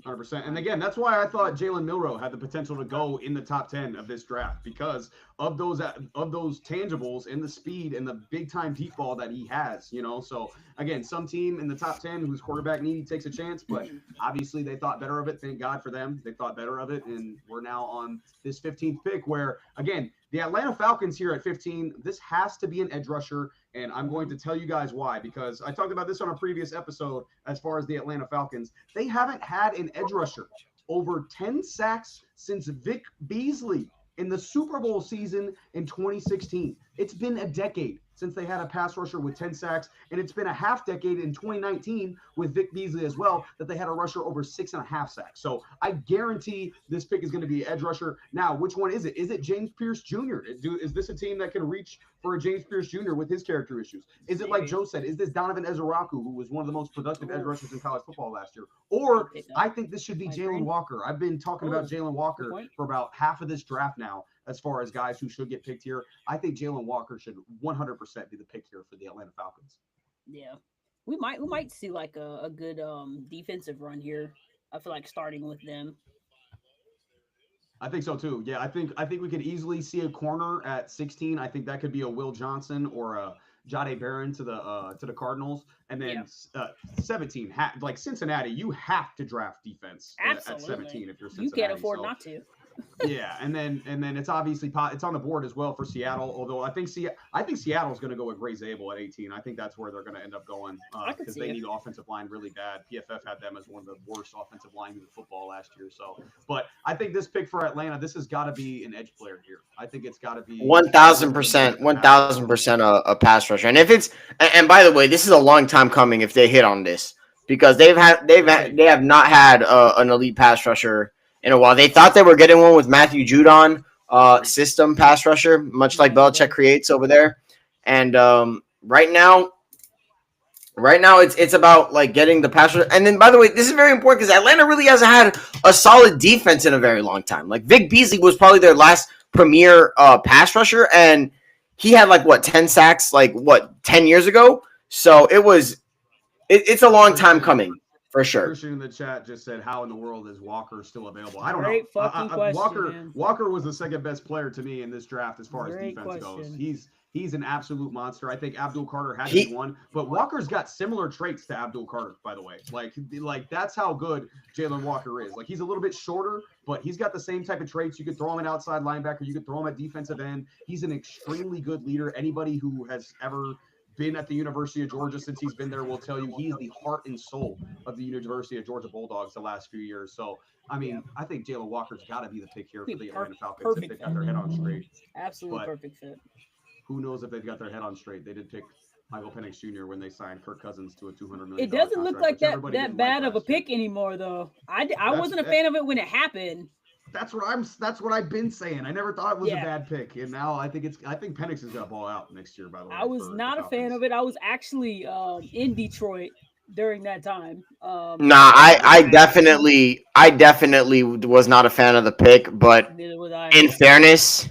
100%. And again, that's why I thought Jalen Milroe had the potential to go in the top 10 of this draft because of those tangibles and the speed and the big time deep ball that he has, So again, some team in the top 10 whose quarterback needy takes a chance, but obviously they thought better of it. Thank God for them. They thought better of it. And we're now on this 15th pick where, again, the Atlanta Falcons here at 15, this has to be an edge rusher. And I'm going to tell you guys why, because I talked about this on a previous episode as far as the Atlanta Falcons. They haven't had an edge rusher over 10 sacks since Vic Beasley in the Super Bowl season in 2016. It's been a decade since they had a pass rusher with 10 sacks, and it's been a half decade in 2019 with Vic Beasley as well that they had a rusher over 6.5 sacks. So I guarantee this pick is going to be an edge rusher. Now, which one is it? Is it James Pierce Jr.? Is this a team that can reach for a James Pierce Jr. with his character issues? Is it like Joe said? Is this Donovan Ezeraku, who was one of the most productive edge rushers in college football last year? Or I think this should be Jalen Walker. I've been talking about Jalen Walker for about half of this draft now as far as guys who should get picked here. I think Jalen Walker should 100% be the pick here for the Atlanta Falcons. Yeah. We might see like a good defensive run here. I feel like starting with them. I think so too. Yeah, I think we could easily see a corner at 16. I think that could be a Will Johnson or a Jahdae Barron to the Cardinals, and then 17. Like Cincinnati, you have to draft defense at 17 if you're Cincinnati. You can't afford not to. Yeah, and then it's obviously it's on the board as well for Seattle. Although I think Seattle's going to go with Gray Zabel at 18. I think that's where they're going to end up going because they need offensive line really bad. PFF had them as one of the worst offensive linemen in football last year. So, but I think this pick for Atlanta, this has got to be an edge player here. I think it's got to be 1,000% a pass rusher. And if it's and by the way, this is a long time coming if they hit on this because they have not had an elite pass rusher in a while. They thought they were getting one with Matthew Judon, system pass rusher, much like Belichick creates over there. And right now it's about like getting the pass rusher. And then, by the way, this is very important because Atlanta really hasn't had a solid defense in a very long time. Like Vic Beasley was probably their last premier pass rusher, and he had 10 sacks 10 years ago. So it's a long time coming for sure. Christian in the chat just said, "How in the world is Walker still available?" I don't Great know. fucking question, Walker was the second best player to me in this draft as far as Great defense goes. question. He's an absolute monster. I think Abdul Carter had to be one, but Walker's got similar traits to Abdul Carter, by the way. Like that's how good Jalen Walker is. Like he's a little bit shorter, but he's got the same type of traits. You could throw him at outside linebacker. You could throw him at defensive end. He's an extremely good leader. Anybody who has ever been at the University of Georgia since he's been there will tell you he's the heart and soul of the University of Georgia Bulldogs the last few years. So, I mean, I think Jalen Walker's got to be the pick here for the Atlanta Falcons if they've got their head on straight. Absolutely perfect fit. Who knows if they've got their head on straight? They did pick Michael Penix Jr. when they signed Kirk Cousins to a $200 million. It doesn't look like contract, that bad of a pick anymore, though. I wasn't a fan of it when it happened. That's what I've been saying. I never thought it was a bad pick, and now I think Penix is gonna ball out next year. By the way, I was not a fan of it. I was actually in Detroit during that time. I definitely was not a fan of the pick, but in fairness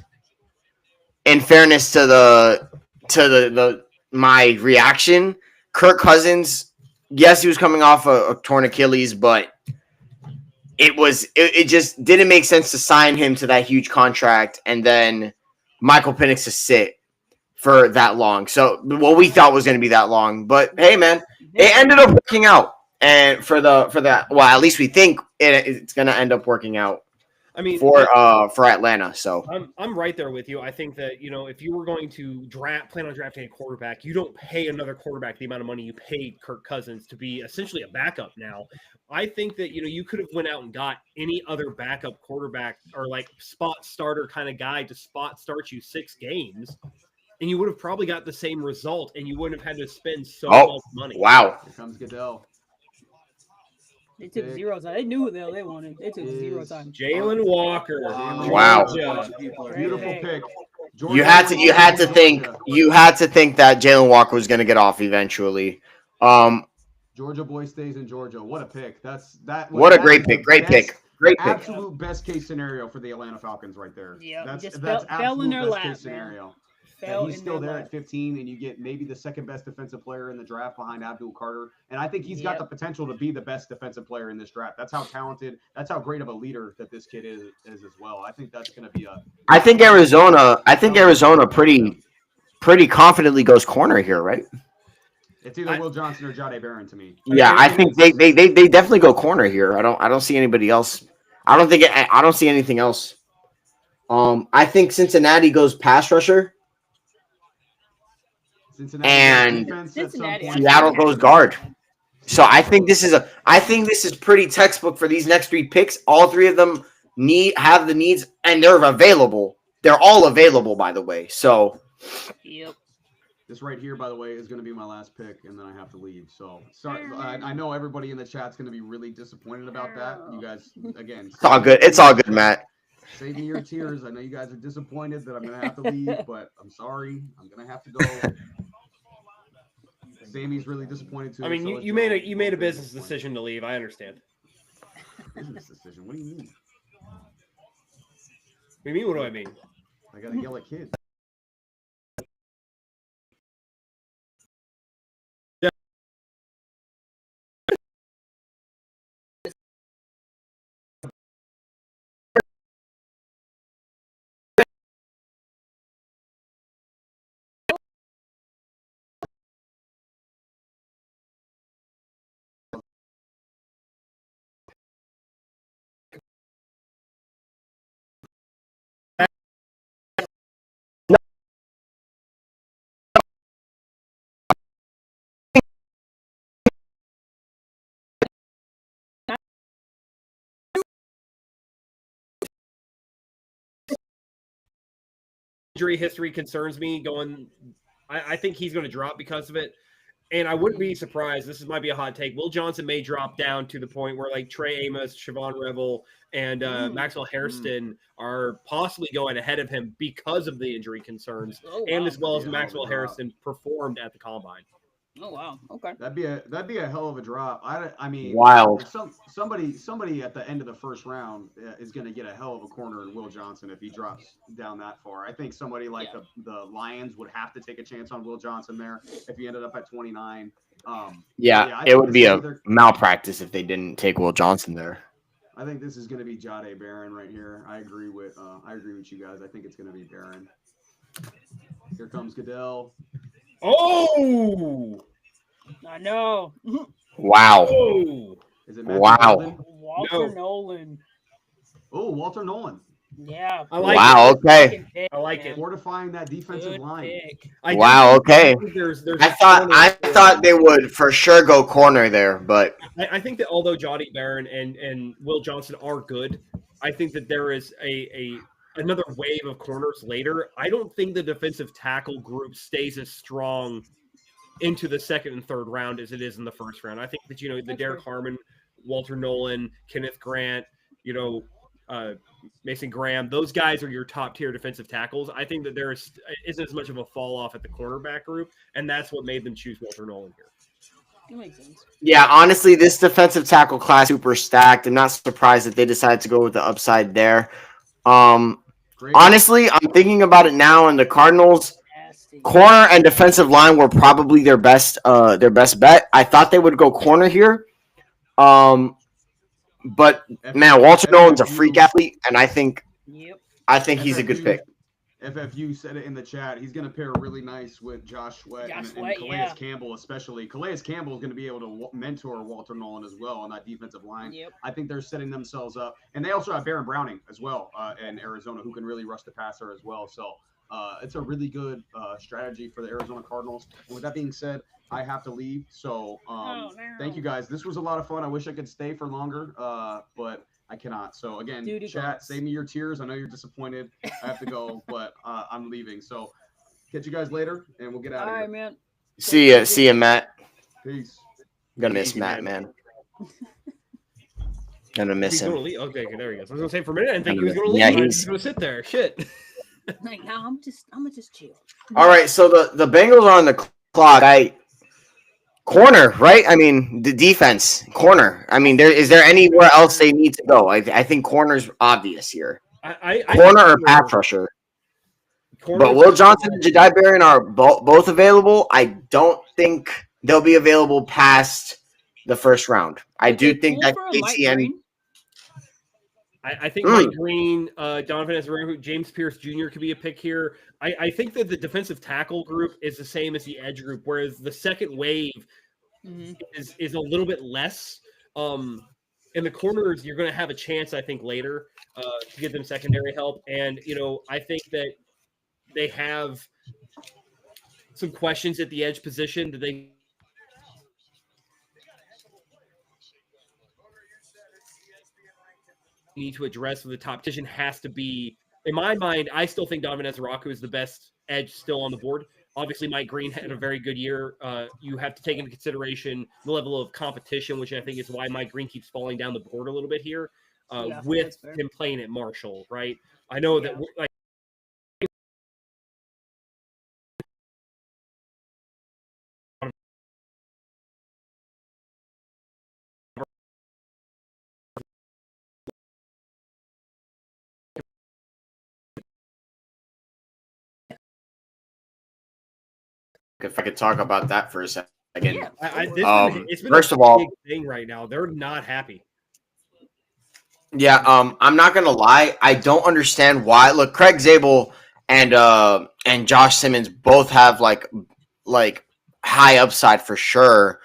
to my reaction, Kirk Cousins, yes, he was coming off a torn Achilles, but it just didn't make sense to sign him to that huge contract and then Michael Penix to sit for that long. So what we thought was going to be that long, but hey, man, it ended up working out. And for that, well, at least we think it's going to end up working out. I mean, for Atlanta. So I'm right there with you. I think that, if you were going to plan on drafting a quarterback, you don't pay another quarterback the amount of money you paid Kirk Cousins to be essentially a backup now. I think that, you could have went out and got any other backup quarterback or spot starter kind of guy to spot start you 6 games, and you would have probably got the same result, and you wouldn't have had to spend so much money. Wow. Here comes Goodell. They took 0 time. They knew who the hell they wanted. They took 0 time. Jalen Walker. Wow. Beautiful pick. Georgia, you had to think that Jalen Walker was going to get off eventually. Georgia boy stays in Georgia. What a pick. What a great pick. Great pick. Absolute best case scenario for the Atlanta Falcons right there. Yeah, that's fell in their best lap, case scenario. And he's still there at 15, and you get maybe the second best defensive player in the draft behind Abdul Carter. And I think he's got the potential to be the best defensive player in this draft. That's how talented, that's how great of a leader that this kid is as well. I think that's going to be I think Arizona pretty confidently goes corner here, right? It's either Will Johnson or Jahdae Barron to me. Yeah, I think they definitely go corner here. I don't see anybody else. I don't see anything else. I think Cincinnati goes pass rusher. And Seattle goes guard. So I think this is pretty textbook for these next 3 picks. All 3 of them have the needs, and they're available. They're all available, by the way. So, yep. This right here, by the way, is going to be my last pick, and then I have to leave. So, sorry. I know everybody in the chat's going to be really disappointed about that. You guys, again, it's all good. It's all good, Matt. Save me your tears. I know you guys are disappointed that I'm going to have to leave, but I'm sorry. I'm going to have to go. Sammy's really disappointed too. I mean, you made a business decision to leave. I understand. Business decision? What do you mean? What do you mean? What do I mean? I gotta yell at kids. Injury history concerns me. I think he's going to drop because of it. And I wouldn't be surprised. This might be a hot take. Will Johnson may drop down to the point where like Trey Amos, Siobhan Revel, and Maxwell Hairston are possibly going ahead of him because of the injury concerns, and as well as Maxwell Harrison performed at the combine. Oh wow! Okay. That'd be a hell of a drop. I mean, Wild. Somebody at the end of the first round is going to get a hell of a corner in Will Johnson if he drops down that far. I think somebody like the Lions would have to take a chance on Will Johnson there if he ended up at 29. It would be a malpractice if they didn't take Will Johnson there. I think this is going to be Jahdae Barron right here. I agree with you guys. I think it's going to be Barron. Here comes Goodell. Oh, I know. Wow. oh. Is it Matthew Wow. Golden? Walter Nolan. Oh, Walter Nolan. Yeah. I like Wow. it. Okay. I like it. Fortifying that defensive Good line. pick. Wow. Okay. There's I thought they would for sure go corner there, but I think that although Jahdae Barron and Will Johnson are good, I think that there is another wave of corners later. I don't think the defensive tackle group stays as strong into the second and third round as it is in the first round. I think that, the Derek Harmon, Walter Nolan, Kenneth Grant, Mason Graham, those guys are your top tier defensive tackles. I think that there isn't as much of a fall off at the cornerback group, and that's what made them choose Walter Nolan here. That makes sense. yeah, honestly, this defensive tackle class super stacked. I'm not surprised that they decided to go with the upside there. Great. Honestly, I'm thinking about it now, and the Cardinals Nasty. corner and defensive line were probably their best bet. I thought they would go corner here. But man, Walter Nolan's a freak athlete, and I think Yep. he's a good pick. FFU said it in the chat. He's going to pair really nice with Josh Sweat and Calais Campbell, especially. Calais Campbell is going to be able to mentor Walter Nolan as well on that defensive line. Yep. I think they're setting themselves up. And they also have Baron Browning as well in Arizona, who can really rush the passer as well. So it's a really good strategy for the Arizona Cardinals. And with that being said, I have to leave. So thank you guys. This was a lot of fun. I wish I could stay for longer, but I cannot. So again, chat, save me your tears. I know you're disappointed. I have to go, but I'm leaving. So catch you guys later, and we'll get out of here. All right, man. See ya, Matt. Peace. I'm gonna miss Matt, man. Gonna miss He's him. going to leave. Okay, there he goes. I was going to say for a minute, I didn't think he was going to leave. Yeah, He's he's going to sit there. Shit. Like, no, I'm gonna just chill. all right. So the Bengals are on the clock. Corner, right? I mean, the defense corner. I mean, is there anywhere else they need to go? I think corner's obvious here. Corner or pass rusher. But Will Johnson and Jahdae Barron are both available. I don't think they'll be available past the first round. I do think that KCN. I think Mike Green, Donovan Ezra, James Pierce Jr. could be a pick here. I think that the defensive tackle group is the same as the edge group, whereas the second wave is a little bit less. In the corners, you're going to have a chance, I think, later to give them secondary help. And, I think that they have some questions at the edge position that they need to address. The top position has to be, in my mind, I still think Donovan Ezra is the best edge still on the board. Obviously, Mike Green had a very good year. You have to take into consideration the level of competition, which I think is why Mike Green keeps falling down the board a little bit here with him playing at Marshall, right? I know that if I could talk about that for a second. Yeah, it's been first a of all, big thing right now. They're not happy. Yeah, I'm not gonna lie. I don't understand why. Look, Craig Zabel and Josh Simmons both have like high upside for sure.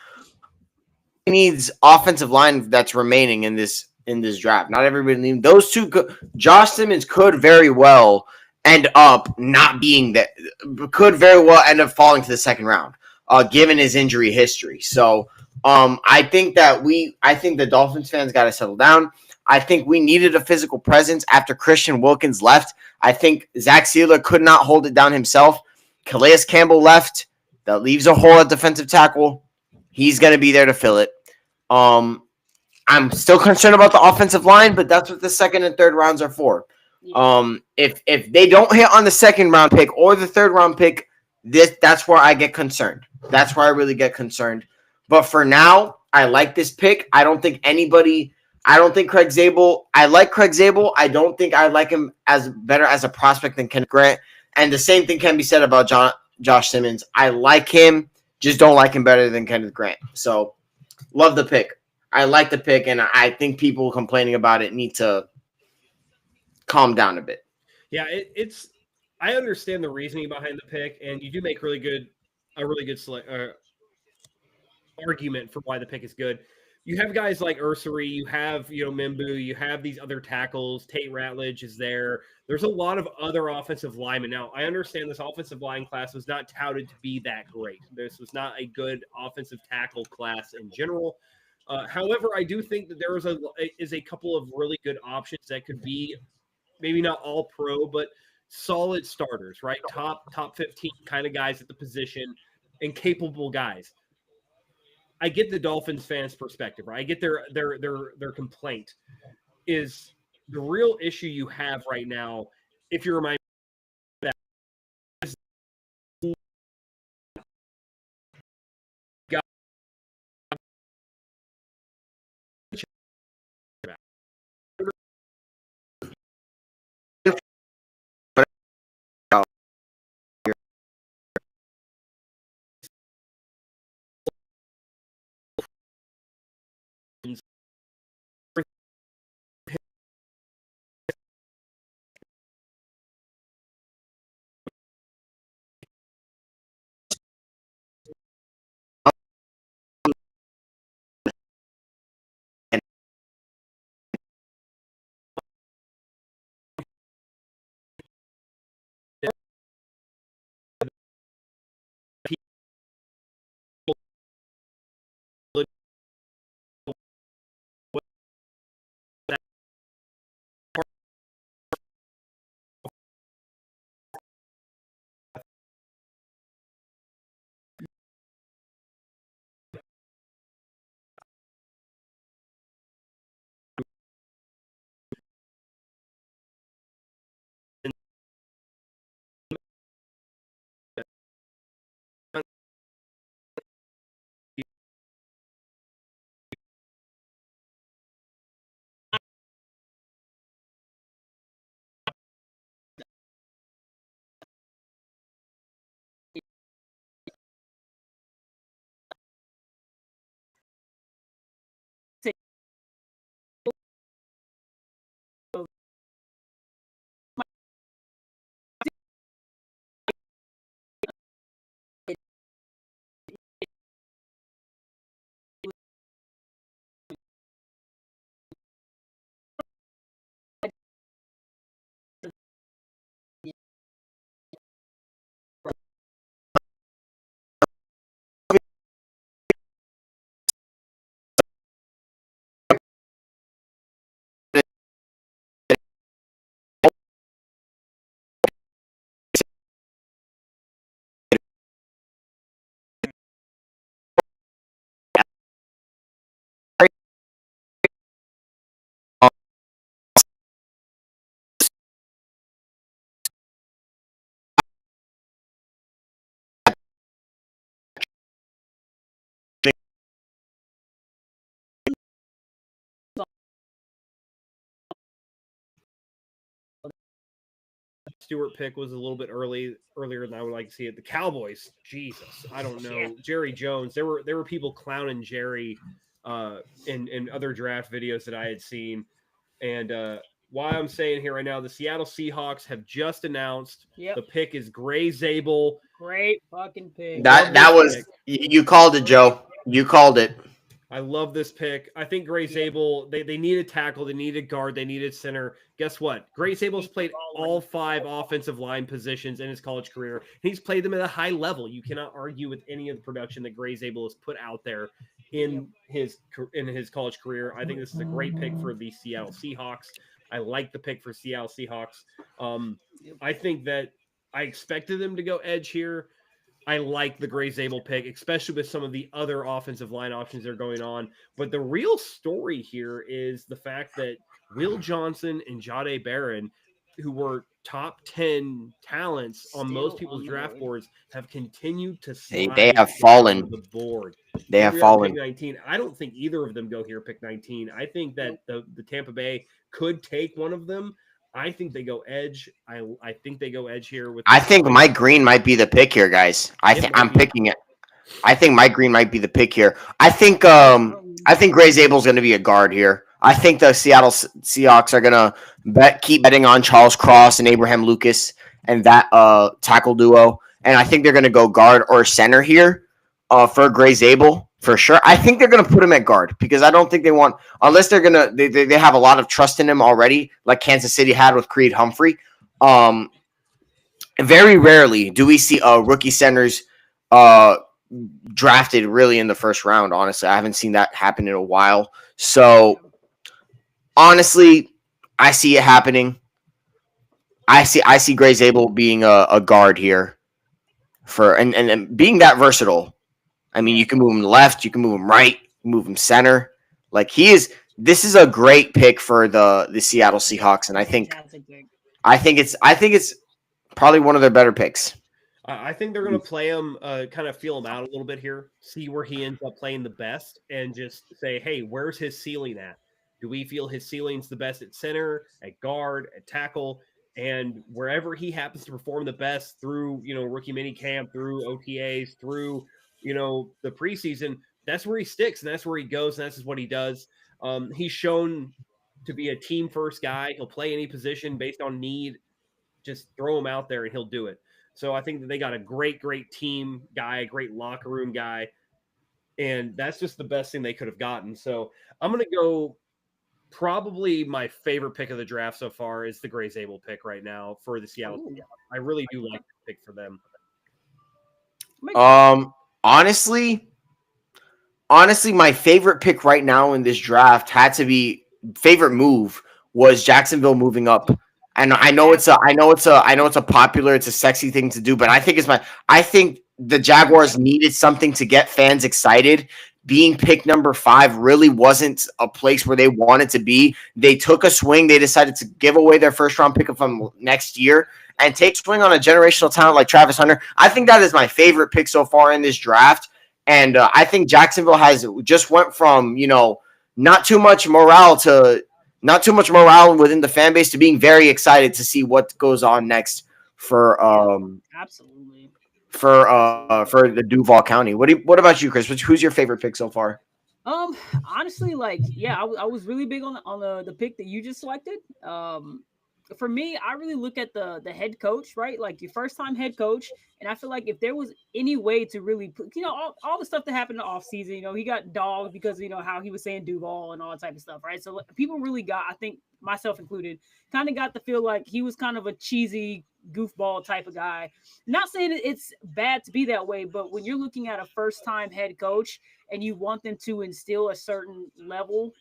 He needs offensive line that's remaining in this draft. Not everybody needs those two. Josh Simmons could very well end up not being that. Could very well end up falling to the second round, given his injury history. So, I think the Dolphins fans got to settle down. I think we needed a physical presence after Christian Wilkins left. I think Zach Sealer could not hold it down himself. Calais Campbell left. that leaves a hole at defensive tackle. He's going to be there to fill it. I'm still concerned about the offensive line, but that's what the second and third rounds are for. If they don't hit on the second round pick or the third round pick, that's where I get concerned. That's where I really get concerned. But for now, I like this pick. I don't think Craig Zabel. I like Craig Zabel. I don't think I like him as better as a prospect than Kenneth Grant. And the same thing can be said about Josh Simmons. I like him, just don't like him better than Kenneth Grant. So, love the pick. I like the pick, and I think people complaining about it need to calm down a bit. Yeah, it's. I understand the reasoning behind the pick, and you do make a really good argument for why the pick is good. You have guys like Ursary, you have Mimbu, you have these other tackles. Tate Ratledge is there. There's a lot of other offensive linemen. Now, I understand this offensive line class was not touted to be that great. This was not a good offensive tackle class in general. However, I do think that there is a couple of really good options that could be maybe not all pro, but solid starters, right? Top 15 kind of guys at the position and capable guys. I get the Dolphins fans' perspective, right? I get their complaint. Is the real issue you have right now, if you remind me that Stewart pick was a little bit earlier than I would like to see it. The Cowboys, Jesus, I don't know. Jerry Jones. There were people clowning Jerry in other draft videos that I had seen. And why I'm saying here right now, the Seattle Seahawks have just announced the pick is Gray Zabel. Great fucking pick. That was you called it, Joe. You called it. I love this pick. I think Gray Zabel, they needed tackle, they needed guard, they needed center. Guess what? Gray Zabel's played all 5 offensive line positions in his college career. He's played them at a high level. You cannot argue with any of the production that Gray Zabel has put out there in his college career. I think this is a great pick for the Seattle Seahawks. I like the pick for Seattle Seahawks. I think that I expected them to go edge here. I like the Gray Zabel pick, especially with some of the other offensive line options that are going on. But the real story here is the fact that Will Johnson and Jahdae Barron, who were top 10 talents on most Still people's on the draft board. boards, have continued to They slide have down fallen. the board. They have Here we are at fallen. pick 19. I don't think either of them go here pick 19. I think that the Tampa Bay could take one of them. I think they go edge. I think they go edge here with. I think Mike Green might be the pick here, guys. I'm picking it. I think Mike Green might be the pick here. I think Gray Zabel's going to be a guard here. I think the Seattle Seahawks are going to keep betting on Charles Cross and Abraham Lucas and that tackle duo. And I think they're going to go guard or center here for Gray Zabel for sure. I think they're going to put him at guard because I don't think they want, unless they're going to, they have a lot of trust in him already, like Kansas City had with Creed Humphrey. Very rarely do we see rookie centers drafted really in the first round. Honestly, I haven't seen that happen in a while. So honestly, I see it happening. I see Gray Zabel being a guard here for and being that versatile. I mean, you can move him left, you can move him right, move him center. Like this is a great pick for the Seattle Seahawks, and I think it's probably one of their better picks. I think they're going to play him, kind of feel him out a little bit here, see where he ends up playing the best, and just say, hey, where's his ceiling at? Do we feel his ceiling's the best at center, at guard, at tackle? And wherever he happens to perform the best through, rookie mini camp, through OTAs, through, the preseason, that's where he sticks and that's where he goes. And that's just what he does. He's shown to be a team first guy. He'll play any position based on need. Just throw him out there and he'll do it. So I think that they got a great team guy, a great locker room guy. And that's just the best thing they could have gotten. So I'm going to go. Probably my favorite pick of the draft so far is the Gray Zabel pick right now for the Seattle. I really do like the pick for them. Honestly, my favorite pick right now in this draft had to be favorite move was Jacksonville moving up. And I know it's a popular, it's a sexy thing to do, but I think the Jaguars needed something to get fans excited. Being pick number 5 really wasn't a place where they wanted to be. They took a swing. They decided to give away their first round pick from next year and take a swing on a generational talent like Travis Hunter. I think that is my favorite pick so far in this draft. And I think Jacksonville has just went from, not too much morale within the fan base to being very excited to see what goes on next for absolutely. For the Duval County. What about you, Chris? Who's your favorite pick so far? Honestly, I was really big on the pick that you just selected. For me, I really look at the head coach, right? Like your first time head coach. And I feel like if there was any way to really put, all the stuff that happened in the offseason, he got dogged because, how he was saying Duval and all that type of stuff, right? So people really got, I think myself included, kind of got to feel like he was kind of a cheesy goofball type of guy. Not saying it's bad to be that way, but when you're looking at a first-time head coach and you want them to instill a certain level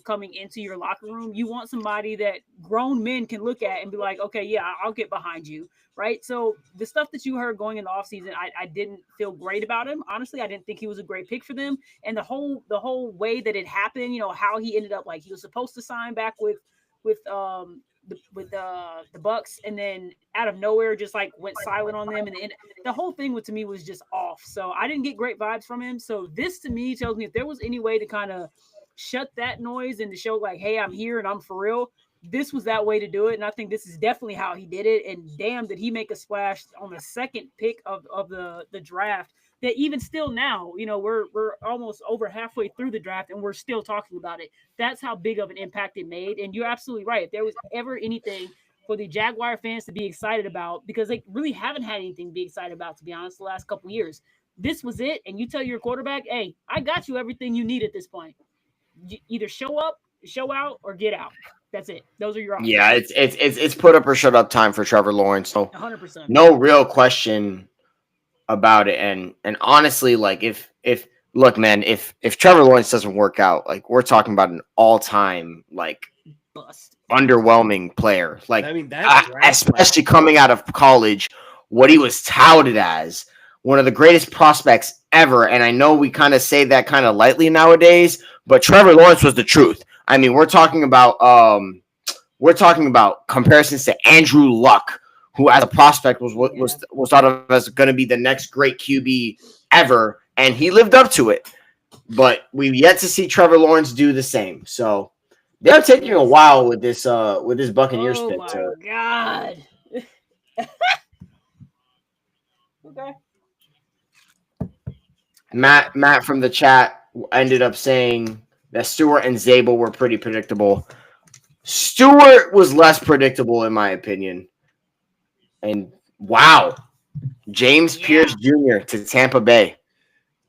coming into your locker room, you want somebody that grown men can look at and be like, okay, yeah, I'll get behind you, right? So the stuff that you heard going in the offseason, I didn't feel great about him. Honestly, I didn't think he was a great pick for them. And the whole way that it happened, how he ended up, like he was supposed to sign back with the Bucks, and then out of nowhere just like went silent on them, and the whole thing to me was just off. So I didn't get great vibes from him. So this to me tells me if there was any way to kind of shut that noise and to show like, hey, I'm here and I'm for real, this was that way to do it. And I think this is definitely how he did it. And damn, did he make a splash on the second pick of the draft. That even still now, we're almost over halfway through the draft and we're still talking about it. That's how big of an impact it made. And you're absolutely right. If there was ever anything for the Jaguar fans to be excited about, because they really haven't had anything to be excited about, to be honest, the last couple of years, this was it. And you tell your quarterback, hey, I got you everything you need at this point. You either show up, show out, or get out. That's it. Those are your options. Yeah, it's put up or shut up time for Trevor Lawrence. So 100%. No real question about it. And honestly, like if Trevor Lawrence doesn't work out, like we're talking about an all-time like bust, underwhelming player. Like I mean, that's especially coming out of college, what he was touted as one of the greatest prospects ever. And I know we kind of say that kind of lightly nowadays, but Trevor Lawrence was the truth. I mean, we're talking about comparisons to Andrew Luck, who as a prospect was thought of as going to be the next great QB ever, and he lived up to it. But we've yet to see Trevor Lawrence do the same. So they're taking a while with this Buccaneers pick. Oh my god. Okay. Matt from the chat ended up saying that Stewart and Zabel were pretty predictable. Stewart was less predictable, in my opinion. And wow, James Pierce Jr. to Tampa Bay.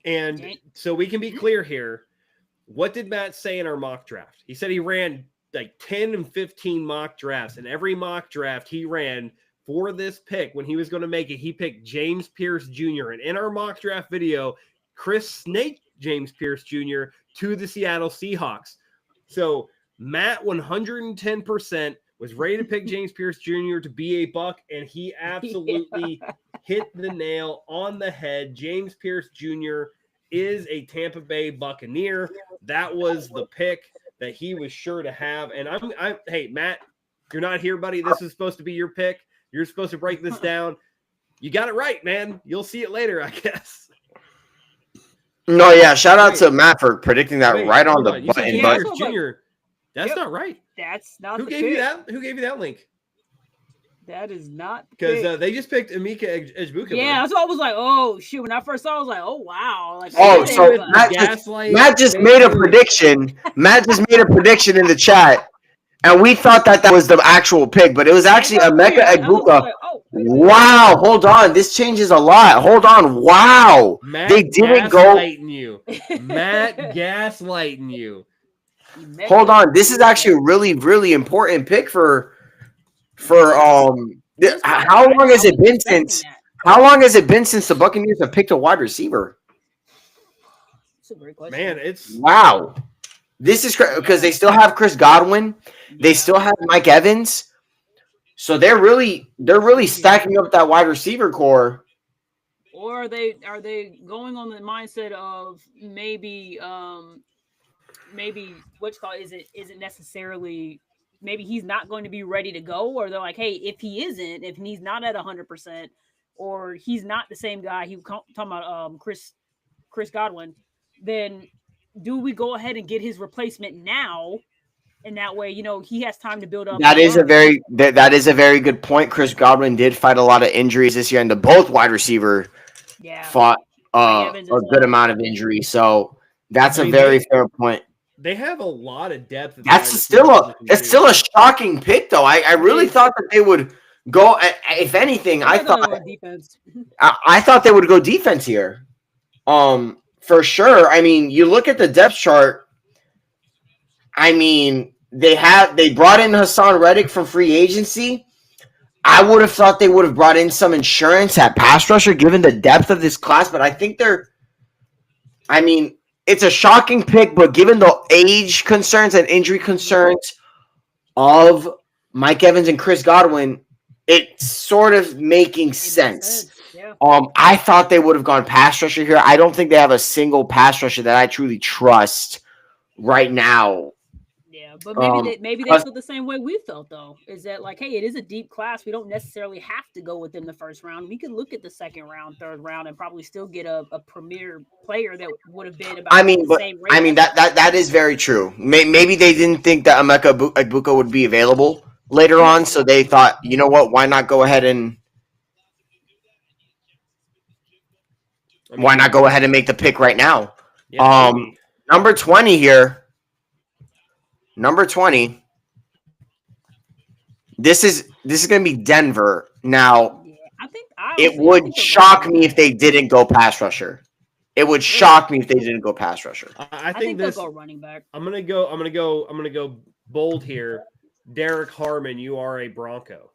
And so we can be clear here. What did Matt say in our mock draft? He said he ran like 10 and 15 mock drafts, and every mock draft he ran for this pick, when he was going to make it, he picked James Pierce Jr. And in our mock draft video, Chris snaked James Pierce Jr. to the Seattle Seahawks. So Matt 110% was ready to pick James Pierce Jr. to be a Buck, and he absolutely hit the nail on the head. James Pierce Jr. is a Tampa Bay Buccaneer. That was the pick that he was sure to have. And hey, Matt, you're not here, buddy. This is supposed to be your pick. You're supposed to break this down. You got it right, man. You'll see it later, I guess. No, yeah. Shout out to Matt for predicting that right on the button. But Jr. That's not right. That's not. Who gave you that? Who gave you that link? That is not because they just picked Emeka Egbuka. Yeah, that's what I was like. Oh shoot! When I first saw, it, I was like, oh wow. Like, so Matt just made a prediction. Matt just made a prediction in the chat. And we thought that was the actual pick, but it was actually Emeka Egbuka. Like, wow, hold on. This changes a lot. Hold on. Wow. They didn't go. Matt gaslighting you. Hold on. This is actually a really, really important pick for how long has it been since the Buccaneers have picked a wide receiver? That's a great question. Man, it's wow. This is because they still have Chris Godwin. They still have Mike Evans. So they're really stacking up that wide receiver core. Or are they going on the mindset of maybe what's called isn't necessarily maybe he's not going to be ready to go, or they're like, hey, if he's not at 100%, or he's not the same guy he was talking about Chris Godwin, then do we go ahead and get his replacement now? And that way, he has time to build up. That is a very good point. Chris Godwin did fight a lot of injuries this year, and both wide receiver fought a good amount of injuries. So that's a very fair point. They have a lot of depth. That's still a shocking pick, though. I really thought that they would go. If anything, I thought they would go defense here. For sure. I mean, you look at the depth chart. I mean, they brought in Hassan Reddick from free agency. I would have thought they would have brought in some insurance at pass rusher given the depth of this class, but I think it's a shocking pick, but given the age concerns and injury concerns of Mike Evans and Chris Godwin, it's sort of making sense. Yeah. I thought they would have gone pass rusher here. I don't think they have a single pass rusher that I truly trust right now. Yeah, but maybe they feel the same way we felt, though. Is that like, hey, it is a deep class. We don't necessarily have to go within the first round. We could look at the second round, third round, and probably still get a premier player that would have been about the same rate. That is very true. Maybe they didn't think that Emeka Egbuka would be available later on, so they thought, you know what, why not go ahead and make the pick right now? Yeah, number 20 here. Number 20. This is going to be Denver. Now, it would shock me if they didn't go pass rusher. It would shock me if they didn't go pass rusher. I think they'll go running back. I'm gonna go bold here. Derek Harmon, you are a Bronco.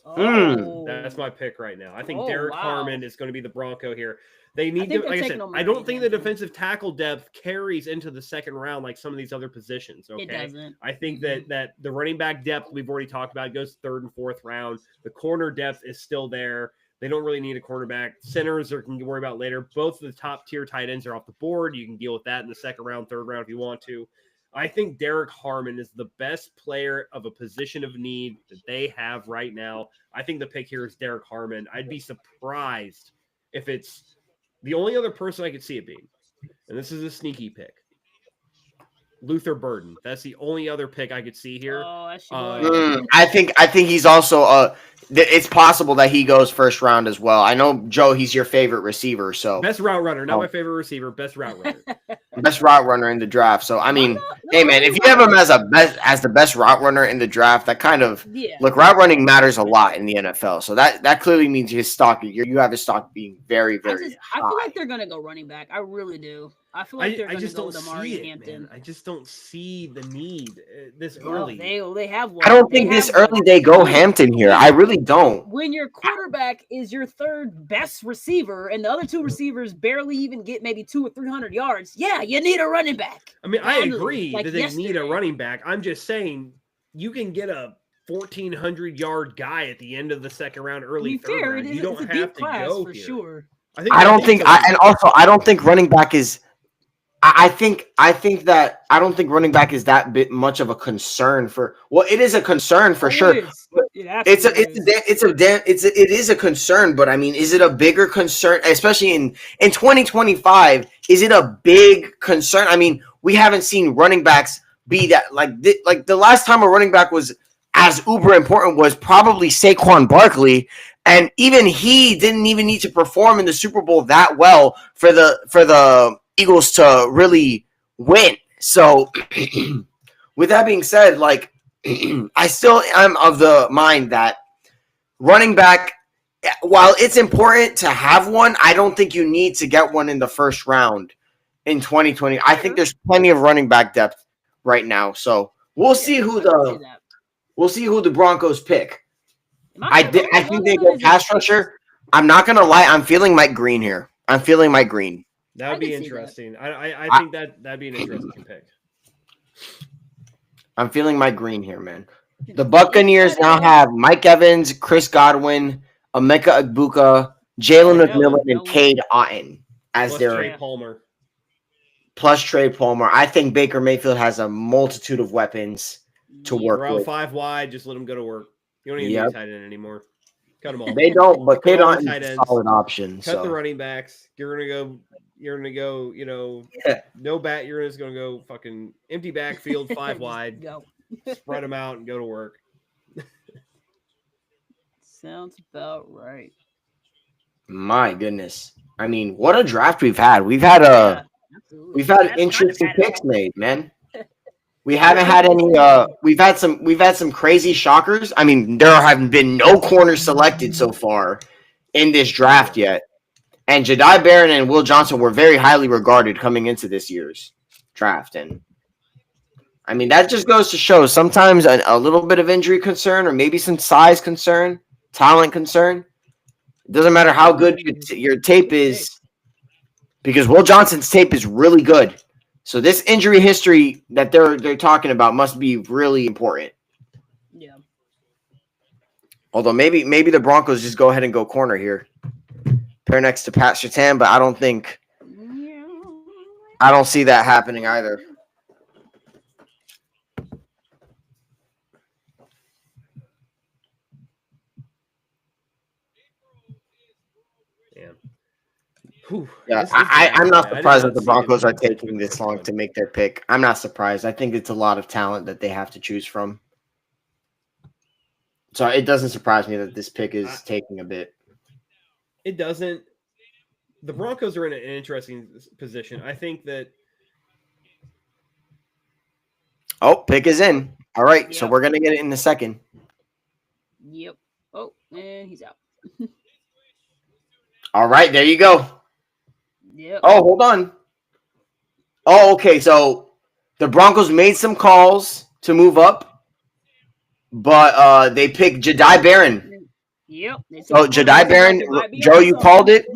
Oh. That's my pick right now. I think Derek Harmon is going to be the Bronco here. They need to, like I said, I don't think the defensive tackle depth carries into the second round like some of these other positions. Okay, it doesn't. I think that the running back depth we've already talked about goes third and fourth round. The corner depth is still there, They don't really need a quarterback. Centers are can worry about later. Both of the top tier tight ends are off the board. You can deal with that in the second round, third round if you want to. I think Derek Harmon is the best player of a position of need that they have right now. I think the pick here is Derek Harmon. I'd be surprised if it's the only other person I could see it being. And this is a sneaky pick. Luther Burden. That's the only other pick I could see here. Oh, that's your boy. I think he's also it's possible that he goes first round as well. I know, Joe, he's your favorite receiver, so Best route runner, not my favorite receiver, best route runner. best route runner in the draft. So I mean, hey man, if you have him as the best route runner in the draft, that kind of look, route running matters a lot in the NFL. So that clearly means his stock, you have his stock being very, very I high. feel like they're gonna go running back. I really do. I feel like they're I gonna just go don't with see Amari it, Hampton. man. I just don't see the need this No, early. they have one. I don't They think this have early one. they go Hampton here. I really don't. When your quarterback is your third best receiver and the other two receivers barely even get maybe 200 or 300 yards, yeah, you need a running back. I mean, I Finally, agree like that they need a yesterday. running back. I'm just saying you can get a 1,400-yard guy at the end of the second round, To early be third fair, round. it You is don't it's a have deep to class go for here. sure. I don't think I don't think running back is that bit much of a concern for. Well, it is a concern for It sure. is. It It is a concern, but I mean, is it a bigger concern, especially in 2025? Is it a big concern? I mean, we haven't seen running backs be that like the last time a running back was as uber important was probably Saquon Barkley, and even he didn't even need to perform in the Super Bowl that well for the Eagles to really win. So, with that being said, like I still am of the mind that running back, while it's important to have one, I don't think you need to get one in the first round in 2020. I think there's plenty of running back depth right now. So we'll see who the Broncos pick. I think they go pass rusher. I'm not gonna lie. I'm feeling Mike Green here. I'm feeling Mike Green. That would be can see that. interesting. I think that'd be an interesting pick. I'm feeling Mike Green here, man. The Buccaneers now have Mike Evans, Chris Godwin, Emeka Egbuka, Jalen McMillan, and Cade Otton as Plus their Trey Palmer. plus Trey Palmer. I think Baker Mayfield has a multitude of weapons to work They're out with. 5 wide. Just let them go to work. You don't even need a tight end anymore. Cut them all. They don't, but Cade Go on Otton tight is a ends. solid option. Cut So the running backs. You're gonna go. You know, no bat. You're just gonna go fucking empty backfield, 5 wide. Go. Spread them out and go to work. Sounds about right. my goodness. I mean, what a draft we've had. We've had Absolutely. we've had That's interesting not bad at picks all. made, man. We haven't had any we've had some crazy shockers. I mean, there have been no corners selected so far in this draft yet. And Jedi Barron and Will Johnson were very highly regarded coming into this year's draft. And I mean, that just goes to show sometimes a little bit of injury concern or maybe some size concern, talent concern. It doesn't matter how good your tape is, because Will Johnson's tape is really good. So this injury history that they're talking about must be really important. Yeah. Although maybe the Broncos just go ahead and go corner here. Pair next to Pat Surtain, but I don't see that happening either. Yeah, I'm not surprised that the Broncos are taking this long to make their pick. I'm not surprised. I think it's a lot of talent that they have to choose from. So it doesn't surprise me that this pick is taking a bit. It doesn't. The Broncos are in an interesting position. I think that. Oh, pick is in. All right, so Yep. we're gonna get it in a second. Yep. Oh, and he's out. All right, there you go. Yep. Oh, hold on. Oh, okay. So the Broncos made some calls to move up, but they picked Jedi Barron. Yep. Oh, Jedi Barron. Joe, you called it.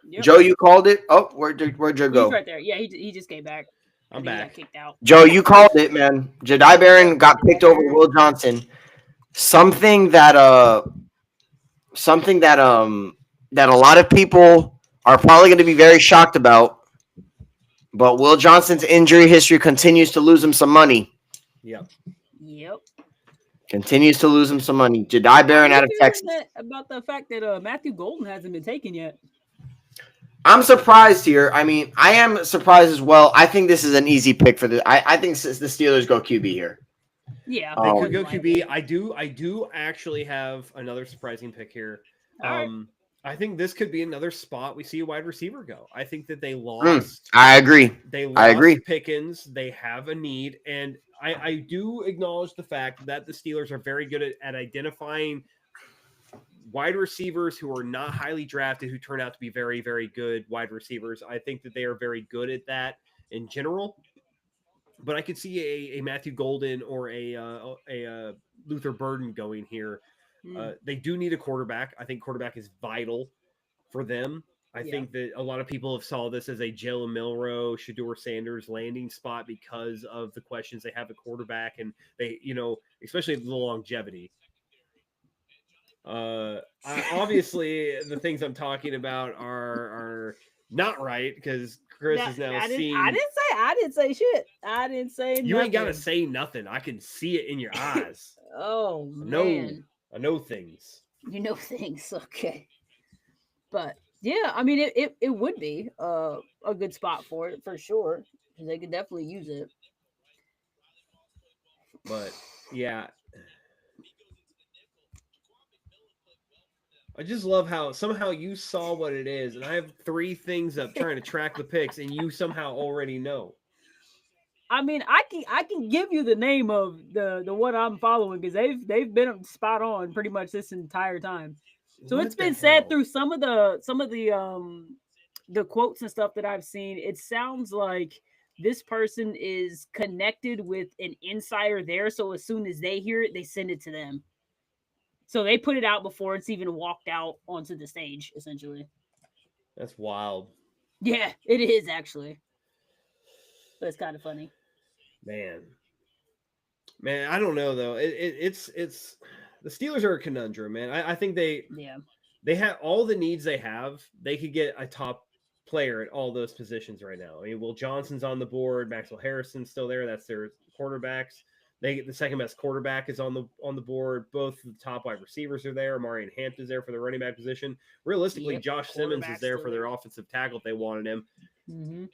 Yep. Joe, you called it. Oh, where'd Joe go? He's right there. Yeah, he just came back. I I'm think he back. got kicked out. Joe, you called it, man. Jedi Barron got picked over Will Johnson. Something that something that that a lot of people are probably going to be very shocked about. But Will Johnson's injury history continues to lose him some money. Yep. Yep. Continues to lose him some money. Jedi Barron out of Texas. About the fact that Matthew Golden hasn't been taken yet. I'm surprised here. I mean, I am surprised as well. I think this is an easy pick for the. I think the Steelers go QB here. Yeah, They Oh, could go QB. I do actually have another surprising pick here. All right. I think this could be another spot we see a wide receiver go. I think that they lost. I agree. They lost I agree. Pickens. They have a need, and I do acknowledge the fact that the Steelers are very good at identifying wide receivers who are not highly drafted, who turn out to be very, very good wide receivers. I think that they are very good at that in general. But I could see a Matthew Golden or a Luther Burden going here. They do need a quarterback. I think quarterback is vital for them. I think that a lot of people have saw this as a Jalen Milroe, Shedeur Sanders landing spot because of the questions they have at quarterback, and they, especially the longevity. Obviously, the things I'm talking about are not right because Chris is now seeing. I didn't say shit. I didn't say. You nothing. ain't gotta say nothing. I can see it in your eyes. Oh No. man. I know things. You know things, okay. But yeah, I mean it would be a good spot for it for sure. They could definitely use it. But yeah. I just love how somehow you saw what it is, and I have 3 things up trying to track the picks, and you somehow already know. I mean, I can give you the name of the one I'm following because they've been spot on pretty much this entire time. So What it's the been said hell? through some of the quotes and stuff that I've seen. It sounds like this person is connected with an insider there, so as soon as they hear it, they send it to them. So they put it out before it's even walked out onto the stage, essentially. That's wild. Yeah, it is actually. But it's kind of funny. Man, I don't know though. It's the Steelers are a conundrum, man. I think they have all the needs they have. They could get a top player at all those positions right now. I mean, Will Johnson's on the board, Maxwell Harrison's still there. That's their quarterbacks. The second best quarterback is on the board. Both the top wide receivers are there. Marion Hampton's there for the running back position. Realistically, Josh Simmons is there for their offensive tackle if they wanted him. Mm-hmm.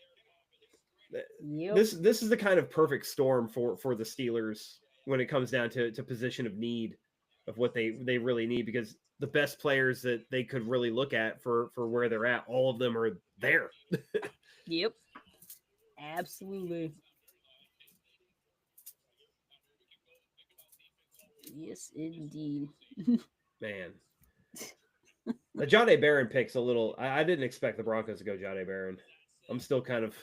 Yep. This is the kind of perfect storm for the Steelers when it comes down to position of need of what they really need, because the best players that they could really look at for where they're at, all of them are there. Yep. Absolutely. Yes, indeed. Man. The Jahdae Barron pick's a little. I didn't expect the Broncos to go Jahdae Barron. I'm still kind of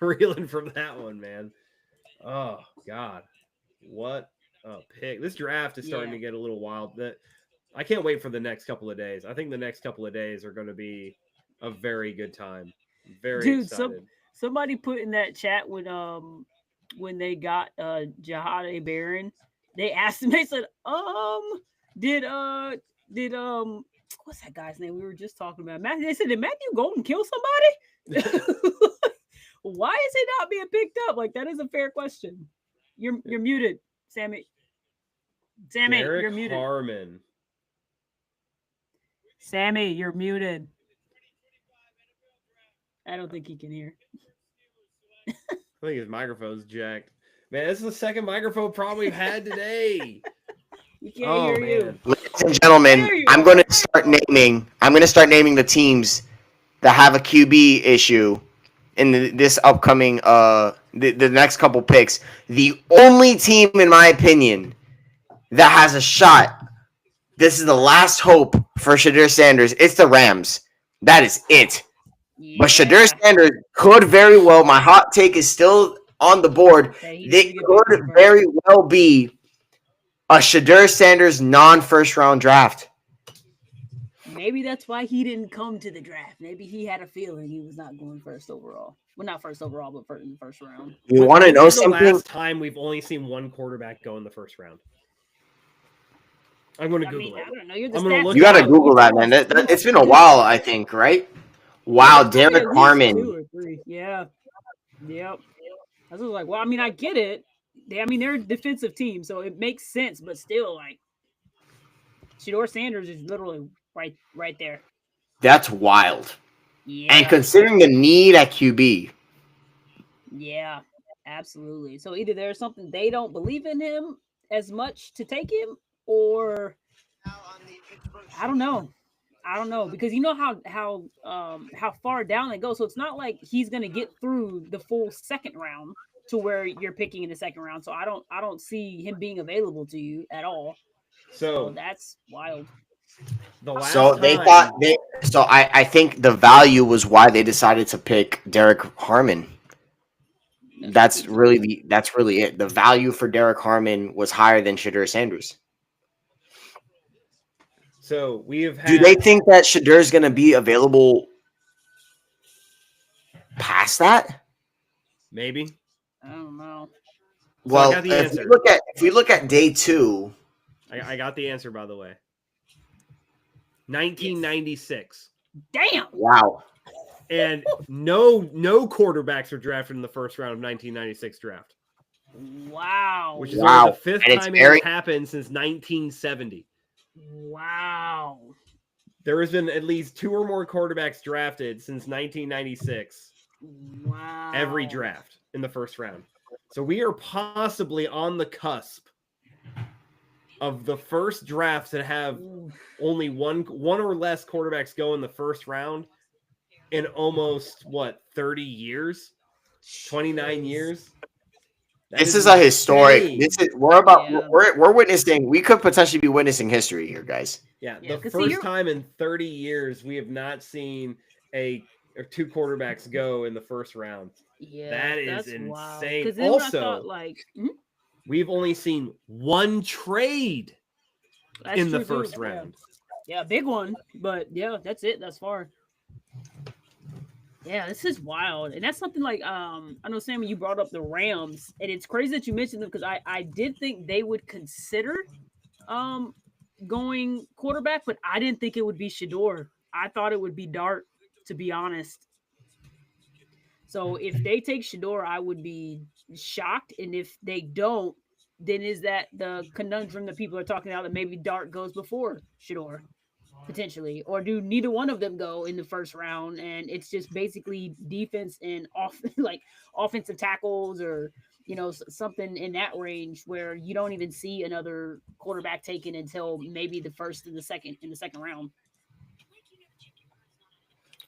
reeling from that one, man. Oh God, what a pick! This draft is starting to get a little wild. That I can't wait for the next couple of days. I think the next couple of days are going to be a very good time. Very excited. Somebody put in that chat when they got Jahdae Barron, they asked him. They said, did what's that guy's name we were just talking about? They said, did Matthew Golden kill somebody? Why is he not being picked up? Like, that is a fair question. You're muted, Sammy. Derek you're muted. Harmon. Sammy, you're muted. I don't think he can hear. I think his microphone's jacked. Man, this is the second microphone problem we've had today. We can't hear you. Ladies and gentlemen, I'm going to start naming the teams that have a QB issue in this upcoming the next couple picks. The only team, in my opinion, that has a shot. This is the last hope for Shedeur Sanders. It's the Rams. That is it. Yeah. But Shedeur Sanders could very well. My hot take is still on the board. They could very well be a Shedeur Sanders non-first round draft. Maybe that's why he didn't come to the draft. Maybe he had a feeling he was not going first overall. Well, not first overall, but in the first round. You want to know something? The last time we've only seen one quarterback go in the first round. I'm going to I Google mean, it. I don't know. You're the I'm gonna stats look You it got to up. Google that, man. It's been a while, I think, right? Wow, It's probably Derek at least Harmon. 2 or 3. Yeah. Yep. I was like, well, I mean, I get it. They're a defensive team, so it makes sense, but still, like, Shador Sanders is literally right there. That's wild. Yeah. And considering the need at QB, Yeah, absolutely. So either there's something they don't believe in him as much to take him, or I don't know. I don't know because you know how far down they go. So it's not like he's gonna get through the full second round to where you're picking in the second round. So I don't see him being available to you at all. So So that's wild. the last so they time- thought they. So I think the value was why they decided to pick Derek Harmon. That's really it. The value for Derek Harmon was higher than Shedeur Sanders. So we have had. Do they think that Shedeur is going to be available past that? Maybe? I don't know. So I Well, got the if answer. we look at day 2, I got the answer, by the way. 1996. Damn. wow. And no quarterbacks were drafted in the first round of 1996 draft, Wow. which is Wow. only the fifth And it's time very- it has happened since 1970. Wow. There has been at least 2 or more quarterbacks drafted since 1996, Wow. every draft in the first round. So we are possibly on the cusp of the first drafts that have only one or less quarterbacks go in the first round in almost 30 years, 29 years. This is a historic. insane. This is Yeah. we're witnessing. We could potentially be witnessing history here, guys. Yeah, Yeah, the 'cause see, first you're- time in 30 years we have not seen or 2 quarterbacks go in the first round. Yeah, That is that's insane. wild. 'Cause then when I Also, thought, like, we've only seen 1 trade that's in the true, too. first round. Yeah, big one, but yeah, that's it. That's far. Yeah, this is wild, and that's something like I know, Sammy, you brought up the Rams, and it's crazy that you mentioned them because I did think they would consider going quarterback, but I didn't think it would be Shador. I thought it would be Dart, to be honest. So if they take Shador, I would be shocked, and if they don't, then is that the conundrum that people are talking about that maybe Dart goes before Shador? Potentially, or do neither one of them go in the first round and it's just basically defense and like offensive tackles or something in that range where you don't even see another quarterback taken until maybe the first and the second round.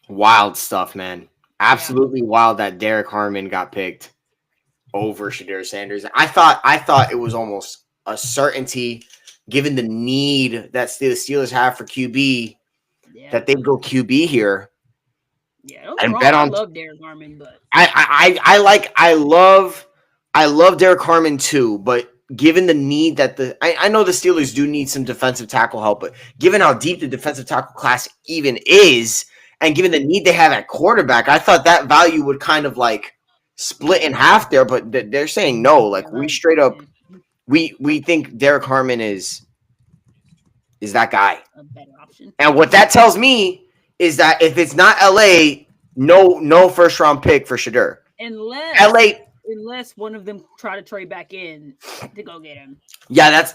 Wild stuff, man. Absolutely wild that Derek Harmon got picked over Shedeur Sanders. I thought it was almost a certainty, given the need that the Steelers have for QB, that they'd go QB here. Yeah, and wrong. bet I on. love Derek Harmon, but I love Derek Harmon too, but given the need that I know the Steelers do need some defensive tackle help, but given how deep the defensive tackle class even is, and given the need they have at quarterback, I thought that value would kind of like split in half there, but they're saying no. Like we straight up, we think Derek Harmon is that guy. a better option. And what that tells me is that if it's not LA, no first round pick for Shedeur. Unless one of them try to trade back in to go get him. Yeah,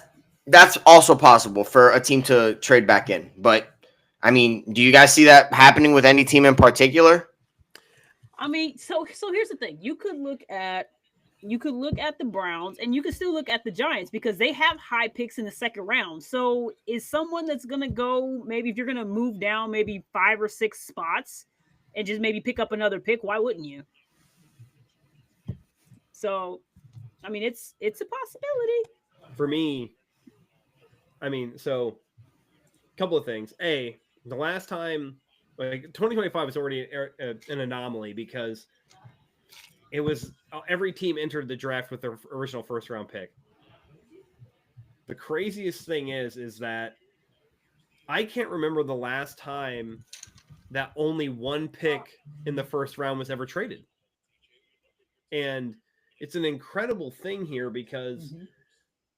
that's also possible for a team to trade back in. But I mean, do you guys see that happening with any team in particular? I mean, so here's the thing. You could look at the Browns and you could still look at the Giants because they have high picks in the second round. So is someone that's going to go, maybe if you're going to move down maybe 5 or 6 spots and just maybe pick up another pick, why wouldn't you? So, I mean, it's a possibility. For me, I mean, so a couple of things. The last time, like 2025 was already an anomaly because it was every team entered the draft with their original first round pick. The craziest thing is that I can't remember the last time that only one pick in the first round was ever traded. And it's an incredible thing here because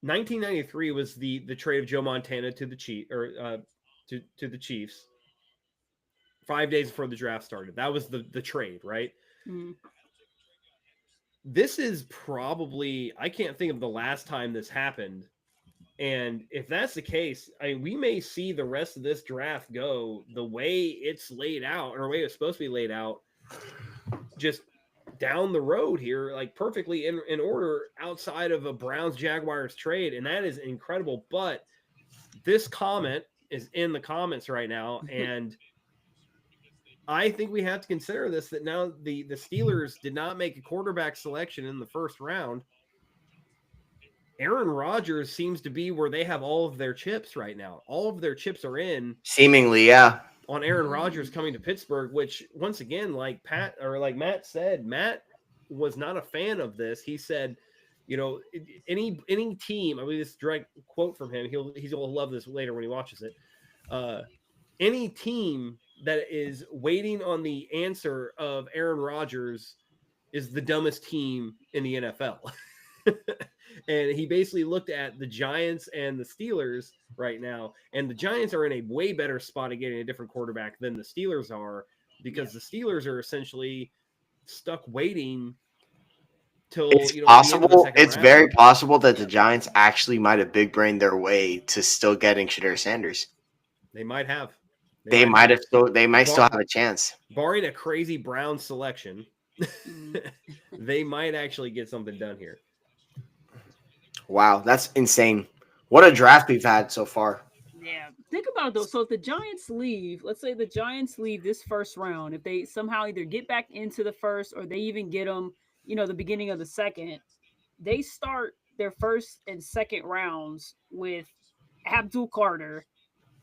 1993 was the trade of Joe Montana to the to the Chiefs. 5 days before the draft started. That was the trade, right? Mhm. This is probably, I can't think of the last time this happened. And if that's the case, we may see the rest of this draft go the way it's laid out, or the way it's supposed to be laid out, just down the road here, like perfectly in order outside of a Browns Jaguars trade. And that is incredible. But this comment is in the comments right now. And I think we have to consider this, that now the Steelers did not make a quarterback selection in the first round. Aaron Rodgers seems to be where they have all of their chips right now. All of their chips are in. Seemingly, yeah. On Aaron Rodgers coming to Pittsburgh, which once again, like Matt said, Matt was not a fan of this. He said, you know, any team, I mean, this direct quote from him, he'll love this later when he watches it. Any team that is waiting on the answer of Aaron Rodgers is the dumbest team in the NFL. And he basically looked at the Giants and the Steelers right now, and the Giants are in a way better spot of getting a different quarterback than the Steelers are, because the Steelers are essentially stuck waiting till It's the end of the possible. second It's round. very possible that the Giants actually might have big brained their way to still getting Shadur Sanders. They might have. They might still have a chance. Barring a crazy Brown selection, Mhm. they might actually get something done here. Wow, that's insane. What a draft we've had so far. Yeah. Think about it though. So if the Giants leave, let's say the Giants leave this first round, if they somehow either get back into the first or they even get them, the beginning of the second, they start their first and second rounds with Abdul Carter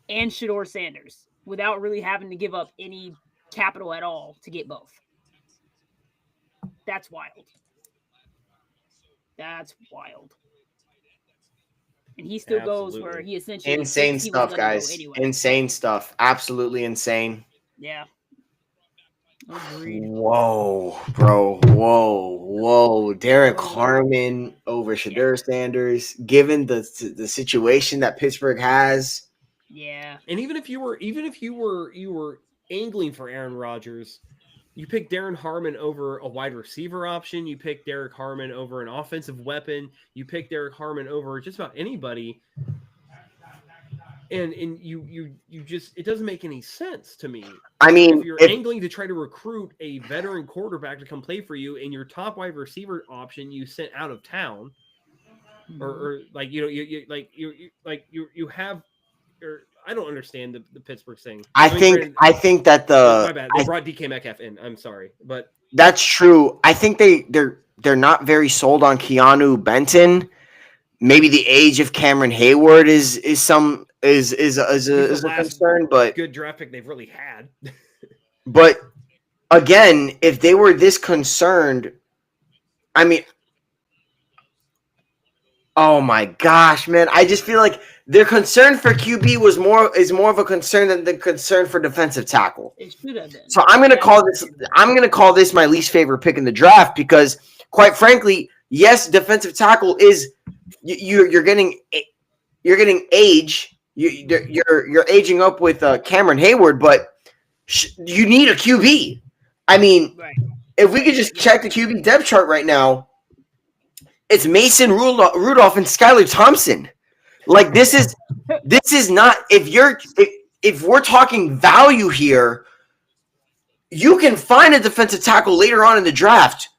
and Shedeur Sanders without really having to give up any capital at all to get both. That's wild. That's wild. And he still goes where he essentially insane he was stuff, gonna guys. go anyway. Insane stuff. Absolutely insane. Yeah. Agreed. Whoa, bro. Whoa. Derek Harmon over Shadur Sanders, given the situation that Pittsburgh has. Yeah. And even if you were angling for Aaron Rodgers, you pick Darren Harmon over a wide receiver option. You pick Derek Harmon over an offensive weapon. You pick Derek Harmon over just about anybody. And you just, it doesn't make any sense to me. I mean, if you're angling to try to recruit a veteran quarterback to come play for you, and your top wide receiver option you sent out of town, or like you have. Or I don't understand the Pittsburgh thing. I think that my bad. They brought DK Metcalf in. I'm sorry, but that's true. I think they're not very sold on Keanu Benton. Maybe the age of Cameron Hayward is a concern, but good draft pick they've really had. But again, if they were this concerned, I mean, oh my gosh, man! I just feel like their concern for QB is more of a concern than the concern for defensive tackle. It should have been. So I'm gonna call this my least favorite pick in the draft, because, quite frankly, yes, defensive tackle is you're getting age. You're aging up with Cameron Hayward, but you need a QB. I mean, Right. If we could just check the QB depth chart right now, it's Mason Rudolph and Skylar Thompson. Like, this is not, if we're talking value here, you can find a defensive tackle later on in the draft.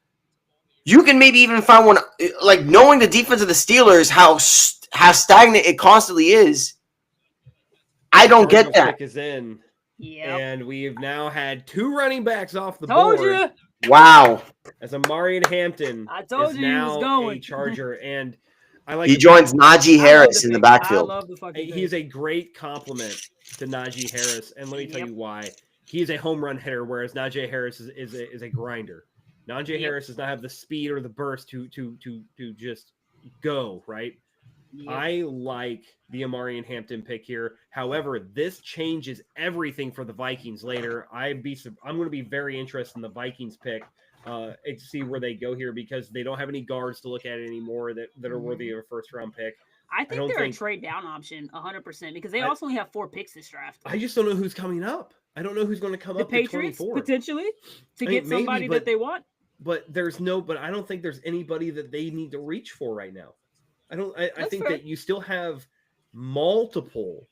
You can maybe even find one, like, knowing the defense of the Steelers, how stagnant it constantly is. I don't get that. Pick is in. Yeah. And we've now had two running backs off the Told board. you. Wow. As Amarian Hampton I told is you he was now going. a Charger, and I like He joins Najee Harris in the backfield. I love the fucking He's a great compliment to Najee Harris, and let me tell you why. He is a home run hitter, whereas Najee Harris is a grinder. Najee Harris does not have the speed or the burst to just go, right. Yep. I like the Amarian Hampton pick here. However, this changes everything for the Vikings later. I'm going to be very interested in the Vikings pick to see where they go here, because they don't have any guards to look at anymore that are worthy of a first round pick. I think don't they're think- a trade down option 100% because they I- also only have 4 picks this draft. I just don't know who's coming up. I don't know who's going to come The up Patriots to 24. potentially to I get mean, maybe, somebody but- that they want. But I don't think there's anybody that they need to reach for right now. I That's think fair. that you still have multiple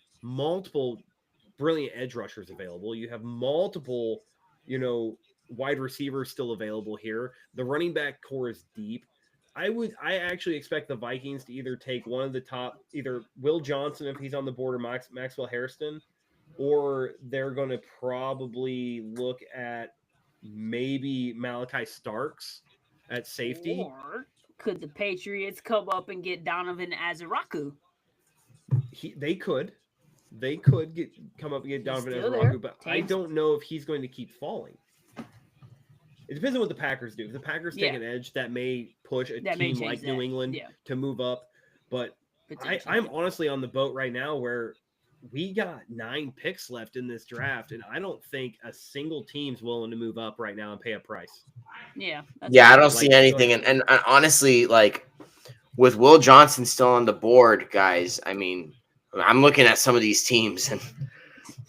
brilliant edge rushers available. You have multiple, wide receivers still available here. The running back core is deep. I actually expect the Vikings to either take one of the top, either Will Johnson if he's on the board or Maxwell Hairston, or they're going to probably look at maybe Malachi Starks at safety. Or could the Patriots come up and get Donovan Azaraku? They could come up and get Donovan still Azaraku, there. but I Tames. don't know if he's going to keep falling. It depends on what the Packers do. If the Packers take Yeah. an edge, that may push a That may team change like that. New England Yeah. to move up. But Potentially. I'm honestly on the boat right now where we got 9 picks left in this draft, and I don't think a single team's willing to move up right now and pay a price. Yeah. that's Yeah, I fair. don't see Like, anything. And honestly, like with Will Johnson still on the board, guys, I mean, I'm looking at some of these teams, and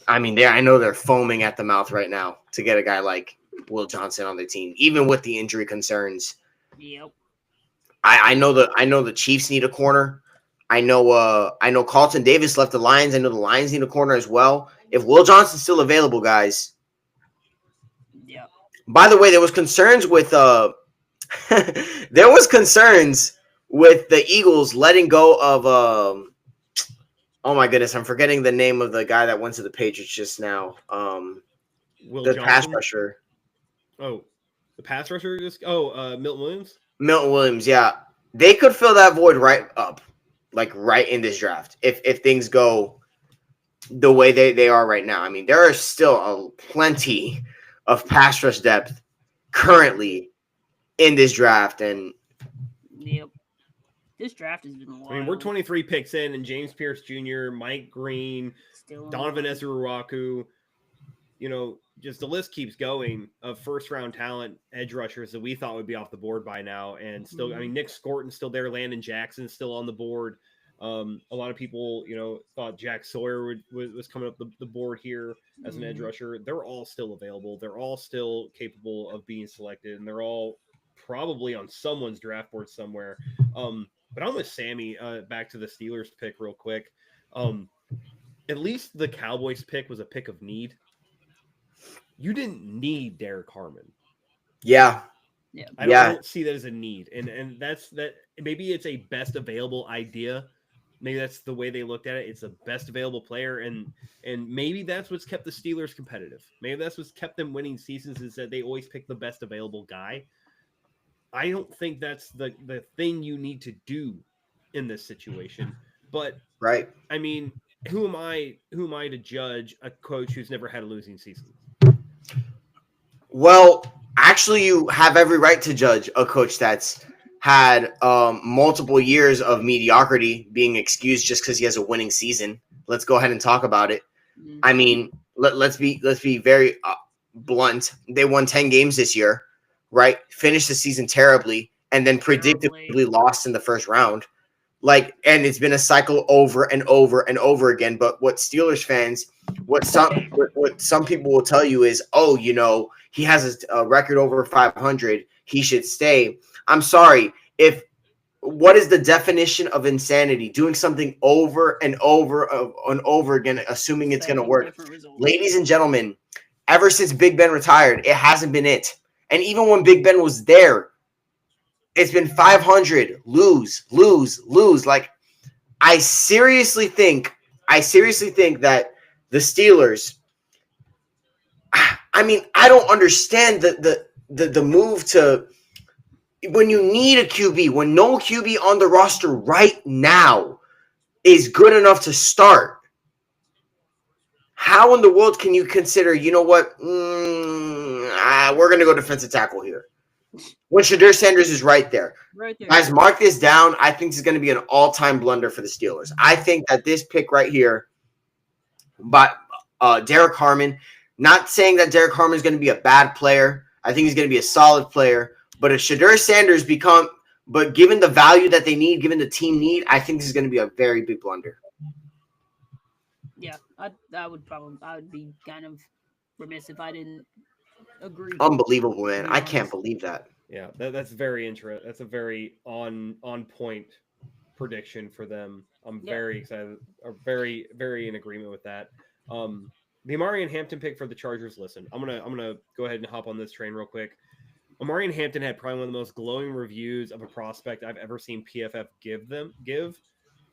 I mean, I know they're foaming at the mouth right now to get a guy like Will Johnson on their team, even with the injury concerns. Yep. I know the Chiefs need a corner. I know Carlton Davis left the Lions. I know the Lions need a corner as well. If Will Johnson's still available, guys. Yep. By the way, there was concerns with there was concerns with the Eagles letting go of oh my goodness, I'm forgetting the name of the guy that went to the Patriots just now. Will The pass Johnson? rusher. Oh, the pass rusher Milton Williams. Milton Williams, yeah. They could fill that void right up, like right in this draft, if things go the way they are right now. I mean, there are still plenty of pass rush depth currently in this draft, and Yep. This draft has been wild. I mean, we're 23 picks in, and James Pierce Jr., Mike Green, Still Donovan on. Ezuraku, just the list keeps going of first-round talent edge rushers that we thought would be off the board by now. And still, I mean, Nick Scorton's still there. Landon Jackson's still on the board. A lot of people, thought Jack Sawyer was coming up the board here as an edge rusher. They're all still available. They're all still capable of being selected, and they're all probably on someone's draft board somewhere. But I'm with Sammy. Back to the Steelers pick real quick. At least the Cowboys pick was a pick of need. You didn't need Derek Harmon. yeah, I don't see that as a need, and that's that. Maybe it's a best available idea. Maybe that's the way they looked at it. It's a best available player, and maybe that's what's kept the Steelers competitive. Maybe that's what's kept them winning seasons, is that they always pick the best available guy. I don't think that's the thing you need to do in this situation. But right. I mean, who am I to judge a coach who's never had a losing season? Well, actually, you have every right to judge a coach that's had multiple years of mediocrity being excused just because he has a winning season. Let's go ahead and talk about it. Mhm. I mean, let's be very blunt. They won 10 games this year, right? Finished the season terribly, and then predictably lost in the first round. And it's been a cycle over and over and over again. But what Steelers fans, what some people will tell you is, he has a record over 500. He should stay. I'm sorry. What is the definition of insanity? Doing something over and over and over again, assuming it's going to work. Different results. Ladies and gentlemen, ever since Big Ben retired, it hasn't been it. And even when Big Ben was there, it's been 500, lose. Like, I seriously think that the Steelers, I mean, I don't understand the move to, when you need a QB, when no QB on the roster right now is good enough to start. How in the world can you consider, you know what, we're going to go defensive tackle here, when Shadur Sanders is right there? Right there. Guys, mark this down. I think this is going to be an all-time blunder for the Steelers. I think that this pick right here by Derek Harmon, not saying that Derek Harmon is going to be a bad player. I think he's going to be a solid player. But if Shadur Sanders But given the value that they need, given the team need, I think this is going to be a very big blunder. Yeah, I would be kind of remiss if I didn't agree. Unbelievable, man. To be I can't honest. believe that. Yeah, that's very interesting. That's a very on point prediction for them. I'm Yeah. very excited, or very in agreement with that. The Amarian Hampton pick for the Chargers. Listen, I'm gonna go ahead and hop on this train real quick. Amarian Hampton had probably one of the most glowing reviews of a prospect I've ever seen PFF give.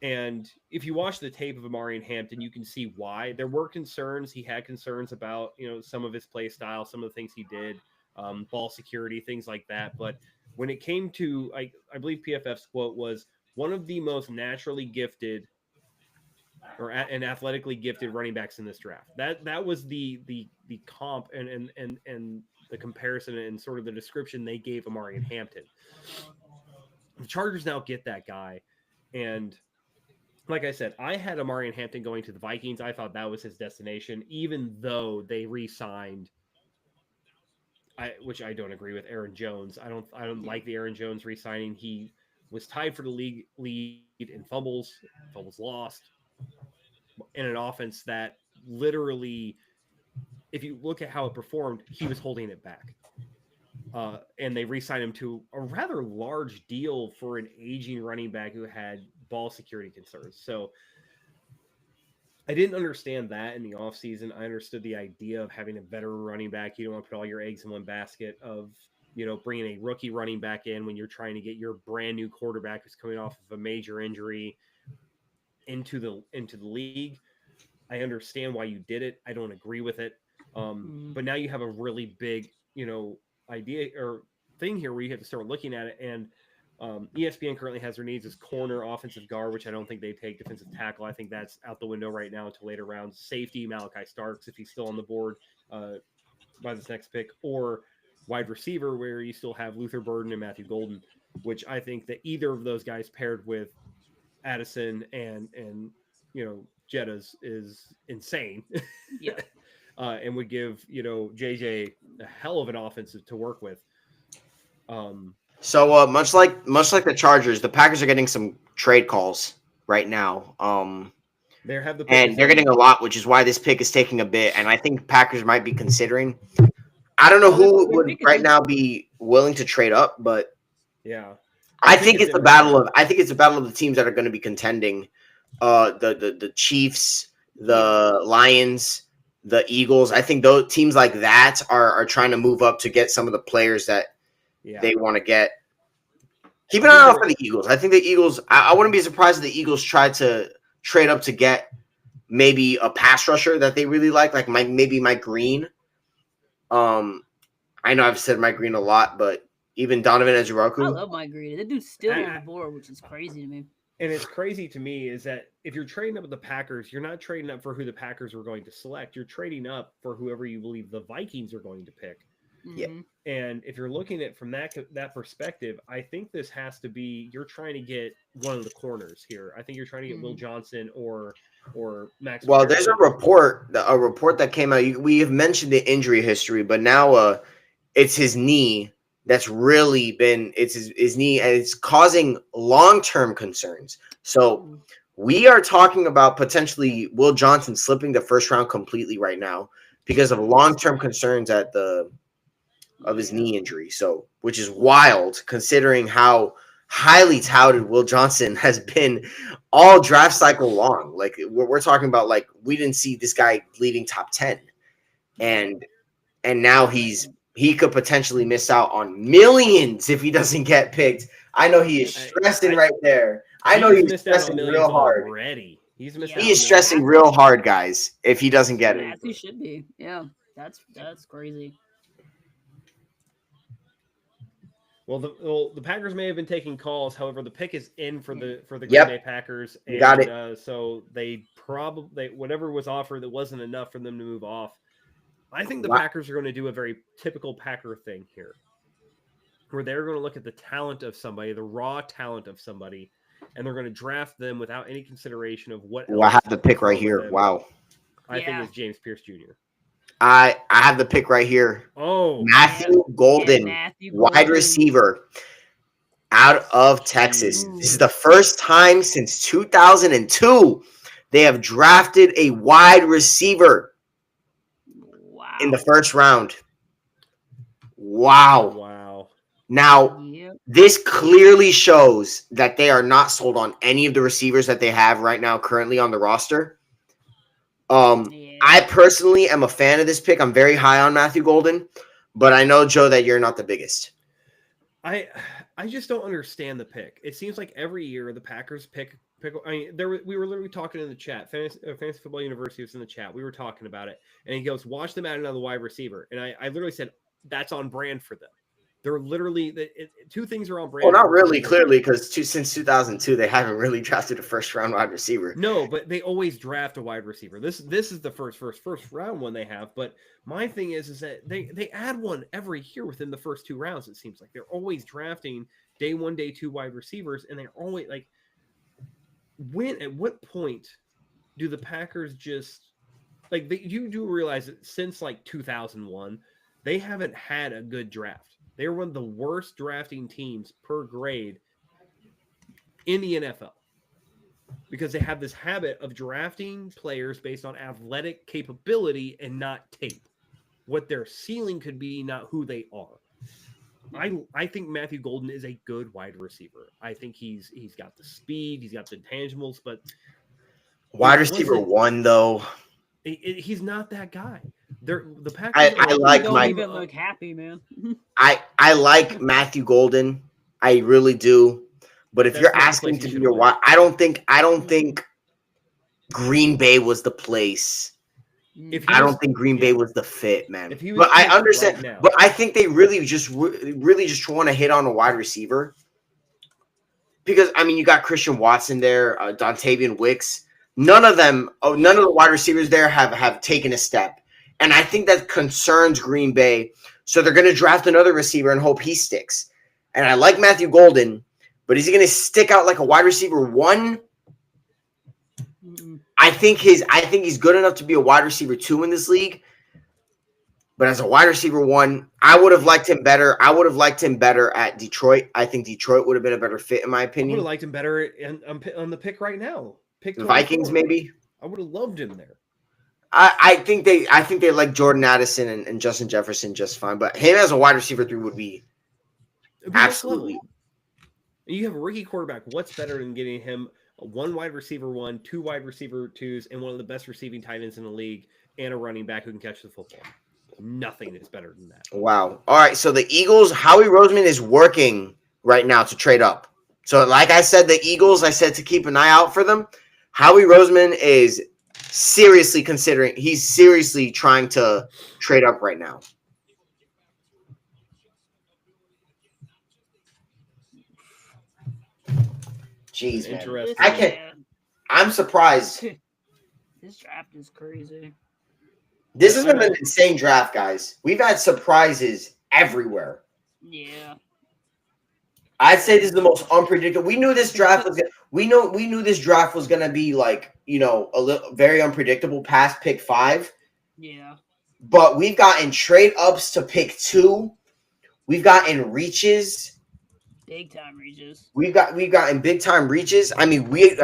And if you watch the tape of Amarian Hampton, you can see why. There were concerns. He had concerns about, some of his play style, some of the things he did, ball security, things like that. But when it came to, I believe PFF's quote was, one of the most naturally gifted and athletically gifted running backs in this draft. That was the comp and the comparison and sort of the description they gave Amarian Hampton. The Chargers now get that guy, and like I said, I had Amarian Hampton going to the Vikings. I thought that was his destination, even though they re-signed, which I don't agree with, Aaron Jones. I don't like the Aaron Jones re-signing. He was tied for the league lead in fumbles lost, in an offense that literally, if you look at how it performed, he was holding it back. And they re-signed him to a rather large deal for an aging running back who had ball security concerns. So I didn't understand that in the offseason. I understood the idea of having a veteran running back. You don't want to put all your eggs in one basket of, bringing a rookie running back in when you're trying to get your brand new quarterback who's coming off of a major injury into the league. I understand why you did it. I don't agree with it. But now you have a really big, idea or thing here where you have to start looking at it. And ESPN currently has their needs as corner, offensive guard, which I don't think they take, defensive tackle. I think that's out the window right now until later rounds. Safety, Malachi Starks, if he's still on the board by this next pick, or wide receiver, where you still have Luther Burden and Matthew Golden, which I think that either of those guys paired with Addison and Jettas is insane. Yeah. And would give, JJ a hell of an offensive to work with. So much like the Chargers, the Packers are getting some trade calls right now. They're getting a lot, which is why this pick is taking a bit. And I think Packers might be considering. I don't know who would right now be willing to trade up, but yeah, I think it's a battle of the teams that are going to be contending. The Chiefs, the Lions, the Eagles. I think those teams like that are trying to move up to get some of the players that they want to get. Keep an eye out for the Eagles. I think the Eagles, I wouldn't be surprised if the Eagles tried to trade up to get maybe a pass rusher that they really like maybe Mike Green. I know I've said Mike Green a lot, but even Donovan Ejuroku. I love Mike Green. That dude's still on the board, which is crazy to me. And it's crazy to me is that if you're trading up with the Packers, you're not trading up for who the Packers were going to select. You're trading up for whoever you believe the Vikings are going to pick. Yeah. And if you're looking at it from that perspective, I think this has to be, you're trying to get one of the corners here. I think you're trying to get Will Johnson or Max. Well, there's a report that came out. We have mentioned the injury history, but now it's his knee that's really been his knee, and it's causing long-term concerns. So we are talking about potentially Will Johnson slipping the first round completely right now because of long-term concerns of his knee injury. So, which is wild considering how highly touted Will Johnson has been all draft cycle long. Like we're talking about, like, we didn't see this guy leaving top 10, and now he could potentially miss out on millions if he doesn't get picked. I know he is stressing right there. I know he's stressing real hard already. He is stressing real hard, guys, if he doesn't get it. As he should be. Yeah, that's crazy. Well, the Packers may have been taking calls. However, the pick is in for the Green Bay Packers. And, got it. So they probably, whatever was offered that wasn't enough for them to move off. I think the Packers are going to do a very typical Packer thing here, where they're going to look at the talent of somebody, the raw talent of somebody, and they're going to draft them without any consideration of what. I have the pick right here. Wow. I think it's James Pierce Jr. I have the pick right here. Oh, Matthew Golden, wide receiver. out of Texas. Ooh. This is the first time since 2002 they have drafted a wide receiver Wow. in the first round. Wow. Wow. Now, Yep. this clearly shows that they are not sold on any of the receivers that they have right now currently on the roster. Yeah. I personally am a fan of this pick. I'm very high on Matthew Golden, but I know, Joe, that you're not the biggest. I just don't understand the pick. It seems like every year the Packers pick. I mean, we were literally talking in the chat. Fantasy Football University was in the chat. We were talking about it, and he goes, "Watch them add another wide receiver." And I literally said, "That's on brand for them." They're literally two things are on brand. Well, not for really, them. clearly, because since 2002 they haven't really drafted a first-round wide receiver. No, but they always draft a wide receiver. This is the first round one they have. But my thing is that they add one every year within the first 2 rounds. It seems like they're always drafting day 1, day 2 wide receivers, and they're always like, at what point do the Packers just like you do realize that since like 2001 they haven't had a good draft. They're one of the worst drafting teams per grade in the NFL because they have this habit of drafting players based on athletic capability and not tape. What their ceiling could be, not who they are. I think Matthew Golden is a good wide receiver. I think he's got the speed, he's got the intangibles, but wide receiver 1 though. He's not that guy. The Packers. I like don't my. even look happy, man. I like Matthew Golden. I really do. But if That's you're not the asking place to he be should've a went. wide, I don't think Green Bay was the place. If I don't think Green Bay was the fit, man. If he was But I picked understand. right now- But I think they really just want to hit on a wide receiver because I mean you got Christian Watson there, Dontavian Wicks. None of the wide receivers there have taken a step, and I think that concerns Green Bay. So they're going to draft another receiver and hope he sticks. And I like Matthew Golden, but is he going to stick out like a wide receiver 1? I think he's good enough to be a wide receiver 2 in this league. But as a wide receiver 1, I would have liked him better. I would have liked him better at Detroit. I think Detroit would have been a better fit in my I would opinion. have liked him better on the pick right now. Pick The 24. Vikings, maybe. I would have loved him there. I think they like Jordan Addison and Justin Jefferson just fine. But him as a wide receiver 3 would be It'd be next absolutely. level. You have a rookie quarterback. What's better than getting him a 1 wide receiver 1, 2 wide receiver 2s, and one of the best receiving tight ends in the league, and a running back who can catch the football? Nothing is better than that. Wow. All right. So the Eagles, Howie Roseman is working right now to trade up. So like I said, the Eagles, I said to keep an eye out for them. Howie Roseman is seriously trying to trade up right now. Jeez, man. Interesting. I'm surprised. This draft is crazy. This has been an insane draft, guys. We've had surprises everywhere. Yeah. I'd say this is the most unpredictable. We knew this draft was we knew this draft was gonna be like, a little very unpredictable past pick 5. Yeah. But we've gotten trade ups to pick 2. We've gotten reaches. Big time reaches. We've gotten big time reaches. I mean, we've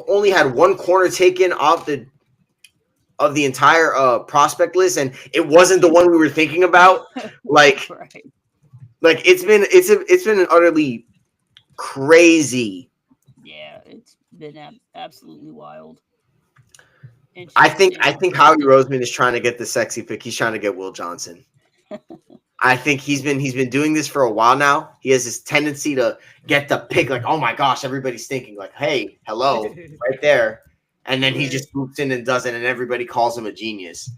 only had 1 corner taken off of the entire prospect list, and it wasn't the one we were thinking about. Like, Right. like it's been an utterly crazy. Yeah, it's been absolutely wild. I think Howie Roseman is trying to get the sexy pick. He's trying to get Will Johnson. I think he's been doing this for a while now. He has this tendency to get the pick, like, oh my gosh, everybody's thinking like, hey, hello, right there. And then he just swoops in and does it, and everybody calls him a genius.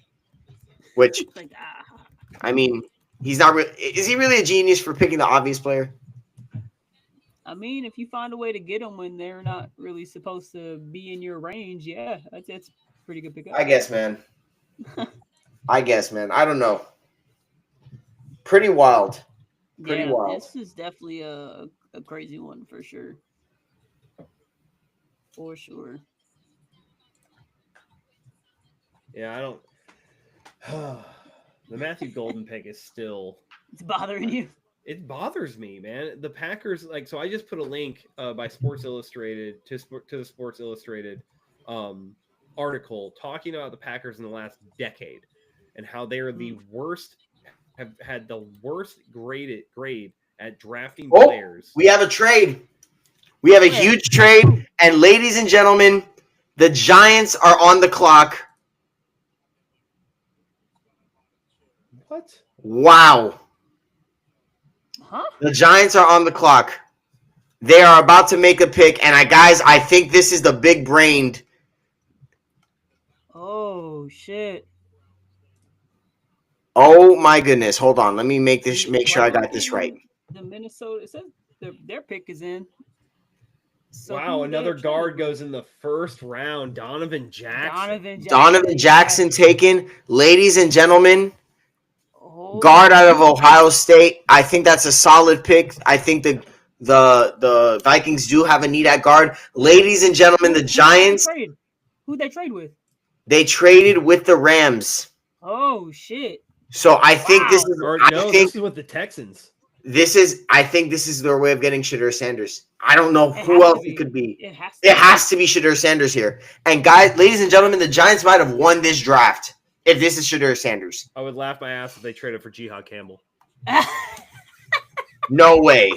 Which, like, I mean, he's not. Is he really a genius for picking the obvious player? I mean, if you find a way to get them when they're not really supposed to be in your range, yeah, that's a pretty good pickup. I guess, man. I don't know. Pretty wild. Pretty wild. This is definitely a crazy one for sure. For sure. Yeah, I don't. The Matthew Golden pick is still. It's bothering you. It bothers me, man. The Packers, like, so I just put a link by Sports Illustrated to the Sports Illustrated article talking about the Packers in the last decade and how they are the worst, have had the worst grade at drafting players. We have a trade. We have a huge trade, and ladies and gentlemen, the Giants are on the clock. What? Wow. Huh? The Giants are on the clock. They are about to make a pick, and I think this is the big-brained. Oh shit! Oh my goodness! Hold on, let me make sure I got this right. The Minnesota, it says their pick is in. So Wow, another guard goes in the first round. Donovan Jackson. Donovan Jackson taken, ladies and gentlemen. Oh, Guard out of Ohio State. I think that's a solid pick. I think the Vikings do have a need at guard. Ladies and gentlemen, the Giants. Who'd they trade with? They traded with the Rams. Oh shit! So I think this is. This is with the Texans. I think this is their way of getting Shedeur Sanders. I don't know who else it could be. It has to be Shedeur Sanders here. And guys, ladies and gentlemen, the Giants might have won this draft if this is Shedeur Sanders. I would laugh my ass if they traded for Jihad Campbell. No way.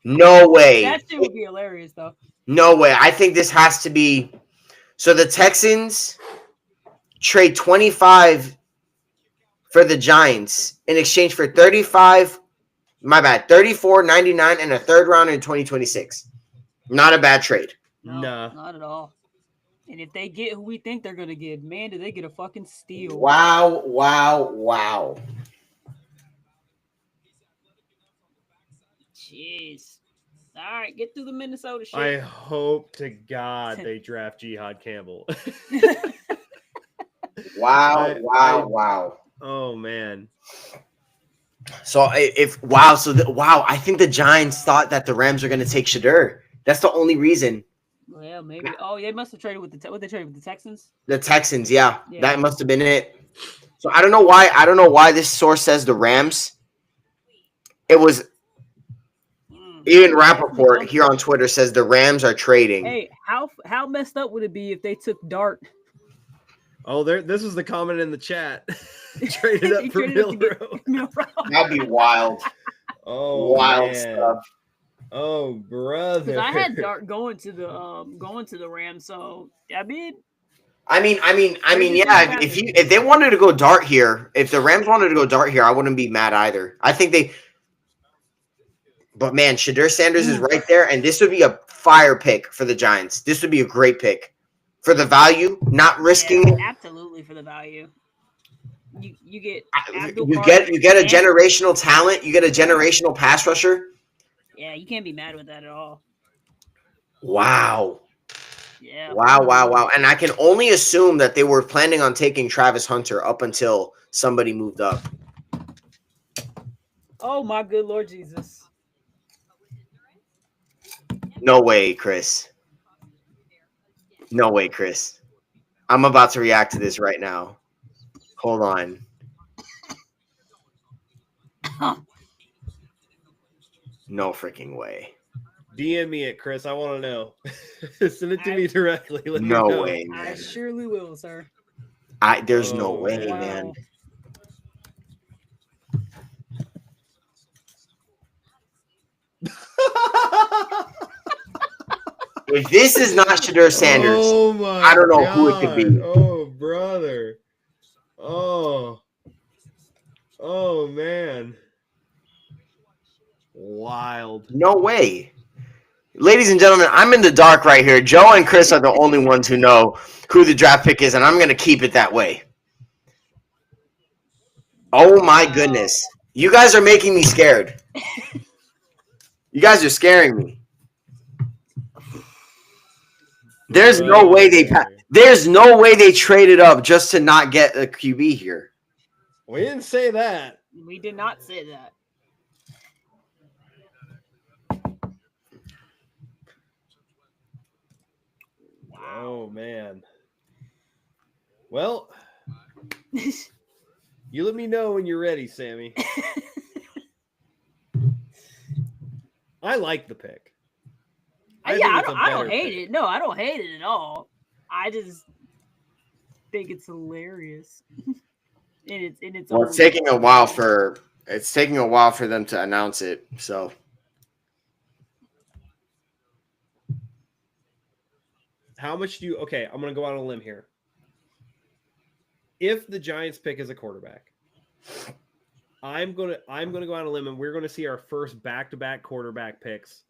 No way. That shit would be hilarious, though. No way. I think this has to be. So the Texans trade 25 for the Giants in exchange for 34.99 and a third rounder in 2026. Not a bad trade. No, Nah. not at all. And if they get who we think they're gonna get, man, do they get a fucking steal? Wow, wow, wow. Jeez. All right, get through the Minnesota shit. I hope to God they draft Jihad Campbell. Wow, wow. Oh man. So I think the Giants thought that the Rams are going to take Shedeur. That's the only reason. Well, maybe. Oh, they must have traded with what they traded with the Texans. The Texans, yeah. Yeah. That must have been it. So I don't know why this source says the Rams. It was Ian Rappaport here on Twitter says the Rams are trading. Hey, how messed up would it be if they took Dart? Oh, this is the comment in the chat. Traded up for Milrow. That'd be wild. Oh, Wild man. stuff. Oh, brother. Because I had Dart going to the Rams, so I mean, yeah. If they wanted to go Dart here, if the Rams wanted to go Dart here, I wouldn't be mad either. I think they. But man, Shedeur Sanders is right there, and this would be a fire pick for the Giants. This would be a great pick for the value, not risking it. Absolutely for the value. You get You get a generational talent. You get a generational pass rusher. Yeah, you can't be mad with that at all. Wow. Yeah. Wow. And I can only assume that they were planning on taking Travis Hunter up until somebody moved up. Oh my good Lord Jesus. No way, Chris. No way, Chris. I'm about to react to this right now. Hold on. No freaking way. DM me it, Chris. I want to know. Send it to me directly. Let me No know. way, I man. surely will, sir. There's no way, Wow. man. If this is not Shedeur Sanders, Oh my I don't know who it could be. God. Oh, brother. Oh man. Wild. No way. Ladies and gentlemen, I'm in the dark right here. Joe and Chris are the only ones who know who the draft pick is, and I'm going to keep it that way. Oh my goodness. You guys are making me scared. You guys are scaring me. There's no way they traded up just to not get a QB here. We didn't say that. We did not say that. Oh man. Well, you let me know when you're ready, Sammy. I like the pick. I think it's a don't better hate pick. it. No, I don't hate it at all. I just think it's hilarious. in its Well, own it's taking a while for them to announce it. So How much do you? Okay, I'm gonna go out on a limb here. If the Giants pick as a quarterback, I'm gonna go out on a limb, and we're gonna see our first back-to-back quarterback picks.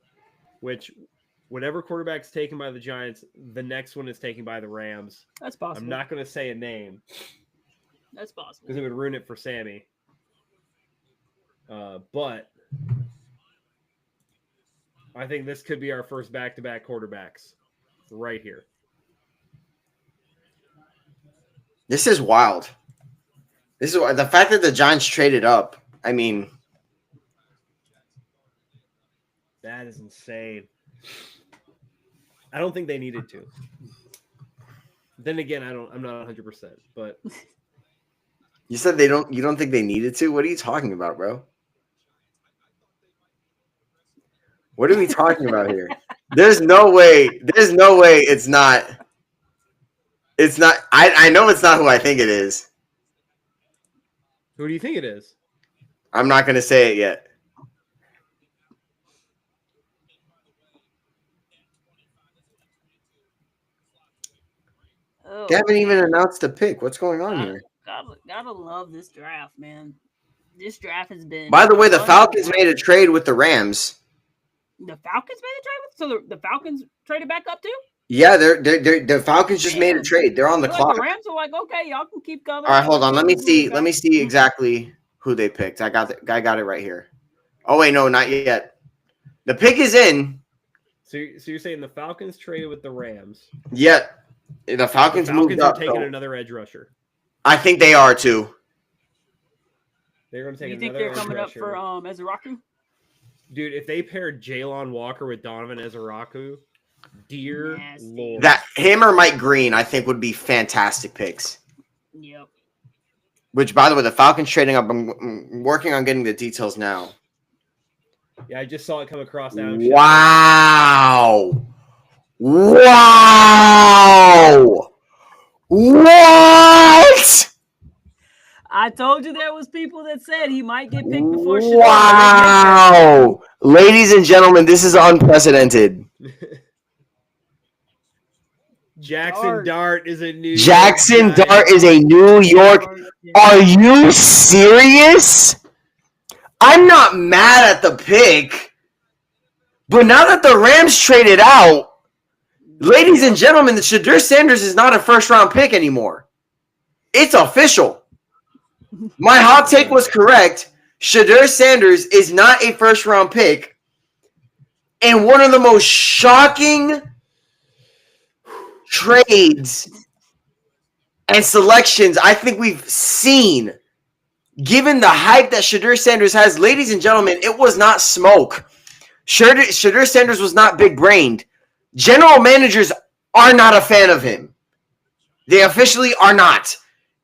Which, whatever quarterback's taken by the Giants, the next one is taken by the Rams. That's possible. I'm not gonna say a name That's possible. because it would ruin it for Sammy. But I think this could be our first back-to-back quarterbacks right here. this is wild. This is the fact that the Giants traded up. I mean, That is insane. I don't think they needed to. Then again, I'm not 100%, but you said you don't think they needed to? What are you talking about, bro? What are we talking about here? There's no way it's not. It's not. I know it's not who I think it is. who do you think it is? I'm not going to say it yet. Oh, They haven't even announced the pick. What's going on here? gotta love this draft, man. This draft has been. By the way, the Falcons unbelievable. made a trade with the Rams. The Falcons made a trade with, so the Falcons traded back up too. Yeah, the Falcons just made a trade. They're on the Like, clock. the Rams are like, okay, y'all can keep coming. All right, hold on. Let me see exactly who they picked. I got it right here. Oh wait, no, not yet. The pick is in. So you're saying the Falcons traded with the Rams? Yet the Falcons, The moved Falcons are up. taking So another edge rusher. I think they are too. They're going to Do take you think another they're edge coming up rusher. for Ezraku? Dude, if they paired Jalen Walker with Donovan Ezraku, dear Nasty. Lord. That him or Mike Green, I think, would be fantastic picks. Yep. Which, by the way, the Falcons trading up. I'm working on getting the details now. Yeah, I just saw it come across now. Wow! Wow! What? I told you there was people that said he might get picked before Shador. Wow! Ladies and gentlemen, this is unprecedented. Jackson Dart is a new Jackson Giant. Dart is a New York. Are you serious? I'm not mad at the pick, but now that the Rams traded out, ladies and gentlemen, the Shedeur Sanders is not a first-round pick anymore. It's official. My hot take was correct. Shedeur Sanders is not a first-round pick, and one of the most shocking trades and selections I think we've seen, given the hype that Shedeur Sanders has. Ladies and gentlemen, it was not smoke. Shedeur Sanders was not big-brained. General managers are not a fan of him. They officially are not.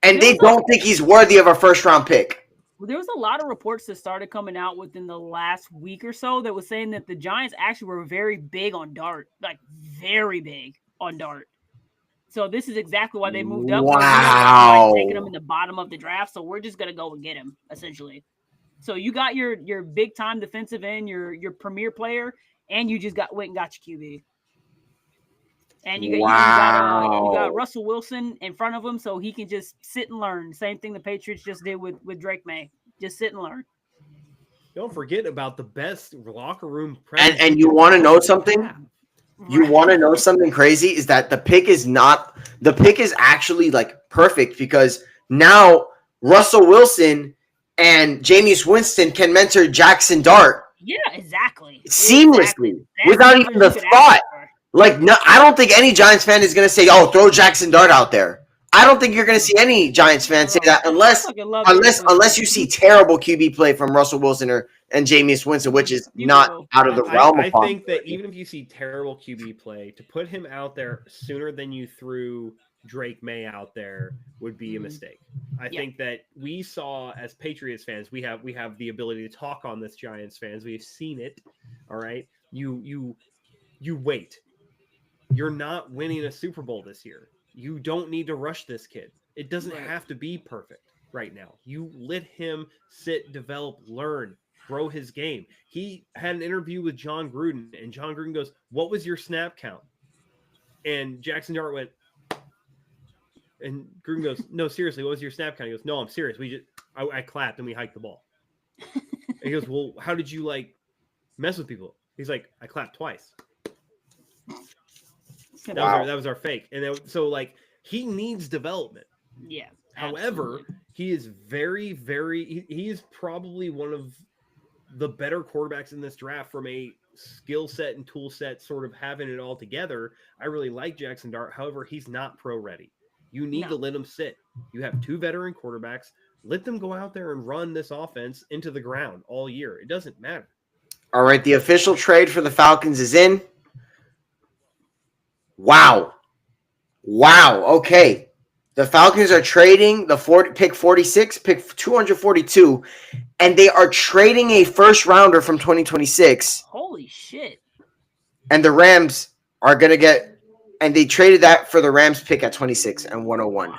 And they don't think he's worthy of a first-round pick. Well, there was a lot of reports that started coming out within the last week or so that was saying that the Giants actually were very big on Dart, like very big on Dart. So this is exactly why they moved up. Wow. Taking him in the bottom of the draft, so we're just gonna go and get him essentially. So you got your big time defensive end, your premier player, and you just went and got your QB. And you got Russell Wilson in front of him, so he can just sit and learn. Same thing the Patriots just did with Drake May. Just sit and learn. Don't forget about the best locker room. And you want to know something? You want to know something crazy? Is that the pick is actually like perfect, because now Russell Wilson and Jameis Winston can mentor Jackson Dart. Yeah, exactly. Seamlessly, without even the thought. Like, no, I don't think any Giants fan is going to say, "Oh, throw Jackson Dart out there." I don't think you're going to see any Giants fans say that unless you see terrible QB play from Russell Wilson and Jameis Winston, which is not out of the realm of I think that even if you see terrible QB play, to put him out there sooner than you threw Drake May out there would be a mistake. I think that we saw, as Patriots fans, we have the ability to talk on this Giants fans. We've seen it. All right, you wait. You're not winning a Super Bowl this year. You don't need to rush this kid. It doesn't Right. have to be perfect right now. You let him sit, develop, learn, grow his game. He had an interview with John Gruden, and John Gruden goes, "What was your snap count?" And Jackson Dart went, and Gruden goes, "No, seriously, what was your snap count?" He goes, "No, I'm serious. I clapped and we hiked the ball." And he goes, "Well, how did you like mess with people?" He's like, "I clapped twice." That was our fake. And so like he needs development. Yeah. However, absolutely. he is very, very he is probably one of the better quarterbacks in this draft from a skill set and tool set, sort of having it all together. I really like Jackson Dart. However, he's not pro ready. You need No. to let him sit. You have 2 veteran quarterbacks. Let them go out there and run this offense into the ground all year. It doesn't matter. All right, the official trade for the Falcons is in. Wow. Okay. The Falcons are trading the pick 46, pick 242, and they are trading a first rounder from 2026. Holy shit. And the Rams are going to get, and they traded that for the Rams pick at 26 and 101. Wow.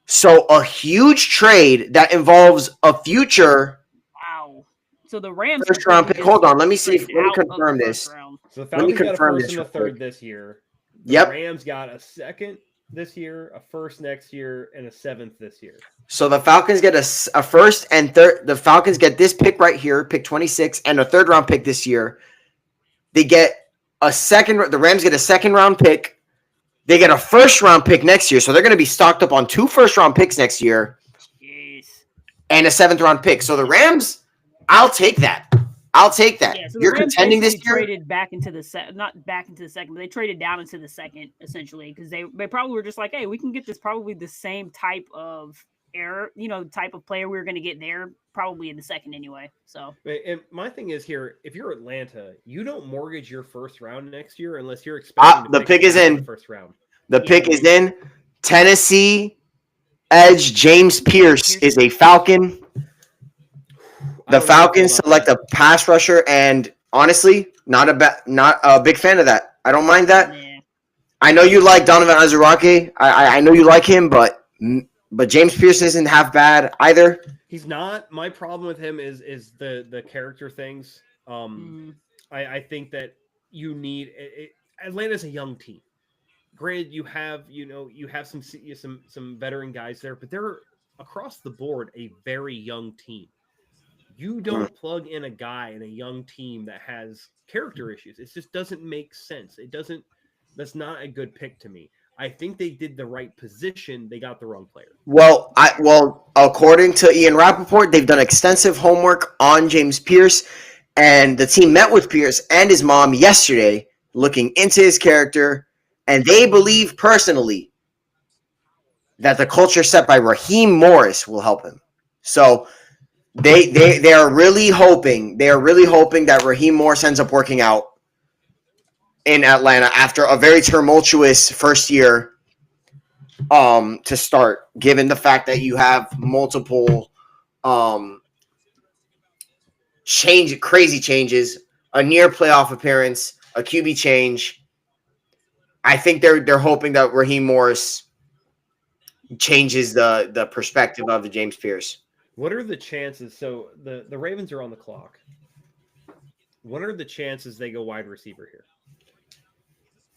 So a huge trade that involves a future Wow. So the Rams first round pick. Hold on, let me see. Let me out of the confirm first this. round. So the Let me Falcons got a confirm first this and a real third quick. this year. The Yep. Rams got a second this year, a first next year, and a 7th this year. So the Falcons get a first and third. The Falcons get this pick right here, pick 26, and a third round pick this year. They get a second. The Rams get a second round pick. They get a first round pick next year. So they're going to be stocked up on 2 first round picks next year Jeez. and a 7th round pick. So the Rams, I'll take that. Yeah, so the You're Rams contending this basically year. traded back into the not back into the second, but they traded down into the second essentially because they probably were just like, hey, we can get this probably the same type of type of player we were going to get there probably in the second anyway. So And my thing is here, if you're Atlanta, you don't mortgage your first round next year unless you're expecting The to pick a is guy in. the first round. The Yeah. pick is in. Tennessee edge James Pierce is a Falcon. I The don't know how I feel Falcons about select that. a pass rusher, and honestly, not a big fan of that. I don't mind that. yeah, I know you like Donovan Azurake. I know you like him, but James Pierce isn't half bad either. He's not. My problem with him is the character things. I think that you need Atlanta's a young team. Granted, you have some veteran guys there, but they're across the board a very young team. You don't plug in a guy in a young team that has character issues. It just doesn't make sense. That's not a good pick to me. I think they did the right position. They got the wrong player. Well, according to Ian Rappaport, they've done extensive homework on James Pierce, and the team met with Pierce and his mom yesterday, looking into his character, and they believe personally that the culture set by Raheem Morris will help him. So they are really hoping that Raheem Morris ends up working out in Atlanta after a very tumultuous first year to start, given the fact that you have multiple crazy changes, a near playoff appearance, a QB change. I think they're hoping that Raheem Morris changes the perspective of the James Pierce. What are the chances? So the Ravens are on the clock. What are the chances they go wide receiver here?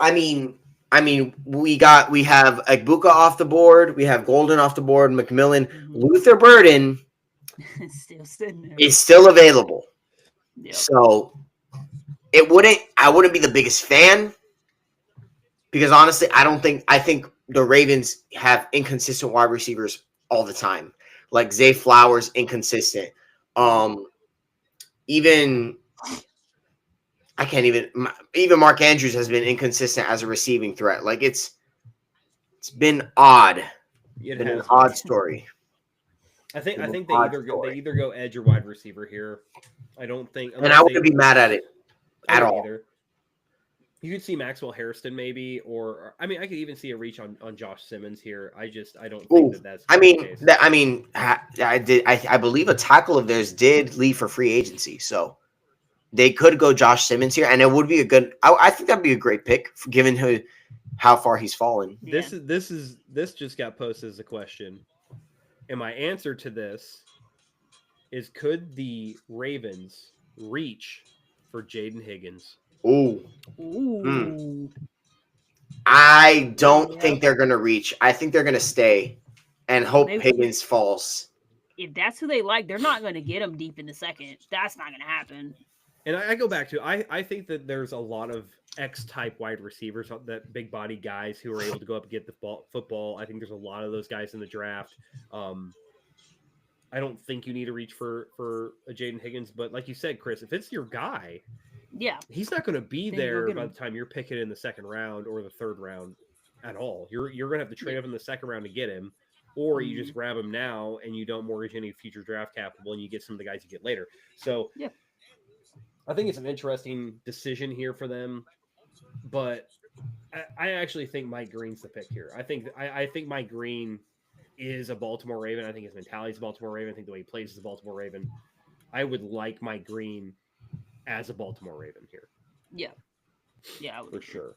I mean, we have Egbuka off the board, we have Golden off the board, McMillan, Luther Burden still sitting there. is still available. Yep. So I wouldn't be the biggest fan because honestly, I think the Ravens have inconsistent wide receivers all the time. Like Zay Flowers, inconsistent. Even Mark Andrews has been inconsistent as a receiving threat. Like it's been odd. It Been has an odd story. I think an they odd either go edge or wide receiver here. I don't think, And I wouldn't be mad at it I at wouldn't all. either. You could see Maxwell Hairston maybe, or I could even see a reach on Josh Simmons here. I don't think that's. I the mean, case. I believe a tackle of theirs did leave for free agency. So they could go Josh Simmons here, and it would be a good. I think that'd be a great pick, given how far he's fallen. This just got posted as a question, and my answer to this is: could the Ravens reach for Jaden Higgins? Ooh, Ooh. I don't Yep. think they're gonna reach. I think they're gonna stay, and hope They- Higgins falls. If that's who they like, they're not going to get him deep in the second. That's not going to happen. And I go back to I think that there's a lot of X-type wide receivers, that big body guys who are able to go up and get the football. I think there's a lot of those guys in the draft. I don't think you need to reach for a Jaden Higgins, but like you said, Chris, if it's your guy, Yeah. he's not going to be Then you go there get by him. the time you're picking in the second round or the third round at all. You're going to have to trade Yeah. up in the second round to get him, or you Mhm. just grab him now and you don't mortgage any future draft capital and you get some of the guys you get later. So Yeah. I think it's an interesting decision here for them, but I actually think Mike Green's the pick here. I think Mike Green is a Baltimore Raven. I think his mentality is a Baltimore Raven. I think the way he plays is a Baltimore Raven. I would like Mike Green as a Baltimore Raven here Yeah. Yeah. I would for agree. sure.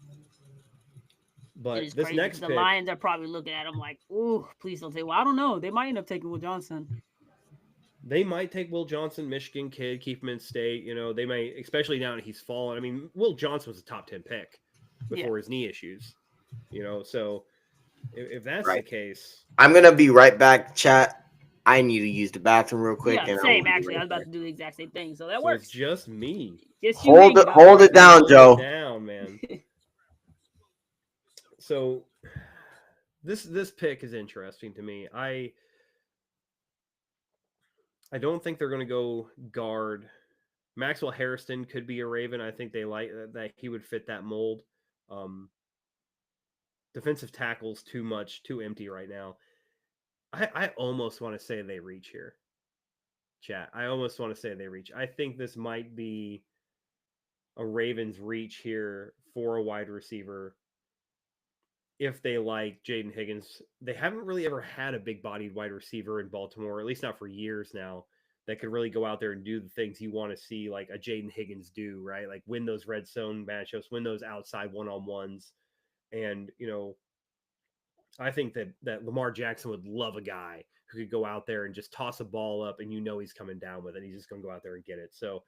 It But is this crazy, next 'cause pick, the Lions are probably looking at him like, "Ooh, please don't take." Well, I don't know. They might end up taking Will Johnson. they might take Will Johnson, Michigan kid, keep him in state. They may, especially now that he's fallen. I mean, Will Johnson was a top 10 pick before his knee issues. So if that's the Right. case, I'm gonna be right back, chat. I need to use the bathroom real quick. Yeah, and I will same. be Actually, I right was about back. to do the exact same thing. So that so it's works. just me. Just you Hold hang it, hold it down, Hold it Joe. down, man. So this pick is interesting to me. I don't think they're going to go guard. Maxwell Harrison could be a Raven. I think they like that he would fit that mold. Defensive tackles too empty right now. I almost want to say they reach here. Chat. I almost want to say they reach. I think this might be a Ravens reach here for a wide receiver. If they like Jaden Higgins, they haven't really ever had a big bodied wide receiver in Baltimore, at least not for years now, that could really go out there and do the things you want to see like a Jaden Higgins do, right? Like win those red zone matchups, win those outside one-on-ones. And, I think that Lamar Jackson would love a guy who could go out there and just toss a ball up and he's coming down with it. He's just going to go out there and get it. So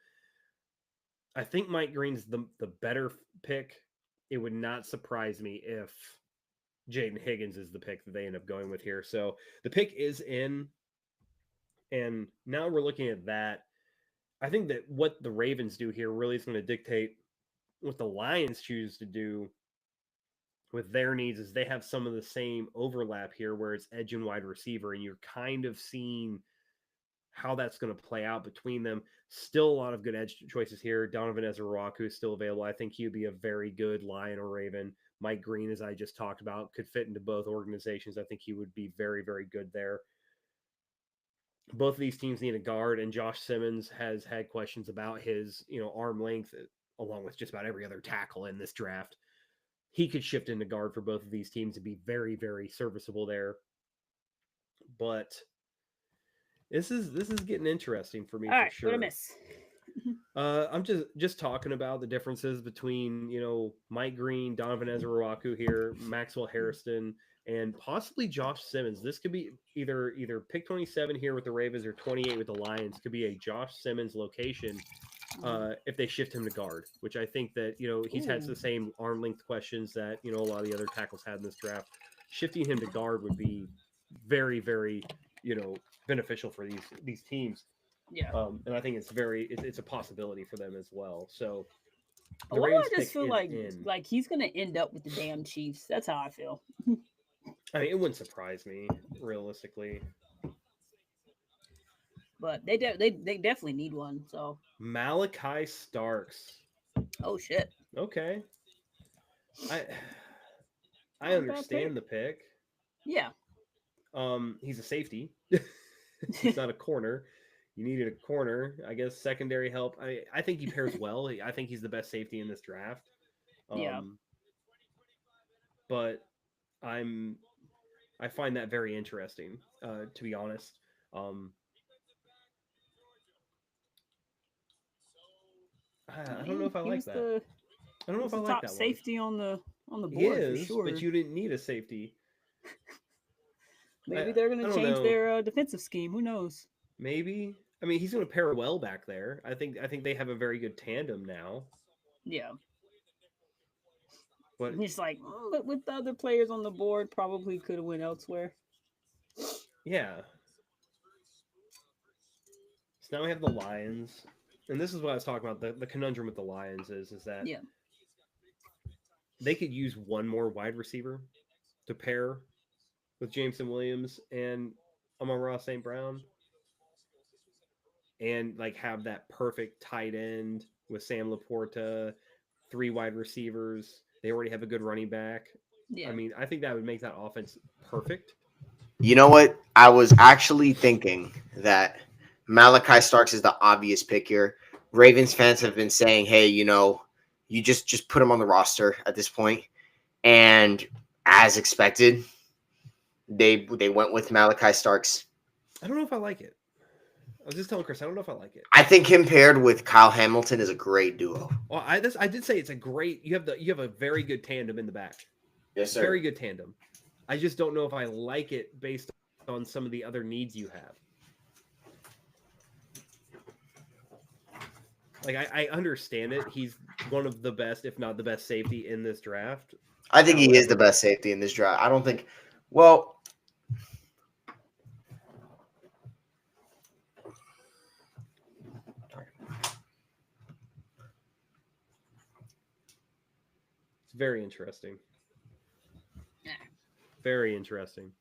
I think Mike Green's the better pick. It would not surprise me if Jaden Higgins is the pick that they end up going with here. So the pick is in, and now we're looking at that. I think that what the Ravens do here really is going to dictate what the Lions choose to do with their needs. Is they have some of the same overlap here where it's edge and wide receiver, and you're kind of seeing how that's going to play out between them. Still a lot of good edge choices here. Donovan Ezra-Ruaku is still available. I think he would be a very good Lion or Raven. Mike Green, as I just talked about, could fit into both organizations. I think he would be very, very good there. Both of these teams need a guard, and Josh Simmons has had questions about his, arm length, along with just about every other tackle in this draft. He could shift into guard for both of these teams and be very, very serviceable there. But this is getting interesting for me. All for right, sure. what I miss? I'm just talking about the differences between Mike Green, Donovan Ezra-Ruaku here, Maxwell Harrison, and possibly Josh Simmons. This could be either pick 27 here with the Ravens or 28 with the Lions. Could be a Josh Simmons location if they shift him to guard, which I think that he's had the same arm length questions that a lot of the other tackles had in this draft. Shifting him to guard would be very, very beneficial for these teams. Yeah. And I think it's a possibility for them as well. So Why do I Ravens just pick feel is like he's gonna end up with the damn Chiefs? That's how I feel. I mean, it wouldn't surprise me realistically. But they definitely need one. So Malachi Starks. oh shit. Okay. I Not a bad understand the pick. Yeah. He's a safety. He's not a corner. You needed a corner, I guess. Secondary help. I think he pairs well. I think he's the best safety in this draft. Yeah. But I find that very interesting, to be honest. I don't know if I He like was that. the, I don't know he was if I the like top that one. safety on the He board is, for sure. but you didn't need a safety. Maybe I they're going to don't change know. their defensive scheme. Who knows? Maybe. I mean, he's going to pair well back there. I think they have a very good tandem now. Yeah. But He's like, but with the other players on the board, probably could have went elsewhere. yeah. So now we have the Lions. And this is what I was talking about. The conundrum with the Lions is that Yeah. they could use one more wide receiver to pair with Jameson Williams and Amon-Ra St. Brown. And like have that perfect tight end with Sam Laporta, 3 wide receivers. They already have a good running back. Yeah. I mean, I think that would make that offense perfect. You know what? I was actually thinking that Malachi Starks is the obvious pick here. Ravens fans have been saying, hey, you just put him on the roster at this point. And as expected, they went with Malachi Starks. I don't know if I like it. I was just telling Chris, I don't know if I like it. I think him paired with Kyle Hamilton is a great duo. Well, I did say it's a great. You have a very good tandem in the back. Yes, sir. Very good tandem. I just don't know if I like it based on some of the other needs you have. Like I understand it. He's one of the best, if not the best, safety in this draft. I think he is the best safety in this draft. I don't think. Well, it's very interesting. Yeah. Very interesting.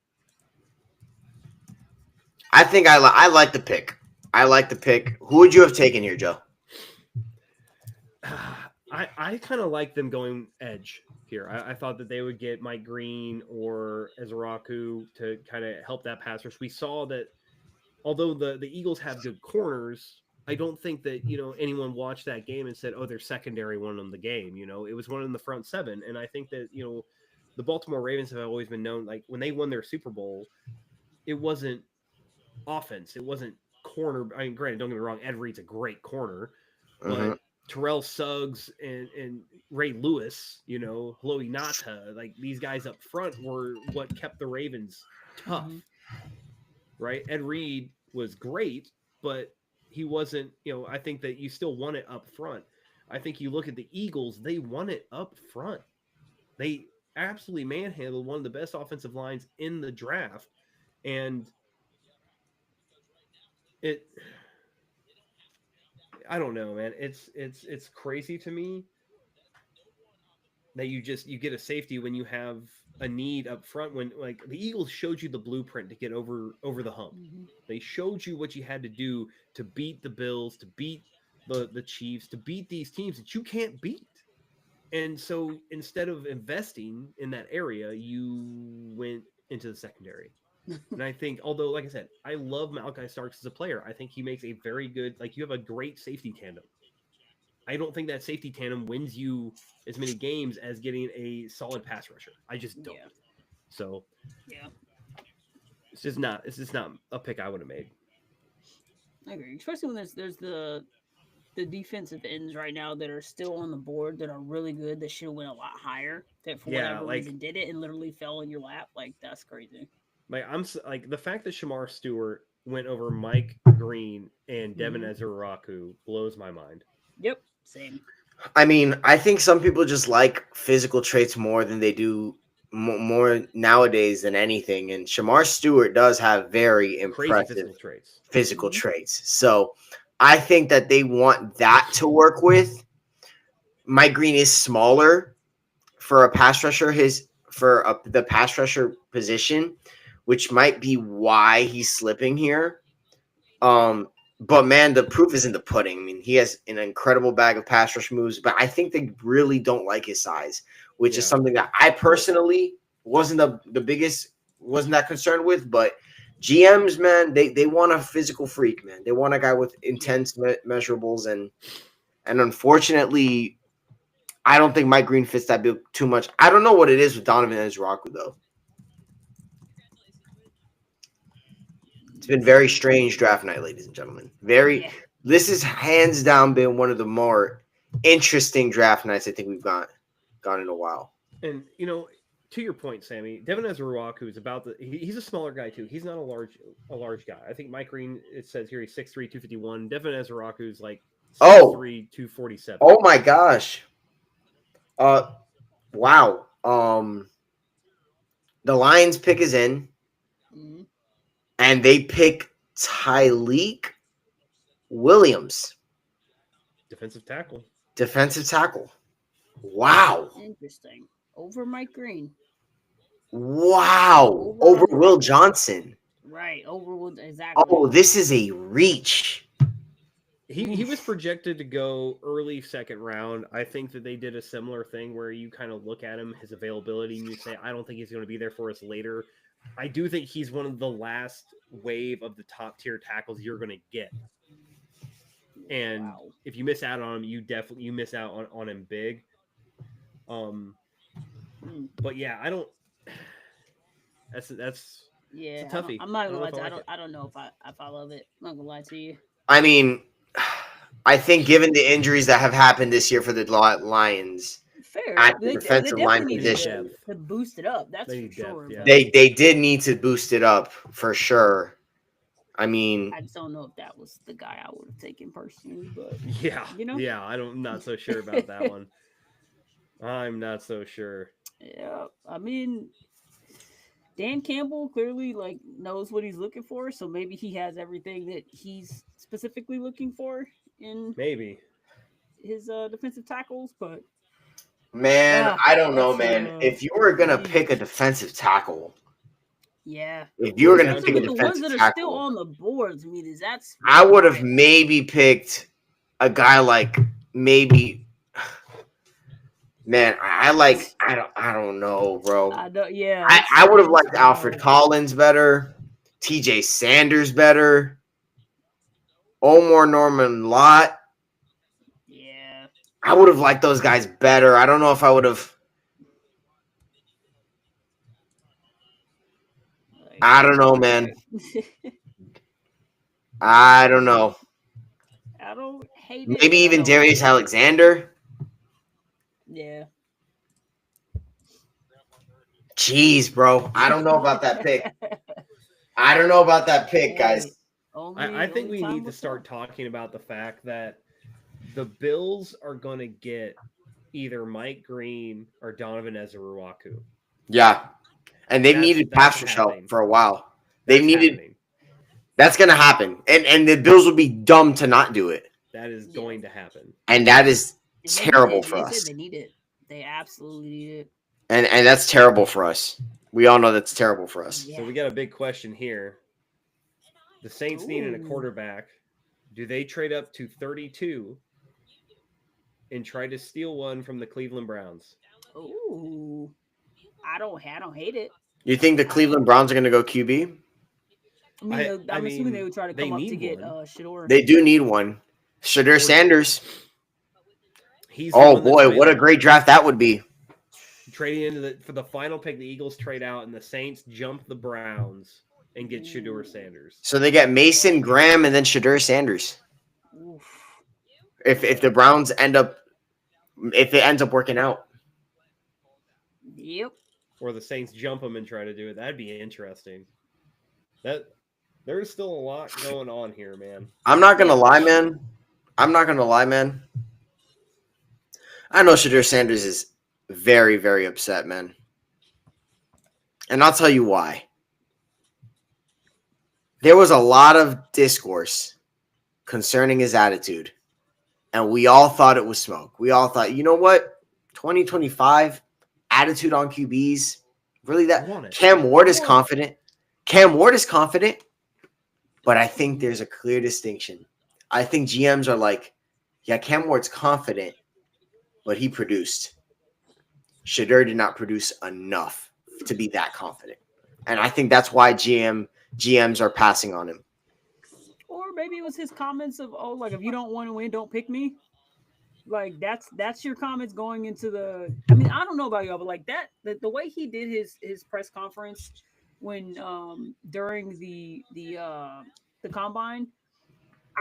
I think I like the pick. I like the pick. Who would you have taken here, Joe? I kind of like them going edge here. I thought that they would get Mike Green or Ezraku to kind of help that pass rush. We saw that although the Eagles have good corners, I don't think that, anyone watched that game and said, oh, their secondary won them the game. It was one in the front 7. And I think that, the Baltimore Ravens have always been known, like when they won their Super Bowl, it wasn't offense. It wasn't corner. I mean, granted, don't get me wrong, Ed Reed's a great corner, but Terrell Suggs and Ray Lewis, Chloe Nata, like these guys up front were what kept the Ravens tough, right? Ed Reed was great, but he wasn't, I think that you still want it up front. I think you look at the Eagles, they won it up front. They absolutely manhandled one of the best offensive lines in the draft. And I don't know, man. It's crazy to me that you get a safety when you have a need up front. When like the Eagles showed you the blueprint to get over the hump. They showed you what you had to do to beat the Bills, to beat the Chiefs, to beat these teams that you can't beat. And so instead of investing in that area, you went into the secondary. And I think, although, like I said, I love Malachi Starks as a player. I think he makes a very good, you have a great safety tandem. I don't think that safety tandem wins you as many games as getting a solid pass rusher. I just don't. Yeah. So, Yeah. it's just not a pick I would have made. I agree, especially when there's the defensive ends right now that are still on the board that are really good that should have went a lot higher that for whatever reason did it and literally fell in your lap. Like that's crazy. Like the fact that Shamar Stewart went over Mike Green and Devin Ezraku blows my mind. Yep, same. I mean, I think some people just like physical traits more than they do more nowadays than anything. And Shamar Stewart does have very impressive physical traits. So I think that they want that to work with. Mike Green is smaller for a pass rusher, the pass rusher position, which might be why he's slipping here. But man, the proof is in the pudding. I mean, he has an incredible bag of pass rush moves, but I think they really don't like his size, which is something that I personally wasn't that concerned with. But GMs, man, they want a physical freak, man. They want a guy with intense measurables, and unfortunately, I don't think Mike Green fits that bill too much. I don't know what it is with Donovan Ezraku, though. It's been very strange draft night, ladies and gentlemen. This has hands down been one of the more interesting draft nights I think we've gone in a while. And to your point, Sammy, Devin Ezrawaku is he's a smaller guy too. He's not a large guy. I think Mike Green, it says here, he's 6'3", 251. Devin Ezrawaku is like 6'3", 247. Oh my gosh. Wow. The Lions pick is in, and they pick Tyleek Williams, defensive tackle. Wow. Interesting. Over Mike Green. Wow. Over Will Johnson. Right. Over Will. Exactly. Oh, this is a reach. He was projected to go early second round. I think that they did a similar thing where you kind of look at him, his availability, and you say, I don't think he's going to be there for us later. I do think he's one of the last wave of the top tier tackles you're going to get. And if you miss out on him, you miss out on him big. But yeah, I don't. That's yeah. it's a toughie. I'm not gonna lie to you. I don't know if I love it. I'm not gonna lie to you. I mean, I think given the injuries that have happened this year for the Lions, fair. at the They defensive line definitely need position, to boost it up. That's They for need sure. depth, but they did need to boost it up for sure. I mean, I just don't know if that was the guy I would have taken personally, but yeah, you know? I'm not so sure about that one. I'm not so sure. yeah, I mean, Dan Campbell clearly knows what he's looking for, so maybe he has everything that he's specifically looking for in Maybe. his defensive tackles. But man, I don't know, that's, man. If you were gonna pick a defensive tackle, yeah, if you were gonna especially pick a with the ones defensive that are still tackle, on the board, to me, that's I would have maybe picked a guy like maybe. Man, I don't know, bro. I don't, yeah, I would have liked Alfred Collins better, TJ Sanders better, Omar Norman Lott. Yeah, I would have liked those guys better. I don't know if I would have. I don't know, man. I don't know. I don't hate it. Maybe I even don't Darius hate it. Alexander. Yeah. Jeez, bro. I don't know about that pick. I don't know about that pick, guys. I think we need to start talking about the fact that the Bills are going to get either Mike Green or Donovan Ezrawaku. Yeah. And they've needed pass rush help for a while. They've needed. That's going to happen. And the Bills would be dumb to not do it. That is going to happen. And that is terrible for us. They need it. They absolutely need it. And that's terrible for us. We all know that's terrible for us. So we got a big question here. The Saints needed a quarterback. Do they trade up to 32 and try to steal one from the Cleveland Browns? Ooh. I don't hate it. You think the Cleveland Browns are going to go QB? I'm assuming they would try to come up to get Shador. They do need one. Shador Sanders. He's oh boy, what a great draft that would be. Trading into for the final pick, the Eagles trade out, and the Saints jump the Browns and get Shador Sanders. So they get Mason Graham and then Shador Sanders. Oof. If the Browns if it ends up working out. Yep. Or the Saints jump them and try to do it. That'd be interesting. There's still a lot going on here, man. I'm not gonna lie, man. I know Shador Sanders is very, very upset, man. And I'll tell you why. There was a lot of discourse concerning his attitude. And we all thought it was smoke. We all thought, you know what? 2025, attitude on QBs. Really that Cam Ward is confident. But I think there's a clear distinction. I think GMs are like, yeah, Cam Ward's confident, but he produced. Shador did not produce enough to be that confident. And I think that's why GMs are passing on him. Or maybe it was his comments of, if you don't want to win, don't pick me. Like that's your comments going into the. I mean, I don't know about y'all, but the way he did his press conference when during the combine,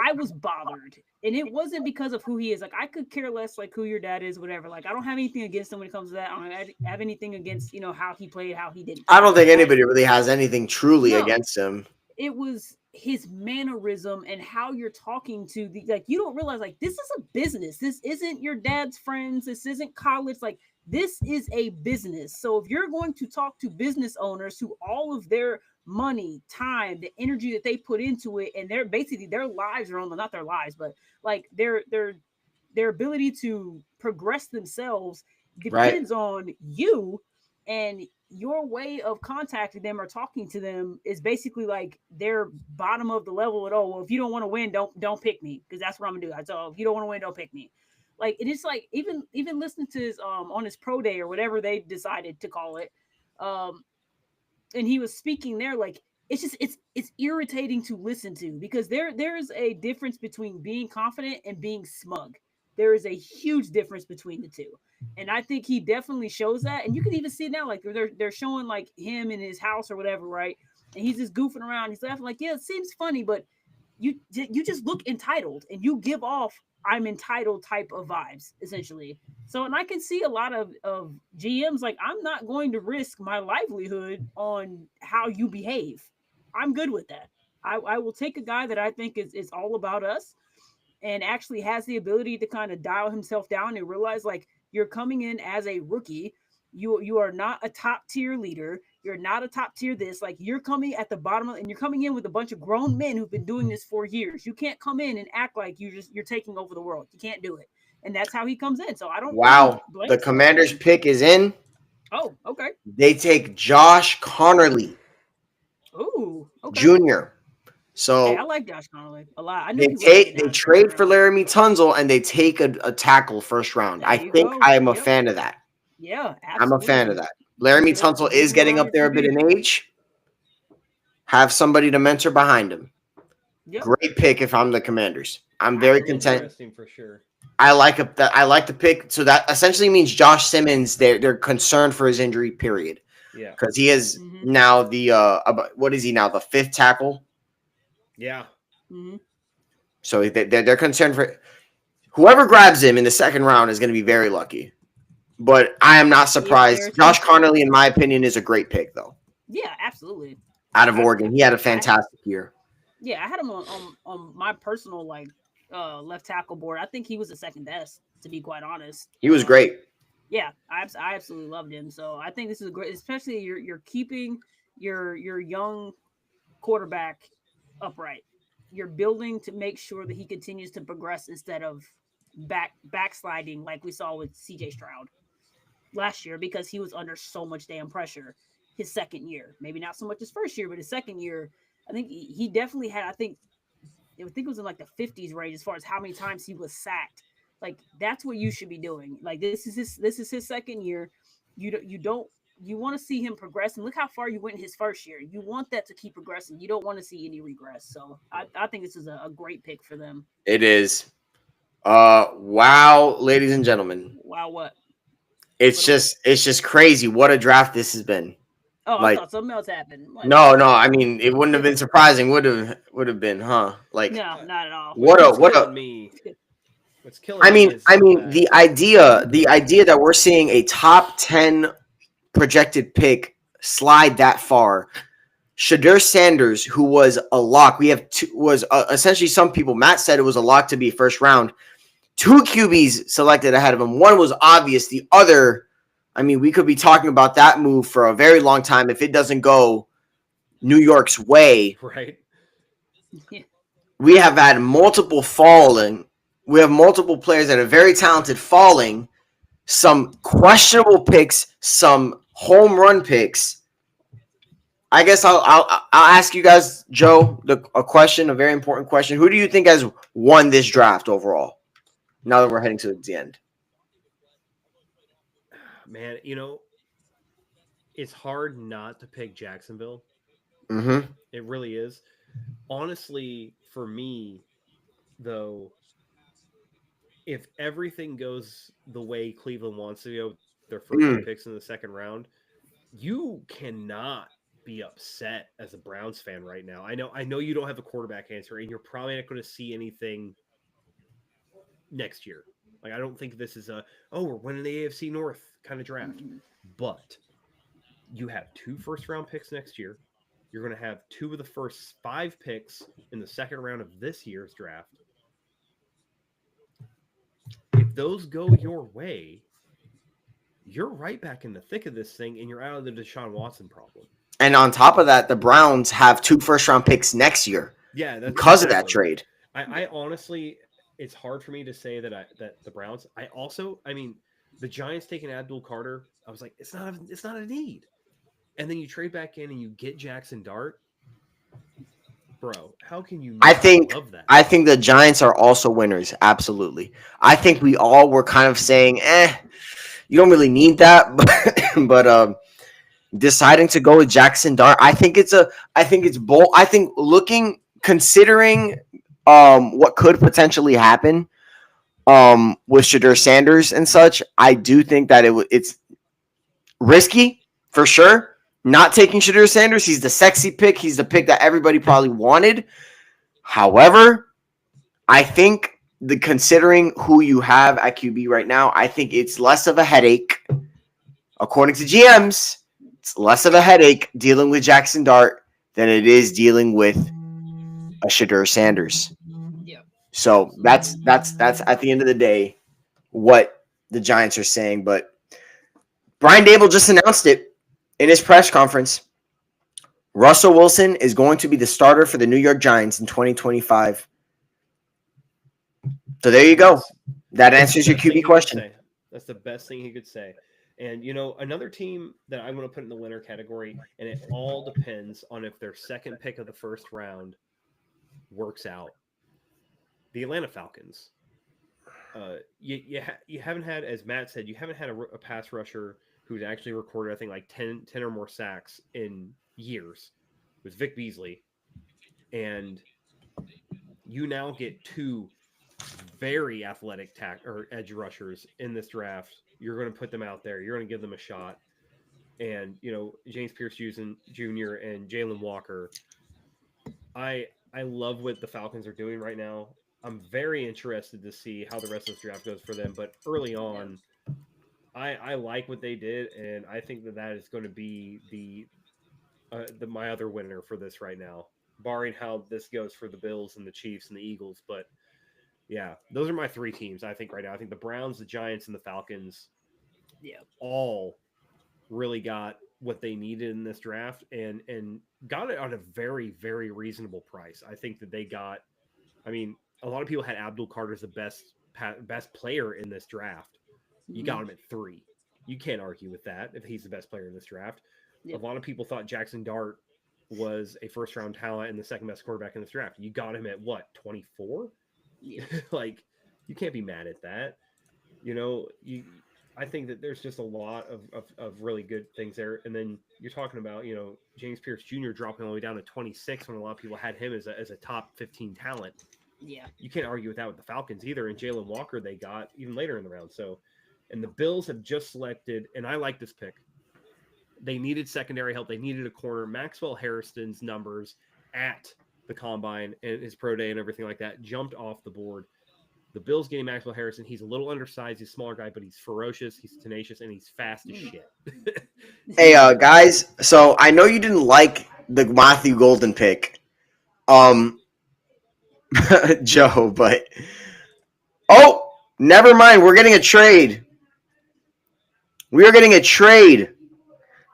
I was bothered, and it wasn't because of who he is. Like, I could care less, like, who your dad is, whatever. Like, I don't have anything against him when it comes to that. I don't have anything against, you know, how he played, how he didn't. I don't think anybody really has anything truly No. against him. It was his mannerism and how you're talking to the, like, you don't realize, like, this is a business. This isn't your dad's friends. This isn't college. Like, this is a business. So if you're going to talk to business owners who all of their money, time, the energy that they put into it, and they're basically their lives are on the, not their lives, but like their ability to progress themselves depends on you, and your way of contacting them or talking to them is basically like their bottom of the level at all. Well, if you don't want to win, don't pick me, because that's what I'm gonna do. So if you don't want to win, don't pick me. Like, it is like even listening to his on his pro day or whatever they decided to call it, and he was speaking there, like, it's just it's irritating to listen to, because there's a difference between being confident and being smug. There is a huge difference between the two. And I think he definitely shows that. And you can even see it now, like they're showing like him in his house or whatever, right? And he's just goofing around. He's laughing, like, yeah, it seems funny, but you just look entitled, and you give off I'm entitled type of vibes, essentially. So, and I can see a lot of GMs like, I'm not going to risk my livelihood on how you behave. I'm good with that. I will take a guy that I think is all about us and actually has the ability to kind of dial himself down and realize, like, you're coming in as a rookie. You are not a top tier leader. You're not a top tier this. Like, you're coming at the bottom and you're coming in with a bunch of grown men who've been doing this for years. You can't come in and act like you're taking over the world. You can't do it. And that's how he comes in. So I don't. Wow. The Commanders pick is in. Oh, okay. They take Josh Conerly. Ooh, okay. Jr. So hey, I like Josh Conerly a lot. They trade for Laramie Tunzel, and they take a tackle first round. I think I am a fan of that. Yeah, absolutely. I'm a fan of that. Laramie Tunzel is getting up there a bit in age. Have somebody to mentor behind him. Yep. Great pick if I'm the Commanders. I'm very content. Interesting for sure. I like the pick. So that essentially means Josh Simmons, they're concerned for his injury, period. Yeah. Because he is now the what is he now? The fifth tackle? Yeah. Mm-hmm. So they're concerned for whoever grabs him in the second round is going to be very lucky. But I am not surprised. Josh Conerly, in my opinion, is a great pick, though. Yeah, absolutely. Out of Oregon, he had a fantastic year. Yeah, I had him on my personal left tackle board. I think he was the second best, to be quite honest. He was great. Yeah, I absolutely loved him. So I think this is great, especially you're keeping your young quarterback upright. You're building to make sure that he continues to progress instead of backsliding like we saw with CJ Stroud last year, because he was under so much damn pressure his second year. Maybe not so much his first year, but his second year, I think he definitely had, I think it was in like the 50s range as far as how many times he was sacked. Like, that's what you should be doing. Like, this is his second year. You want to see him progress, and look how far you went in his first year. You want that to keep progressing. You don't want to see any regress. So I think this is a great pick for them. It is. Wow, ladies and gentlemen. Wow, what? It's just crazy what a draft this has been. Oh, like, I thought something else happened. Like, no. I mean, it wouldn't have been surprising. Would have been, huh? Like, no, not at all. What's killing me. I mean, the idea that we're seeing a top 10 projected pick slide that far. Shedeur Sanders, who was a lock, essentially some people. Matt said it was a lock to be first round. 2 QBs selected ahead of him. One was obvious. The other, I mean, we could be talking about that move for a very long time if it doesn't go New York's way. Right. Yeah. We have had multiple falling. We have multiple players that are very talented falling. Some questionable picks, some home run picks. I guess I'll ask you guys, Joe, a question, a very important question. Who do you think has won this draft overall? Now that we're heading to the end. Man, it's hard not to pick Jacksonville. Mm-hmm. It really is. Honestly, for me, though, if everything goes the way Cleveland wants to go, their first picks in the second round, you cannot be upset as a Browns fan right now. I know you don't have a quarterback answer, and you're probably not going to see anything next year. Like, I don't think this is we're winning the AFC North kind of draft. But you have 2 first-round picks next year. You're going to have 2 of the first 5 picks in the second round of this year's draft. If those go your way, you're right back in the thick of this thing, and you're out of the Deshaun Watson problem. And on top of that, the Browns have 2 first-round picks next year. Yeah, that's because of that trade. I honestly, it's hard for me to say that the Browns. I mean, the Giants taking Abdul Carter. I was like, it's not a need. And then you trade back in and you get Jackson Dart. Bro, how can you not love that? I think the Giants are also winners. Absolutely. I think we all were kind of saying, you don't really need that, but deciding to go with Jackson Dart, I think it's bold. I think considering what could potentially happen with Shedeur Sanders and such, I do think that it's risky for sure. Not taking Shedeur Sanders, he's the sexy pick. He's the pick that everybody probably wanted. However, I think considering who you have at QB right now, I think it's less of a headache. According to GMs, it's less of a headache dealing with Jackson Dart than it is dealing with a Shedeur Sanders. Yeah. So that's at the end of the day what the Giants are saying. But Brian Daboll just announced it in his press conference. Russell Wilson is going to be the starter for the New York Giants in 2025. So there you go. That answers your QB question. That's the best thing he could say. And, another team that I'm going to put in the winner category, and it all depends on if their second pick of the first round works out. The Atlanta Falcons. You haven't had, as Matt said, you haven't had a pass rusher who's actually recorded, I think, like 10 or more sacks in years. It was Vic Beasley. And you now get 2 very athletic edge rushers in this draft. You're going to put them out there. You're going to give them a shot. And, James Pierce Jr. and Jalen Walker. I love what the Falcons are doing right now. I'm very interested to see how the rest of this draft goes for them. But early on, I like what they did, and I think that is going to be my other winner for this right now, barring how this goes for the Bills and the Chiefs and the Eagles. But yeah, those are my 3 teams, I think, right now. I think the Browns, the Giants, and the Falcons all really got what they needed in this draft and got it on a very, very reasonable price. I think that they got – I mean, a lot of people had Abdul Carter as the best player in this draft. You got him at 3. You can't argue with that if he's the best player in this draft. Yep. A lot of people thought Jackson Dart was a first-round talent and the second-best quarterback in this draft. You got him at, 24? Yeah. Like, you can't be mad at that. I think that there's just a lot of really good things there. And then you're talking about, James Pierce Jr. dropping all the way down to 26 when a lot of people had him as a top 15 talent. Yeah. You can't argue with that with the Falcons either. And Jalen Walker they got even later in the round. So, and the Bills have just selected, and I like this pick. They needed secondary help. They needed a corner. Maxwell Harrison's numbers at the combine and his pro day and everything like that jumped off the board. The Bills getting Maxwell Harrison. He's a little undersized. He's a smaller guy, but he's ferocious. He's tenacious, and he's fast as shit. Hey, guys. So I know you didn't like the Matthew Golden pick, Joe, but never mind. We're getting a trade. We are getting a trade.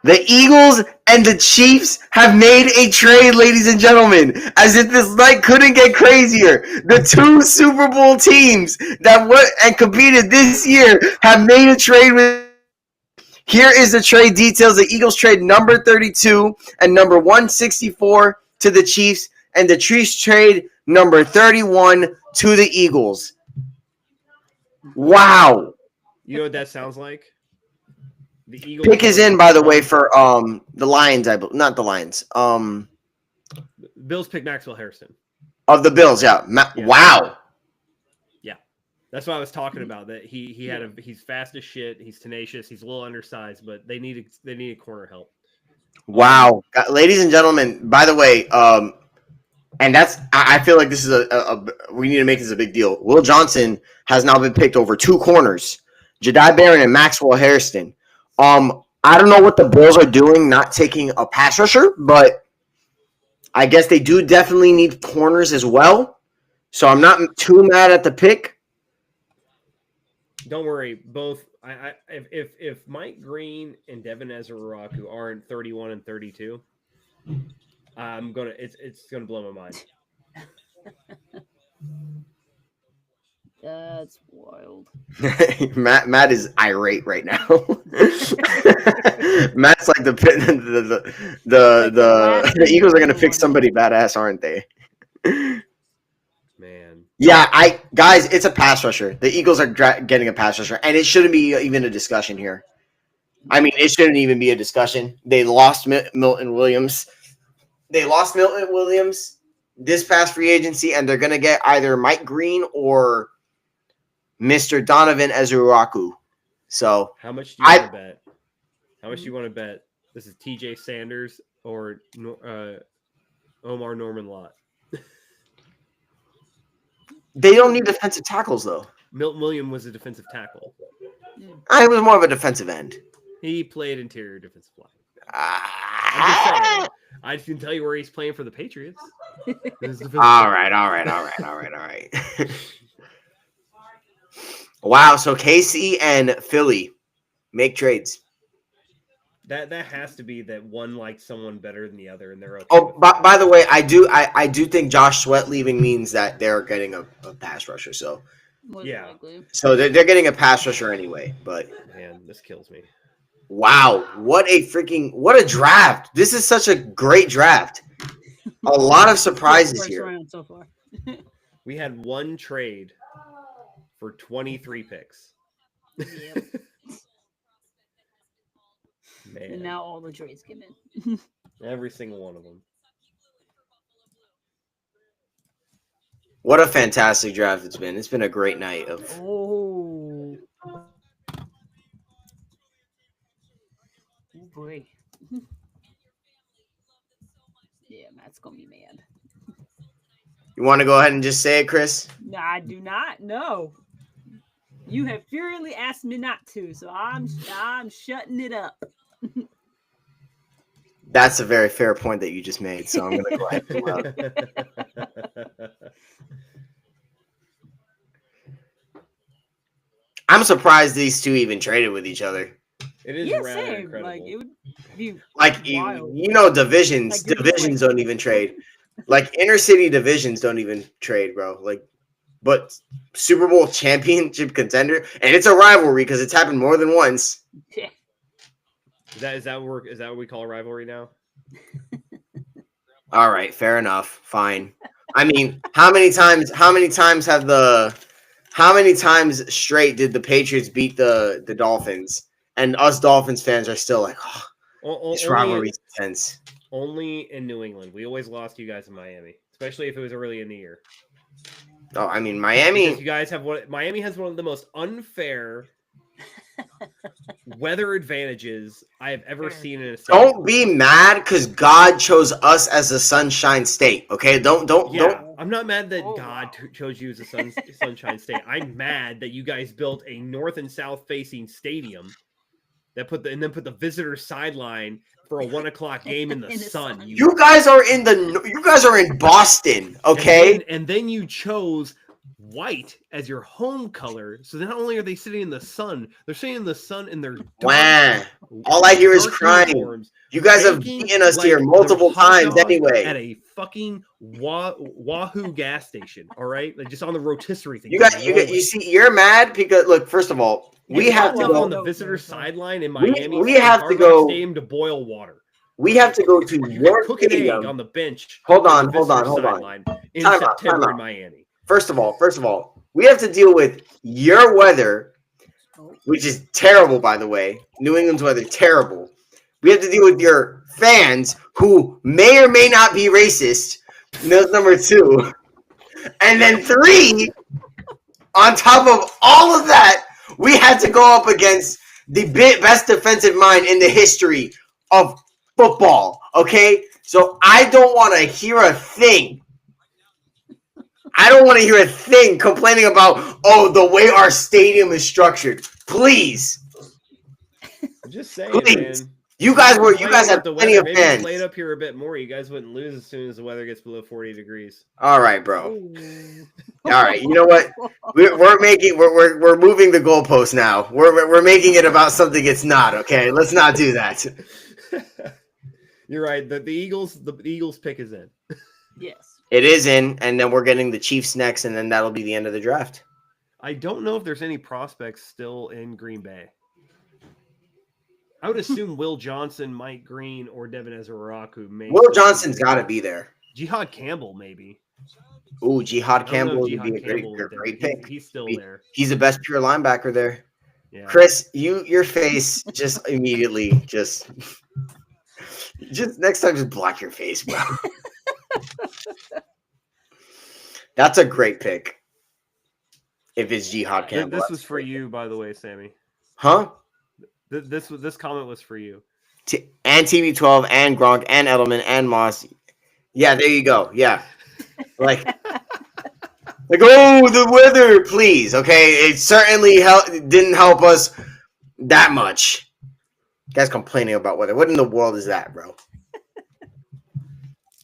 The Eagles and the Chiefs have made a trade, ladies and gentlemen, as if this night couldn't get crazier. The 2 Super Bowl teams that went and competed this year have made a trade with. Here is the trade details. The Eagles trade number 32 and number 164 to the Chiefs, and the Chiefs trade number 31 to the Eagles. Wow. You know what that sounds like? The Eagles pick is in, by the way, for the Lions. I believe, not the Lions. Bills pick Maxwell Harrison of the Bills. Yeah. Wow. Yeah, that's what I was talking about. That he's fast as shit. He's tenacious. He's a little undersized, but they needed corner help. Wow, ladies and gentlemen. By the way, and I feel like this is we need to make this a big deal. Will Johnson has now been picked over 2 corners, Jedi Barron and Maxwell Hairston. I don't know what the Bills are doing, not taking a pass rusher, but I guess they do definitely need corners as well. So I'm not too mad at the pick. Don't worry, both. If Mike Green and Devin Ezra-Ruaku aren't 31 and 32, it's gonna blow my mind. That's wild. Matt is irate right now. Matt's like the Eagles are gonna pick somebody badass, aren't they? Man. Yeah, guys, it's a pass rusher. The Eagles are getting a pass rusher, and it shouldn't be even a discussion here. I mean, it shouldn't even be a discussion. They lost Milton Williams. This past free agency, and they're gonna get either Mike Green or Mr. Donovan Ezra-Ruaku. So how much do you want to bet? How much do you want to bet? This is TJ Sanders or Omar Norman Lott. They don't need defensive tackles, though. Milton Williams was a defensive tackle. I was more of a defensive end. He played interior defensive line. I'm just saying. I can tell you where he's playing for the Patriots. All right. Wow, so KC and Philly make trades. That has to be that one likes someone better than the other, and they're okay. Oh, by the way, I do think Josh Sweat leaving means that they're getting a pass rusher. So yeah, so they're getting a pass rusher anyway. But man, this kills me. Wow, what a draft! This is such a great draft. A lot of surprises here. So far. We had one trade for 23 picks. Yep. Man. And now all the trades came in. Every single one of them. What a fantastic draft it's been. It's been a great night of. Oh boy. Yeah, Matt's gonna be mad. You want to go ahead and just say it, Chris? No, I do not. No. You have furiously asked me not to, so I'm shutting it up. That's a very fair point that you just made, so I'm going to go ahead and allow it. I'm surprised these two even traded with each other. It is rather same. incredible. Like it would be like you know, divisions don't even trade. Like inner city divisions don't even trade, bro. Like, but Super Bowl championship contender, and it's a rivalry because it's happened more than once. Yeah. Is that what we call a rivalry now? All right, fair enough. Fine. I mean, how many times straight did the Patriots beat the Dolphins? And us Dolphins fans are still like, oh, this rivalry is intense. Only in New England. We always lost you guys in Miami, especially if it was early in the year. Oh, I mean, Miami. Because you guys have Miami has one of the most unfair weather advantages I have ever seen in a state. Don't be mad because God chose us as a sunshine state. Okay, don't. I'm not mad that God chose you as a sunshine state. I'm mad that you guys built a north and south facing stadium that put the visitor sideline for a 1:00 game in the sun. You guys are in Boston, okay? And then you chose white as your home color. So not only are they sitting in the sun, they're sitting in the sun in their dark, all I hear is crying. Uniforms. You guys have beaten us here multiple times anyway. At a fucking Wahoo gas station, all right? Like just on the rotisserie thing. You see, you're mad because look. First of all, we have to go on the visitor sideline in Miami. We have to go stadium to boil water. We have to go to your cook an egg on the bench. Hold on. In September in Miami. First of all, we have to deal with your weather, which is terrible, by the way. New England's weather, terrible. We have to deal with your fans who may or may not be racist. That's number 2. And then 3, on top of all of that, we had to go up against the best defensive mind in the history of football. Okay, so I don't want to hear a thing. I don't want to hear a thing complaining about the way our stadium is structured. Please, I'm just saying, please. man. You guys Complaining had about plenty of Maybe fans. play it up here a bit more. You guys wouldn't lose as soon as the weather gets below 40 degrees. All right, bro. Ooh. All right, you know what? We're moving the goalpost now. We're making it about something it's not. Okay, let's not do that. You're right. The Eagles pick is in. Yes. It is in, and then we're getting the Chiefs next, and then that'll be the end of the draft. I don't know if there's any prospects still in Green Bay. I would assume Will Johnson, Mike Green, or Devin Ezra-Raku. Will Johnson's got to be there. Jihad Campbell, maybe. Ooh, Jihad I don't know Campbell if would be a Jihad Campbell would great there. pick. He's still there. He's the best pure linebacker there. Yeah. Chris, your face just immediately just next time just block your face, bro. That's a great pick. If it's Jihad Campbell. This was for you, by the way, Sammy. Huh? This comment was for you. And TB12 and Gronk and Edelman and Moss. Yeah, there you go. Yeah. Like the weather, please. Okay. It certainly didn't help us that much. You guys complaining about weather. What in the world is that, bro?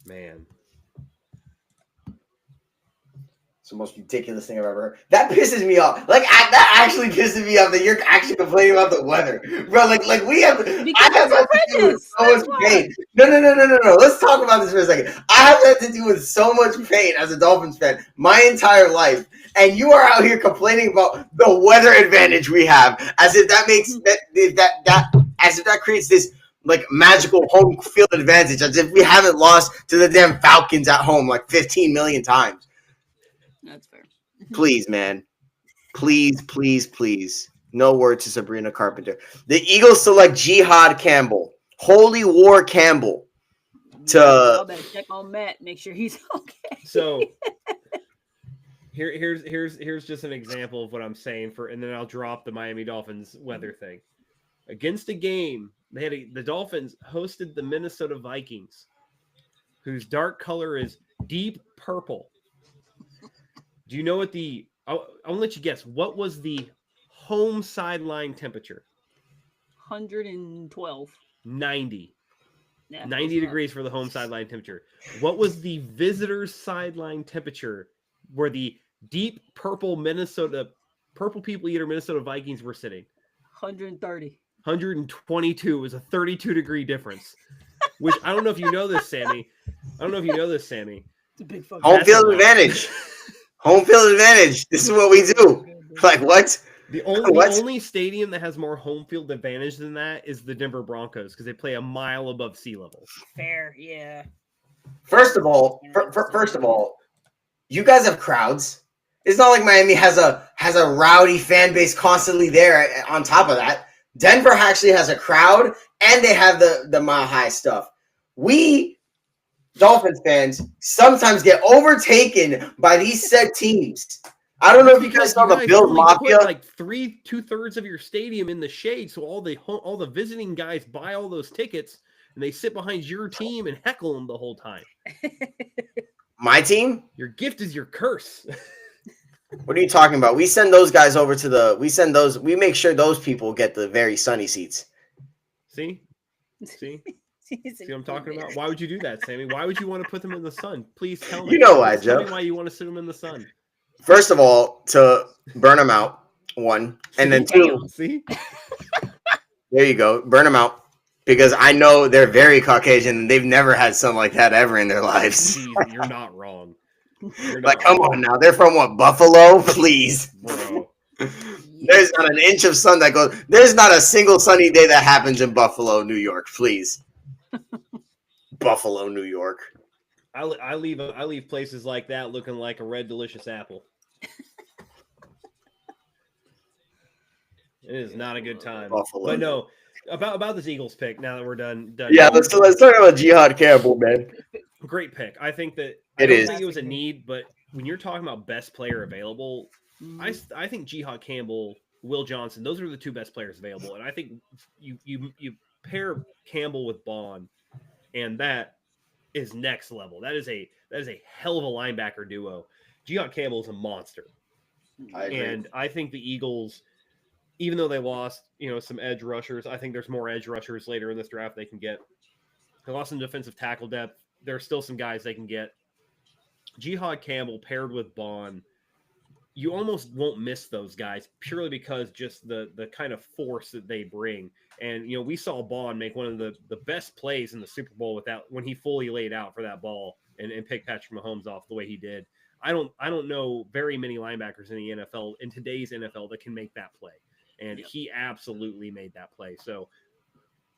Man. It's the most ridiculous thing I've ever heard. That pisses me off. Like that actually pisses me off that you're actually complaining about the weather, bro. Like we have. I have that to do with so much pain. No. Let's talk about this for a second. I have that to do with so much pain as a Dolphins fan my entire life, and you are out here complaining about the weather advantage we have, as if that makes as if that creates this like magical home field advantage, as if we haven't lost to the damn Falcons at home like 15 million times. That's fair. Please, man. Please. No word to Sabrina Carpenter. The Eagles select Jihad Campbell. Holy War Campbell. Y'all better check on Matt. Make sure he's okay. So here's just an example of what I'm saying and then I'll drop the Miami Dolphins weather thing. Against a game, the Dolphins hosted the Minnesota Vikings, whose dark color is deep purple. Do you know what I'll let you guess. What was the home sideline temperature? 112. 90. Yeah, 90 degrees for the home sideline temperature. What was the visitors' sideline temperature where the deep purple people eater Minnesota Vikings were sitting? 130. 122 was a 32-degree difference. Which I don't know if you know this, Sammy. It's a big fucking Home field advantage. Home field advantage. This is what we do. Like what? The only stadium that has more home field advantage than that is the Denver Broncos because they play a mile above sea level. Fair, yeah. First of all, you guys have crowds. It's not like Miami has a rowdy fan base constantly there. On top of that, Denver actually has a crowd and they have the mile high stuff. We Dolphins fans sometimes get overtaken by these said teams. I don't know if you guys saw the Bills Mafia. Put like 2/3 of your stadium in the shade, so all the visiting guys buy all those tickets and they sit behind your team and heckle them the whole time. My team? Your gift is your curse. What are you talking about? We send those guys over to we make sure those people get the very sunny seats. See what I'm talking about? Why would you do that, Sammy? Why would you want to put them in the sun? Please tell me. You know why, Joe. Tell me why you want to sit them in the sun. First of all, to burn them out, one. And then two. See? There you go. Burn them out. Because I know they're very Caucasian and they've never had sun like that ever in their lives. Jeez, you're not wrong. Come on now. They're from what? Buffalo? Please. Bro. There's not an inch of sun that goes. There's not a single sunny day that happens in Buffalo, New York. Please. Buffalo, New York. I leave places like that looking like a red delicious apple. It is not a good time. Buffalo. But no, about this Eagles pick. Now that we're done. Yeah, let's talk about Jihad Campbell, man. Great pick. I think that I don't think it was a need, but when you're talking about best player available, I think Jihad Campbell, Will Johnson, those are the two best players available, and I think you pair Campbell with Bond. and that is next level. That is a hell of a linebacker duo. Jihad Campbell is a monster. I agree. And I think the Eagles, even though they lost, some edge rushers, I think there's more edge rushers later in this draft they can get. They lost some defensive tackle depth. There are still some guys they can get. Jihad Campbell paired with Bond, you almost won't miss those guys purely because just the kind of force that they bring. And, we saw Bond make one of the best plays in the Super Bowl when he fully laid out for that ball and picked Patrick Mahomes off the way he did. I don't know very many linebackers in the NFL, in today's NFL, that can make that play. And he absolutely made that play. So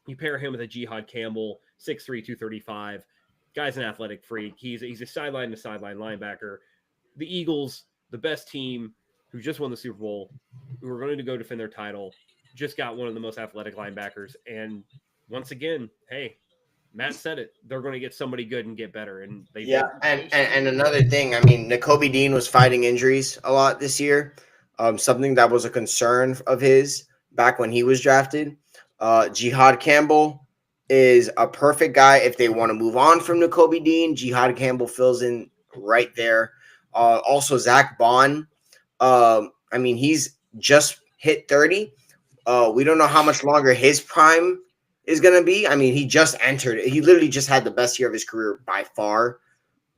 you pair him with a Jihad Campbell, 6'3", 235. Guy's an athletic freak. He's a sideline-to-sideline linebacker. The Eagles, the best team who just won the Super Bowl, who are going to go defend their title, just got one of the most athletic linebackers. And once again, hey, Matt said it. They're going to get somebody good and get better. And they did. And another thing, I mean, Nakobe Dean was fighting injuries a lot this year. Something that was a concern of his back when he was drafted. Jihad Campbell is a perfect guy if they want to move on from Nakobe Dean. Jihad Campbell fills in right there. Also, Zach Bond. I mean, he's just hit 30. We don't know how much longer his prime is going to be. I mean, he just entered it. He literally just had the best year of his career by far.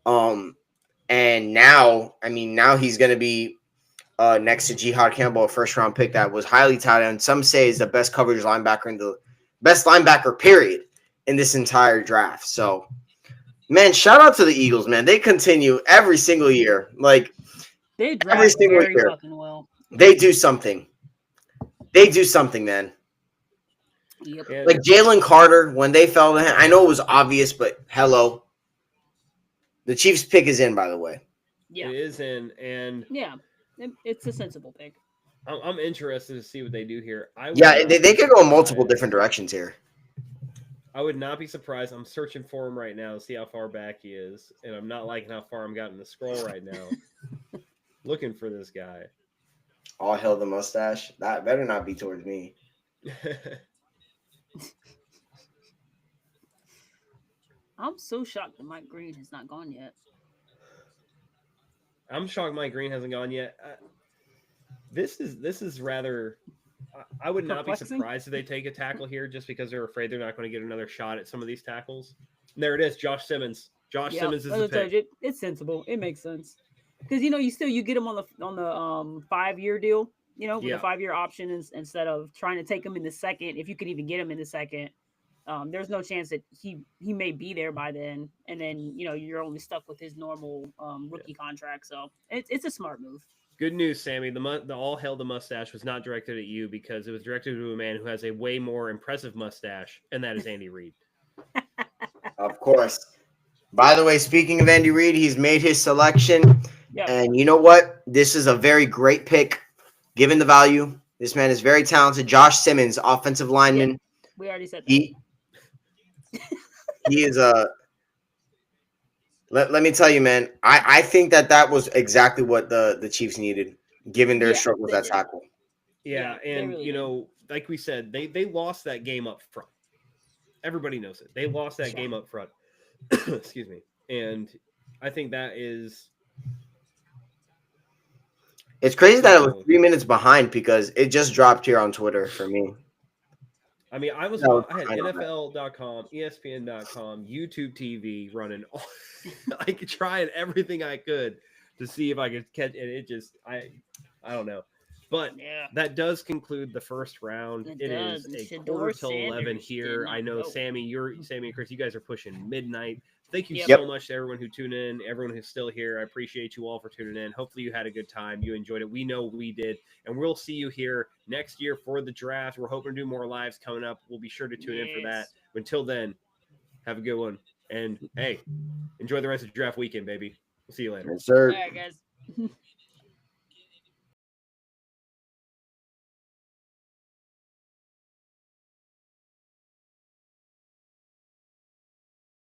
And now he's going to be next to Jihad Campbell, a first-round pick that was highly touted. And some say is the best coverage linebacker best linebacker, period, in this entire draft. So, man, shout out to the Eagles, man. They continue every single year. Like, they draft every single very year. fucking well. They do something. They do something, man. Yep. And Like Jalen Carter, when they fell to him, I know it was obvious, but hello. The Chiefs pick is in, by the way. Yeah. it is in, and Yeah. It's a sensible pick. I'm interested to see what they do here. They could go in multiple different directions here. I would not be surprised. I'm searching for him right now to see how far back he is, and I'm not liking how far I'm gotten the scroll right now. Looking for this guy. All hail the mustache. That better not be towards me. I'm so shocked that Mike Green has not gone yet. I'm shocked Mike Green hasn't gone yet. This is rather. I would not be Perplexing? surprised if they take a tackle here, just because they're afraid they're not going to get another shot at some of these tackles. There it is, Josh Simmons. Josh Simmons is the pick. It's sensible. It makes sense because you get him on the 5-year deal. With a 5-year option instead of trying to take him in the second. If you could even get him in the second, there's no chance that he may be there by then, and then you're only stuck with his normal rookie contract. So it's a smart move. Good news, Sammy. The all hail the mustache was not directed at you because it was directed to a man who has a way more impressive mustache, and that is Andy Reid. Of course. By the way, speaking of Andy Reid, he's made his selection. Yeah. And you know what? This is a very great pick, given the value. This man is very talented. Josh Simmons, offensive lineman. Yeah, we already said that. He is a. Let me tell you, man. I think that was exactly what the Chiefs needed, given their struggles at tackle. Yeah, Yeah, and really did. like we said, they lost that game up front. Everybody knows it. They lost that game up front. Excuse me. And I think that is. It's crazy that it was 3 minutes behind because it just dropped here on Twitter for me. I mean, I had NFL.com, ESPN.com, YouTube TV running. I could try everything I could to see if I could catch it. It just, I don't know. But that does conclude the first round. It is a Shedeur 11 Sanders here. did I know not go. Sammy and Chris, you guys are pushing midnight. Thank you Yep. so much to everyone who tuned in, everyone who's still here. I appreciate you all for tuning in. Hopefully you had a good time. You enjoyed it. We know we did. And we'll see you here next year for the draft. We're hoping to do more lives coming up. We'll be sure to tune in for that. Until then, have a good one. And, hey, enjoy the rest of the draft weekend, baby. We'll see you later. Yes, sir. All right, guys.